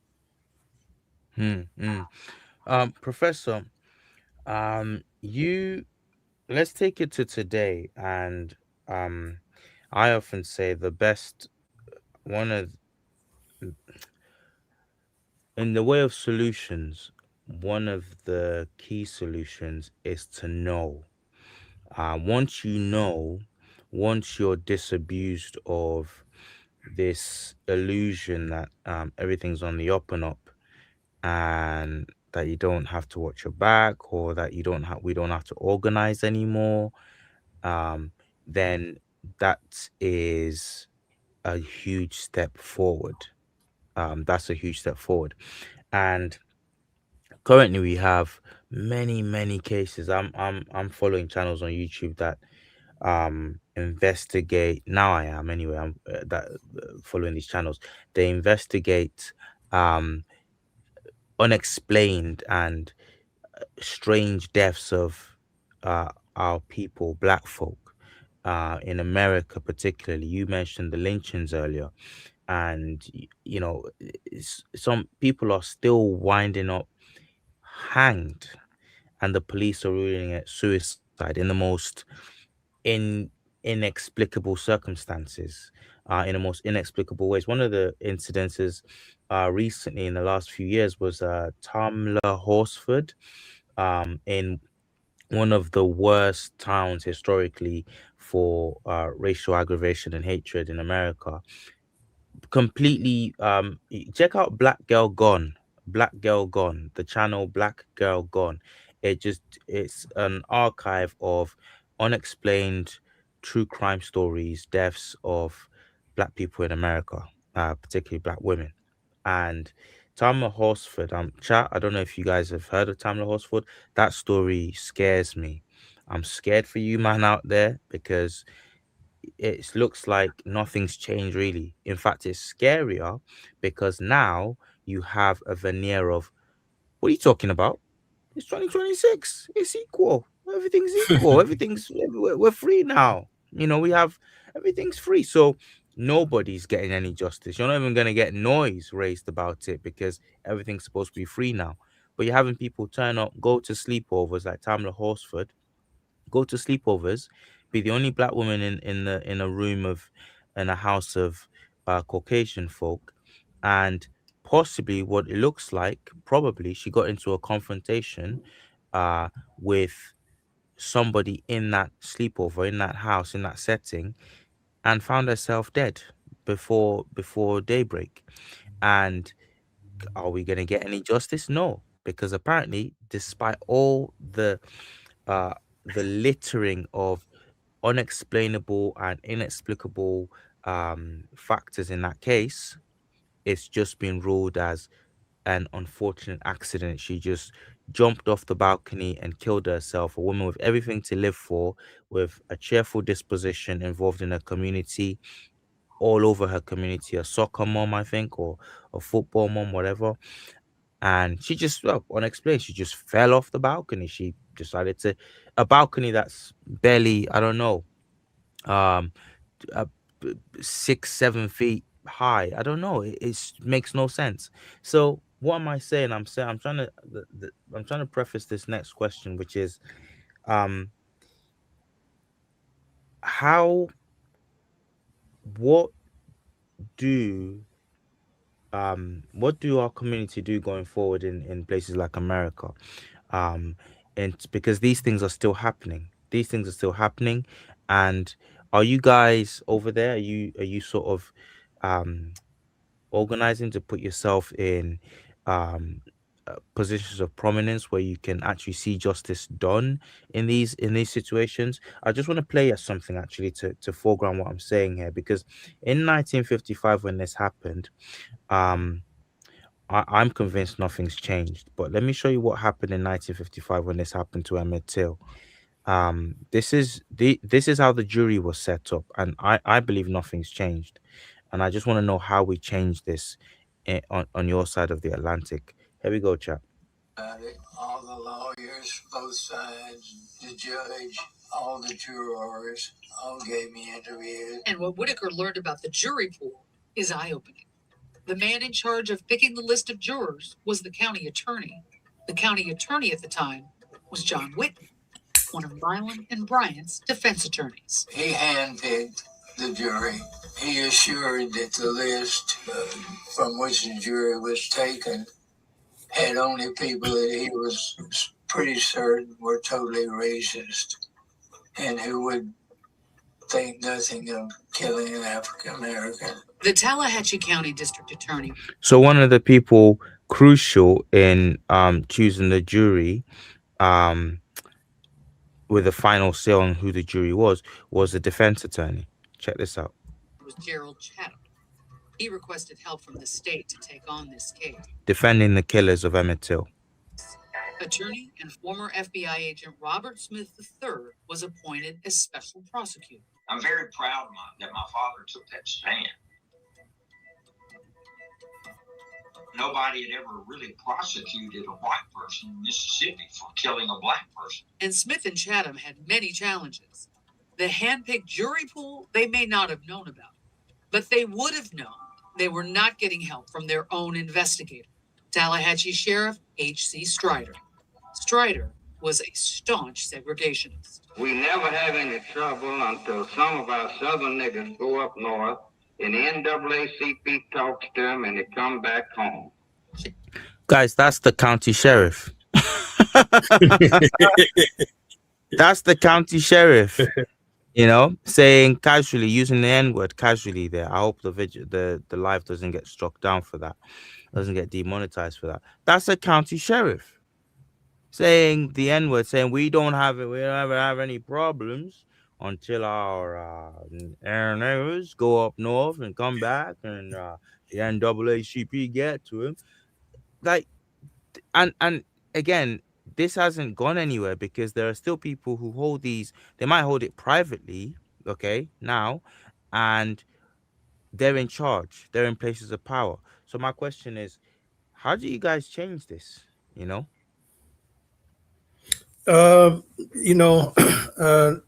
Hmm. Hmm. Professor, you let's take it to today, and um, I often say the best one of in the way of solutions, one of the key solutions is to know. Once you know, once you're disabused of this illusion that everything's on the up and up, and that you don't have to watch your back, or that you don't have we don't have to organize anymore, um, then that is a huge step forward. That's a huge step forward. And currently we have many cases. I'm following channels on YouTube that investigate. Now I am anyway. I'm that following these channels. They investigate um unexplained and strange deaths of our people, black folk, in America particularly. You mentioned the lynchings earlier, and you know, some people are still winding up hanged, and the police are ruling it suicide in the most in inexplicable circumstances, in the most inexplicable ways. One of the incidences recently in the last few years was Tamla Horsford, in one of the worst towns historically for racial aggravation and hatred in America. Completely check out Black Girl Gone, the channel Black Girl Gone. It's an archive of unexplained true crime stories, deaths of black people in America, particularly black women. And Tamla Horsford, chat, I don't know if you guys have heard of Tamla Horsford. That story scares me. I'm scared for you man out there, because it looks like nothing's changed really. In fact, it's scarier because now you have a veneer of, what are you talking about? It's 2026. It's equal. Everything's equal. We're free now. You know, we have everything's free. So nobody's getting any justice. You're not even going to get noise raised about it because everything's supposed to be free now. But you're having people turn up, go to sleepovers like Tamla Horsford, go to sleepovers, be the only black woman in a room of in a house of Caucasian folk, and possibly what it looks like, probably she got into a confrontation uh with somebody in that sleepover, in that house, in that setting, and found herself dead before daybreak. And are we going to get any justice? No, because apparently, despite all uh the littering of unexplainable and inexplicable factors in that case, it's just been ruled as an unfortunate accident. She just jumped off the balcony and killed herself. A woman with everything to live for, with a cheerful disposition, involved in her community, all over her community, a soccer mom, I think, or a football mom, whatever. And she just, well, unexplained, she just fell off the balcony. She decided to, a balcony that's barely, I don't know, um uh, 6 7 feet high. I don't know, it makes no sense. So what am I saying? I'm trying to I'm trying to preface this next question, which is um how what do what do our community do going forward in places like America, um and because these things are still happening, and are you guys over there, are you sort of um organizing to put yourself in um positions of prominence where you can actually see justice done in these situations? I just want to play us something actually to foreground what I'm saying here, because in 1955 when this happened, um I'm convinced nothing's changed, but let me show you what happened in 1955 when this happened to Emmett Till. This is how the jury was set up, and I believe nothing's changed, and I just want to know how we change this on your side of the Atlantic. Here we go, chap. about it. All the lawyers, both sides, the judge, all the jurors, all gave me interviews. And what Whitaker learned about the jury pool is eye-opening. The man in charge of picking the list of jurors was the county attorney. The county attorney at the time was John Whitten, one of Milan and Bryant's defense attorneys. He handpicked the jury. He assured that the list from which the jury was taken had only people that he was pretty certain were totally racist and who would think nothing of killing an African American. The Tallahatchie County District Attorney. So one of the people crucial in choosing the jury, with the final say on who the jury was the defense attorney. Check this out. Was Gerald Chatham. He requested help from the state to take on this case. Defending the killers of Emmett Till. Attorney and former FBI agent Robert Smith III was appointed as special prosecutor. I'm very proud that my father took that stand. Nobody had ever really prosecuted a white person in Mississippi for killing a black person. And Smith and Chatham had many challenges. The handpicked jury pool they may not have known about, but they would have known they were not getting help from their own investigator, Tallahatchie Sheriff H.C. Strider. Strider was a staunch segregationist. We never have any trouble until some of our southern niggas go up north and the NAACP talks to them and they come back home. Guys, that's the county sheriff. That's the county sheriff, you know, saying casually, using the N-word casually there. I hope the live doesn't get struck down for that, doesn't get demonetized for that. That's a county sheriff saying the N-word, saying we don't ever have any problems until our neighbors go up north and come back and the NAACP get to him. Like, and again, this hasn't gone anywhere because there are still people who hold these. They might hold it privately, okay, now, and they're in charge. They're in places of power. So my question is, how do you guys change this? You know?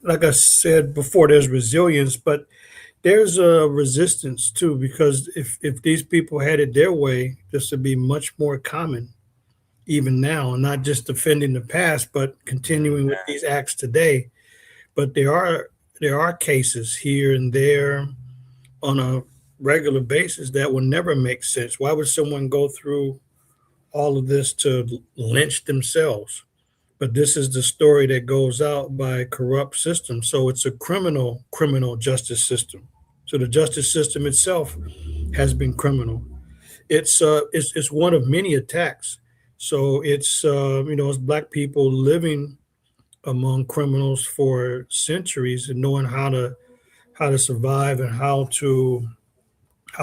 Like I said before, there's resilience, but there's a resistance too, because if these people had it their way, this would be much more common even now, not just defending the past, but continuing with these acts today. But there are cases here and there on a regular basis that will never make sense. Why would someone go through all of this to lynch themselves? But this is the story that goes out by a corrupt system. So it's a criminal justice system. So the justice system itself has been criminal. It's one of many attacks. So it's it's black people living among criminals for centuries and knowing how to survive and how to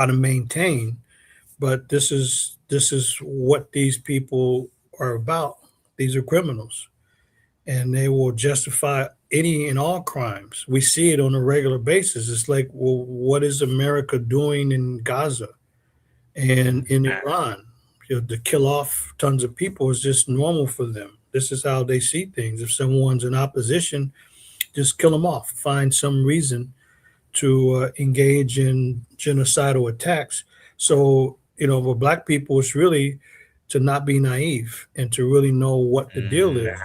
maintain. But this is what these people are about. These are criminals, and they will justify any and all crimes. We see it on a regular basis. It's like, well, what is America doing in Gaza and in Iran? To kill off tons of people is just normal for them. This is how they see things. If someone's in opposition, just kill them off. Find some reason to engage in genocidal attacks. So, for black people, it's really to not be naive and to really know what the deal is.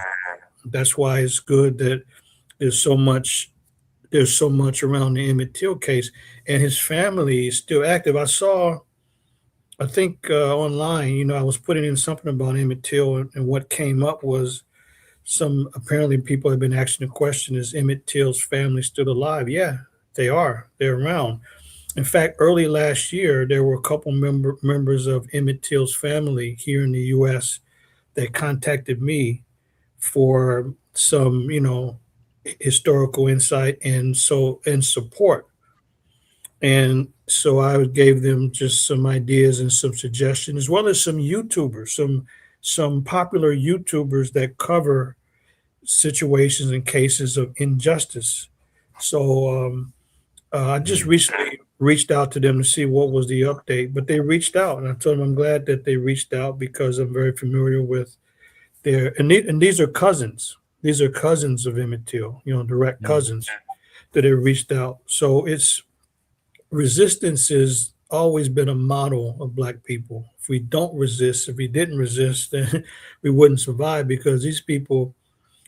That's why it's good that there's so much around the Emmett Till case, and his family is still active. I think online, I was putting in something about Emmett Till, and what came up was apparently people have been asking the question, is Emmett Till's family still alive? Yeah, they are. They're around. In fact, early last year, there were a couple members of Emmett Till's family here in the U.S. that contacted me for some, historical insight and support. And so I gave them just some ideas and some suggestions, as well as some YouTubers, some popular YouTubers that cover situations and cases of injustice. So I just recently reached out to them to see what was the update, but they reached out, and I told them I'm glad that they reached out because I'm very familiar with there, and these are cousins. These are cousins of Emmett Till, direct Mm, cousins that have reached out. So it's resistance has always been a model of Black people. If we don't resist, if we didn't resist, then we wouldn't survive because these people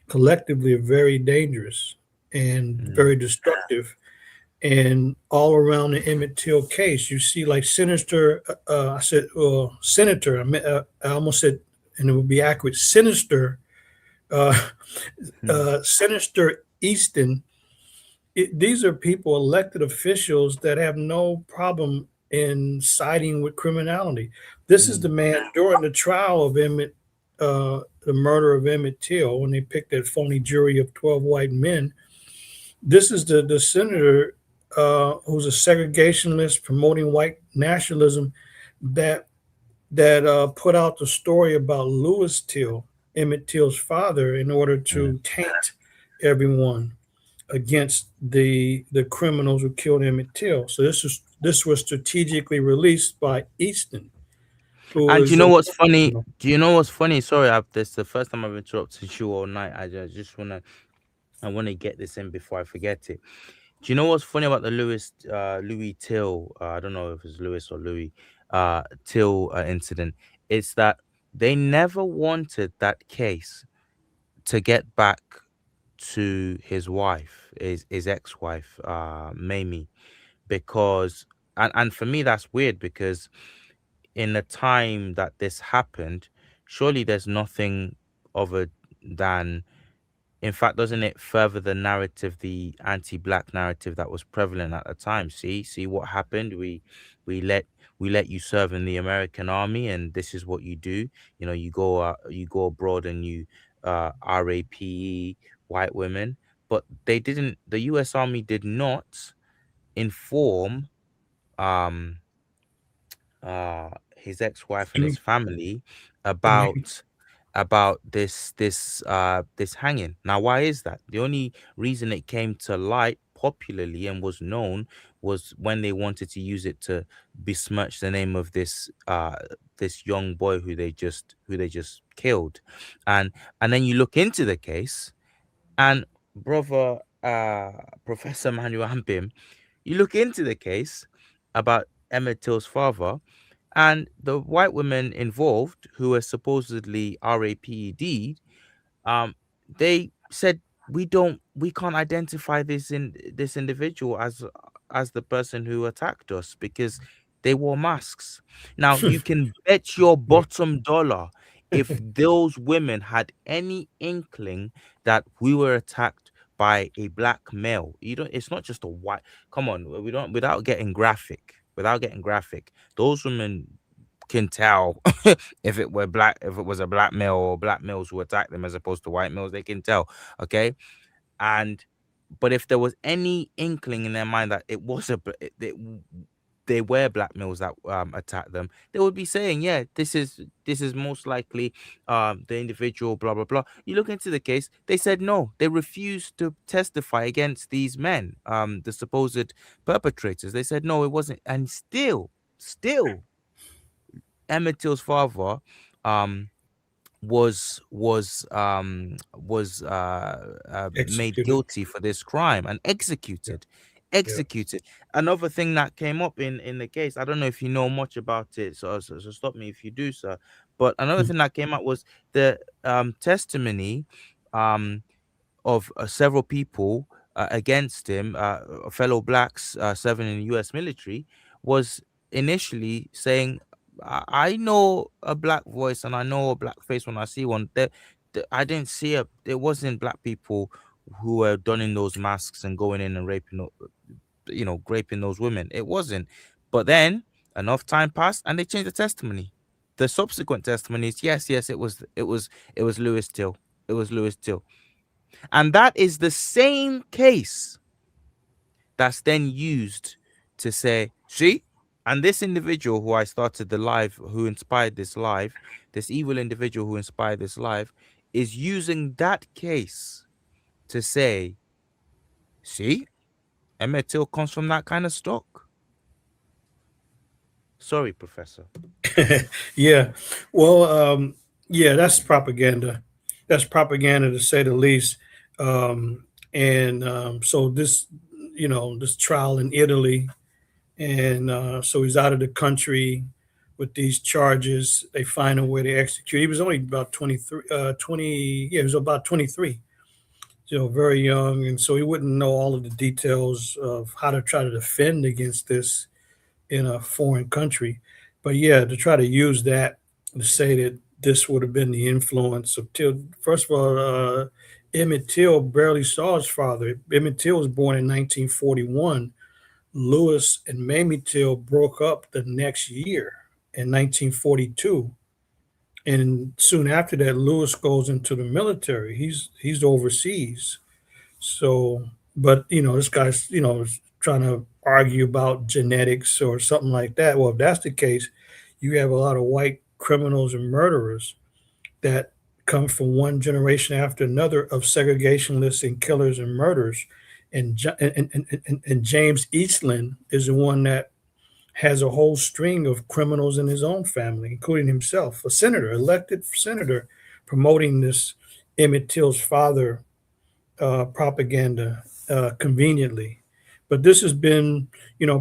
collectively are very dangerous and mm, very destructive. And all around the Emmett Till case, you see like sinister. I said, senator. I almost said, and it would be accurate. Sinister, uh, mm, Sinister Easton. These are people, elected officials that have no problem in siding with criminality. This is the mm, man during the trial of the murder of Emmett Till, when they picked that phony jury of 12 white men. This is the senator who's a segregationist promoting white nationalism that put out the story about Lewis Till, Emmett Till's father, in order mm. to taint everyone against the criminals who killed Emmett Till. So this was strategically released by Easton, who And you is know a what's funny? Do you know what's funny? Sorry, this is the first time I've interrupted you all night. I wanna get this in before I forget it. Do you know what's funny about the Louis Till? I don't know if it's Louis or Louis Till incident. It's that they never wanted that case to get back to his wife, his ex-wife, Mamie, because and for me that's weird because in the time that this happened, surely there's nothing other than, in fact, doesn't it further the narrative, the anti-black narrative that was prevalent at the time? See what happened. We let we let you serve in the American army, and this is what you do. You go abroad and you rape white women, but they didn't. The U.S. Army did not inform um his ex-wife and his family about this hanging. Now, why is that? The only reason it came to light popularly and was known was when they wanted to use it to besmirch the name of this young boy who they just killed. And then you look into the case, and brother Professor Manu Ampim, you look into the case about Emmett Till's father, and the white women involved, who were supposedly RAPD, um, they said we can't identify this individual as the person who attacked us because they wore masks. Now you can bet your bottom dollar if those women had any inkling that we were attacked by a black male. You don't. It's not just a white. Come on, we don't. Without getting graphic. Without getting graphic, those women can tell if it was a black male or black males who attacked them as opposed to white males. They can tell. Okay. And but if there was any inkling in their mind that it was they were black males that attacked them, they would be saying, yeah, this is most likely the individual, blah blah blah. You look into the case, they said no, they refused to testify against these men, the supposed perpetrators. They said no, it wasn't. And still Emmett Till's father um was made executed. guilty for this crime and Yeah, yeah. executed. Another thing that came up in the case, I don't know if you know much about it, so stop me if you do, sir. But another thing that came up was the testimony um of several people against him, fellow blacks serving in the U.S. military, was initially saying, I know a black voice and I know a black face when I see one. I didn't see it wasn't black people who were donning those masks and going in and raping those women. It wasn't. But then enough time passed and they changed the testimony. The subsequent testimony is yes, it was Lewis Till. It was Lewis Till. And that is the same case that's then used to say, see, and this individual who I started the live, who inspired this live, this evil individual who inspired this live, is using that case to say, see, Emmett Till comes from that kind of stock. Sorry, Professor. Yeah. Well, yeah, that's propaganda. that's propaganda to say the least. And so this, this trial in Italy, and so he's out of the country with these charges. They find a way to execute. He was only about 23, 20, yeah, he was about 23, very young. And so he wouldn't know all of the details of how to try to defend against this in a foreign country. But yeah, to try to use that to say that this would have been the influence of Till. First of all, Emmett Till barely saw his father. Emmett Till was born in 1941. Lewis and Mamie Till broke up the next year in 1942. And soon after that, Lewis goes into the military. He's overseas. So, but this guy's is trying to argue about genetics or something like that. Well, if that's the case, you have a lot of white criminals and murderers that come from one generation after another of segregationists and killers and murderers. And James Eastland is the one that has a whole string of criminals in his own family, including himself, a senator, elected senator, promoting this Emmett Till's father propaganda conveniently. But this has been,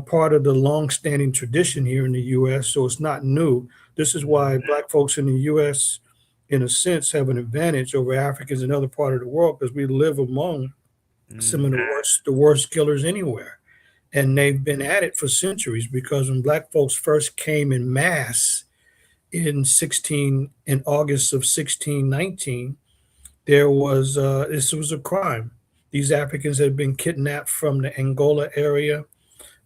part of the long-standing tradition here in the U.S., so it's not new. This is why Black folks in the U.S., in a sense, have an advantage over Africans in other part of the world because we live among some of the worst killers anywhere. And they've been at it for centuries because when Black folks first came in mass in August of 1619, this was a crime. These Africans had been kidnapped from the Angola area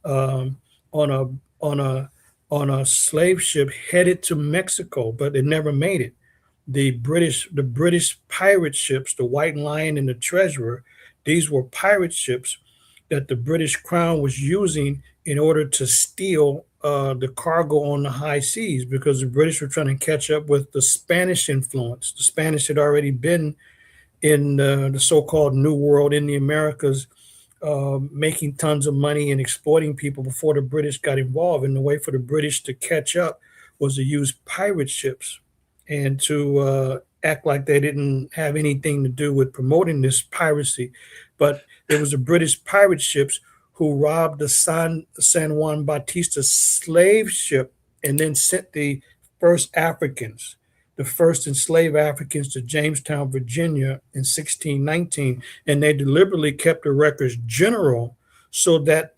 um, on a on a on a slave ship headed to Mexico, but it never made it. The British pirate ships, the White Lion and the Treasurer, these were pirate ships that the British Crown was using in order to steal the cargo on the high seas because the British were trying to catch up with the Spanish influence. The Spanish had already been in the so-called New World in the Americas, making tons of money and exploiting people before the British got involved. And the way for the British to catch up was to use pirate ships and to act like they didn't have anything to do with promoting this piracy. But it was the British pirate ships who robbed the San Juan Bautista slave ship and then sent the first enslaved Africans to Jamestown, Virginia in 1619. And they deliberately kept the records general so that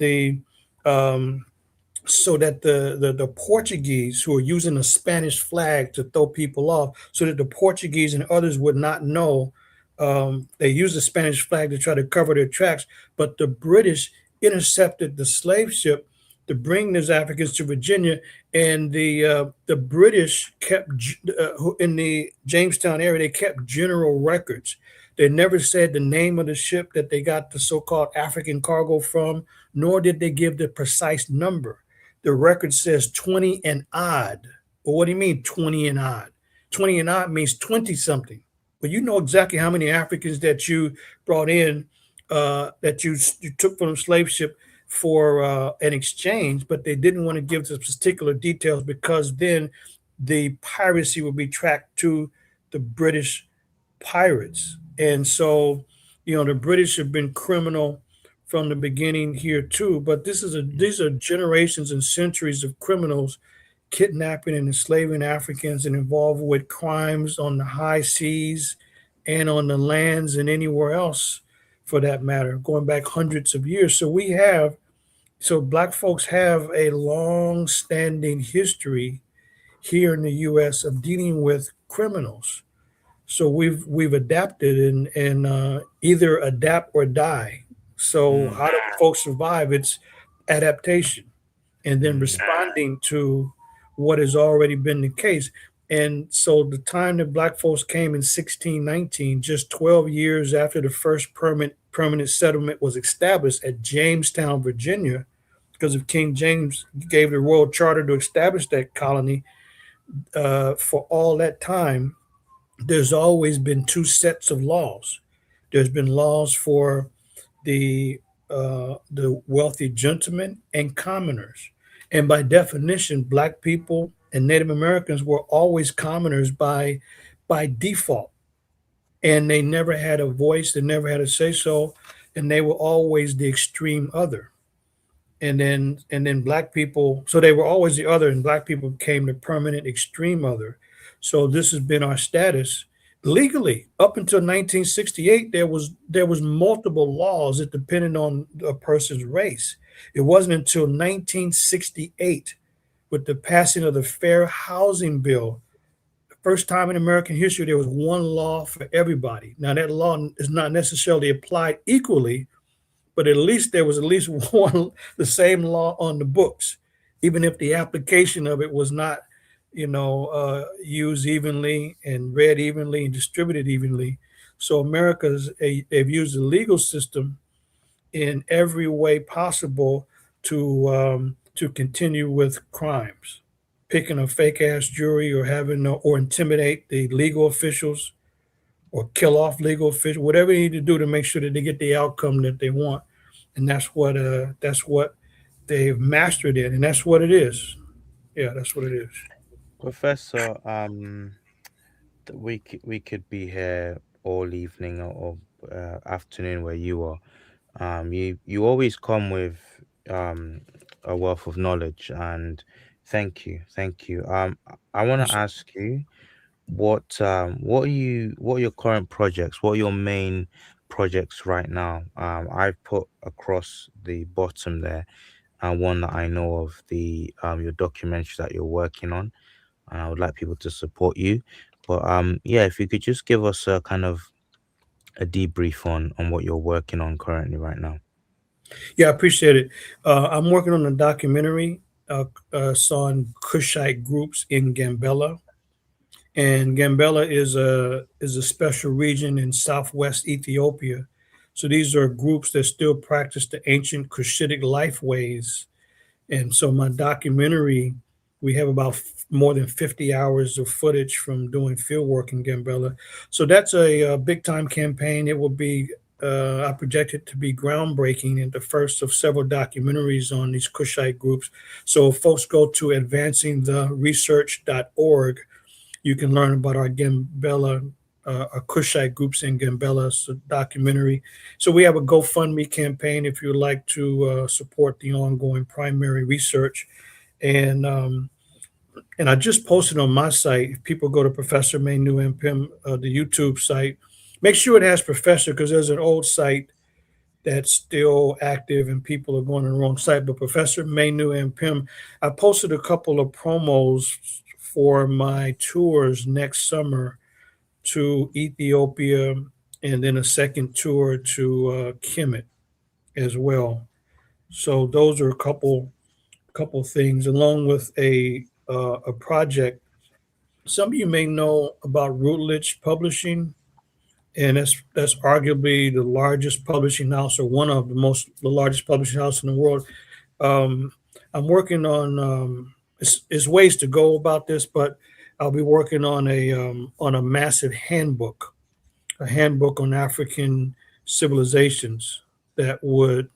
um, the Portuguese who are using the Spanish flag to throw people off, so that the Portuguese and others would not know. They used the Spanish flag to try to cover their tracks, but the British intercepted the slave ship to bring those Africans to Virginia, and the British kept in the Jamestown area. They kept general records. They never said the name of the ship that they got the so-called African cargo from, nor did they give the precise number. The record says 20 and odd. Well, what do you mean 20 and odd? 20 and odd means 20 something. But you know exactly how many Africans that you brought in, that you took from the slave ship for an exchange, but they didn't want to give the particular details because then the piracy would be tracked to the British pirates. And so, the British have been criminal from the beginning here too. But these are generations and centuries of criminals kidnapping and enslaving Africans and involved with crimes on the high seas and on the lands and anywhere else for that matter, going back hundreds of years. So Black folks have a long standing history here in the US of dealing with criminals. So we've adapted and either adapt or die. So how do folks survive? It's adaptation and then responding to what has already been the case. And so the time that Black folks came in 1619, just 12 years after the first permanent settlement was established at Jamestown, Virginia, because of King James gave the royal charter to establish that colony. For all that time, there's always been two sets of laws. There's been laws for the wealthy gentlemen and commoners, and by definition, Black people and Native Americans were always commoners by default. and they never had a voice, they never had a say so, and they were always the extreme other. And then black people, so they were always the other, and black people became the permanent extreme other. So this has been our status legally up until 1968. There was multiple laws that depended on a person's race. It wasn't until 1968, with the passing of the Fair Housing Bill, the first time in American history there was one law for everybody. Now that law is not necessarily applied equally, but at least there was at least one, the same law on the books, even if the application of it was not, used evenly and read evenly and distributed evenly. So they've used the legal system in every way possible to continue with crimes, picking a fake ass jury, or or intimidate the legal officials, or kill off legal officials, whatever they need to do to make sure that they get the outcome that they want. And that's what they've mastered it, and that's what it is. Yeah, that's what it is. Professor, we could be here all evening or afternoon where you are. You always come with um a wealth of knowledge, and thank you. I want to ask you what are your current projects? What are your main projects right now? I've put across the bottom there, one that I know of, the your documentary that you're working on, and I would like people to support you. But yeah, if you could just give us a kind of a debrief on what you're working on currently right now. Yeah, I appreciate it. I'm working on a documentary on Kushite groups in Gambela, and Gambela is a special region in southwest Ethiopia. So these are groups that still practice the ancient Cushitic life ways. And so my documentary, we have about more than 50 hours of footage from doing field work in Gambela. So that's a big time campaign. It will be, I project it to be groundbreaking and the first of several documentaries on these Kushite groups. So if folks go to advancingtheresearch.org, you can learn about our Gambela, our Kushite groups in Gambela documentary. So we have a GoFundMe campaign if you'd like to support the ongoing primary research. And um, and I just posted on my site. If people go to Professor Manu Ampim, the YouTube site, make sure it has Professor, because there's an old site that's still active and people are going to the wrong site. But Professor Manu Ampim, I posted a couple of promos for my tours next summer to Ethiopia, and then a second tour to Kemet as well. So those are a couple things, along with a project. Some of you may know about Routledge Publishing, and that's arguably the largest publishing house, or one of the largest publishing house in the world. Um, I'm working on it's ways to go about this, but I'll be working on a massive handbook, a handbook on African civilizations that would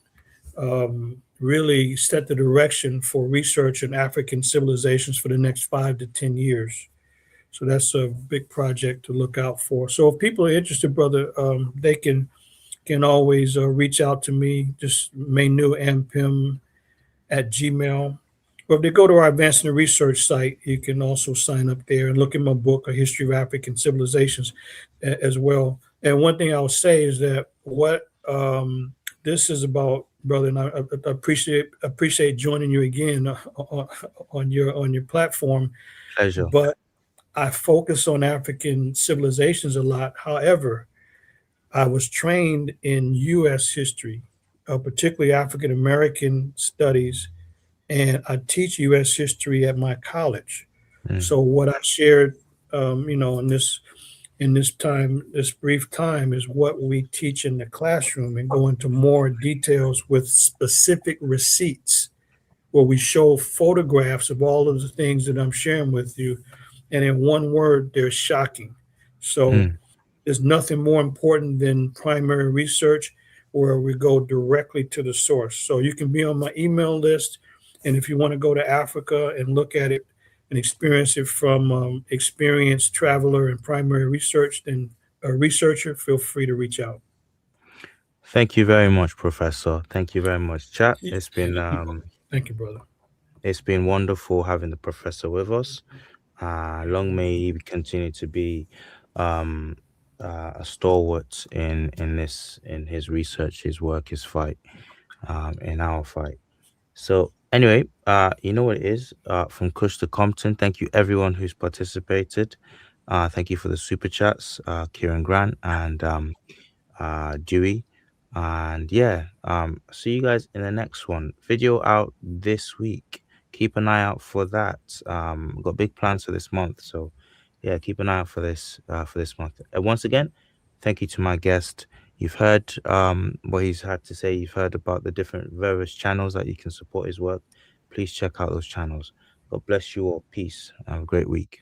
really set the direction for research in African civilizations for the next 5 to 10 years. So that's a big project to look out for. So if people are interested, brother, they can always reach out to me. Just Manu Ampim at Gmail. Or if they go to our Advancing the Research site, you can also sign up there and look at my book, A History of African Civilizations, as well. And one thing I will say is that what this is about, brother, and I appreciate joining you again on your platform. Pleasure. But I focus on African civilizations a lot. However, I was trained in U.S. history, particularly African American studies, and I teach U.S. history at my college. Mm, So what I shared, in this brief time, is what we teach in the classroom, and go into more details with specific receipts, where we show photographs of all of the things that I'm sharing with you, and in one word, they're shocking. So mm. there's nothing more important than primary research, where we go directly to the source. So you can be on my email list. And if you want to go to Africa and look at it and experience it from experienced traveler and primary research, then a researcher, feel free to reach out. Thank you very much, Professor. Thank you very much, chat. Thank you, brother. It's been wonderful having the professor with us. Long may he continue to be um, a stalwart in his research, his work, his fight, in our fight. So anyway, you know what it is. From Kush to Compton, thank you everyone who's participated. Thank you for the super chats, Kieran Grant and Dewey. And yeah, see you guys in the next one. Video out this week. Keep an eye out for that. Got big plans for this month, so yeah, keep an eye out for this month. And once again, thank you to my guest. You've heard what he's had to say. You've heard about the different various channels that you can support his work. Please check out those channels. God bless you all. Peace. Have a great week.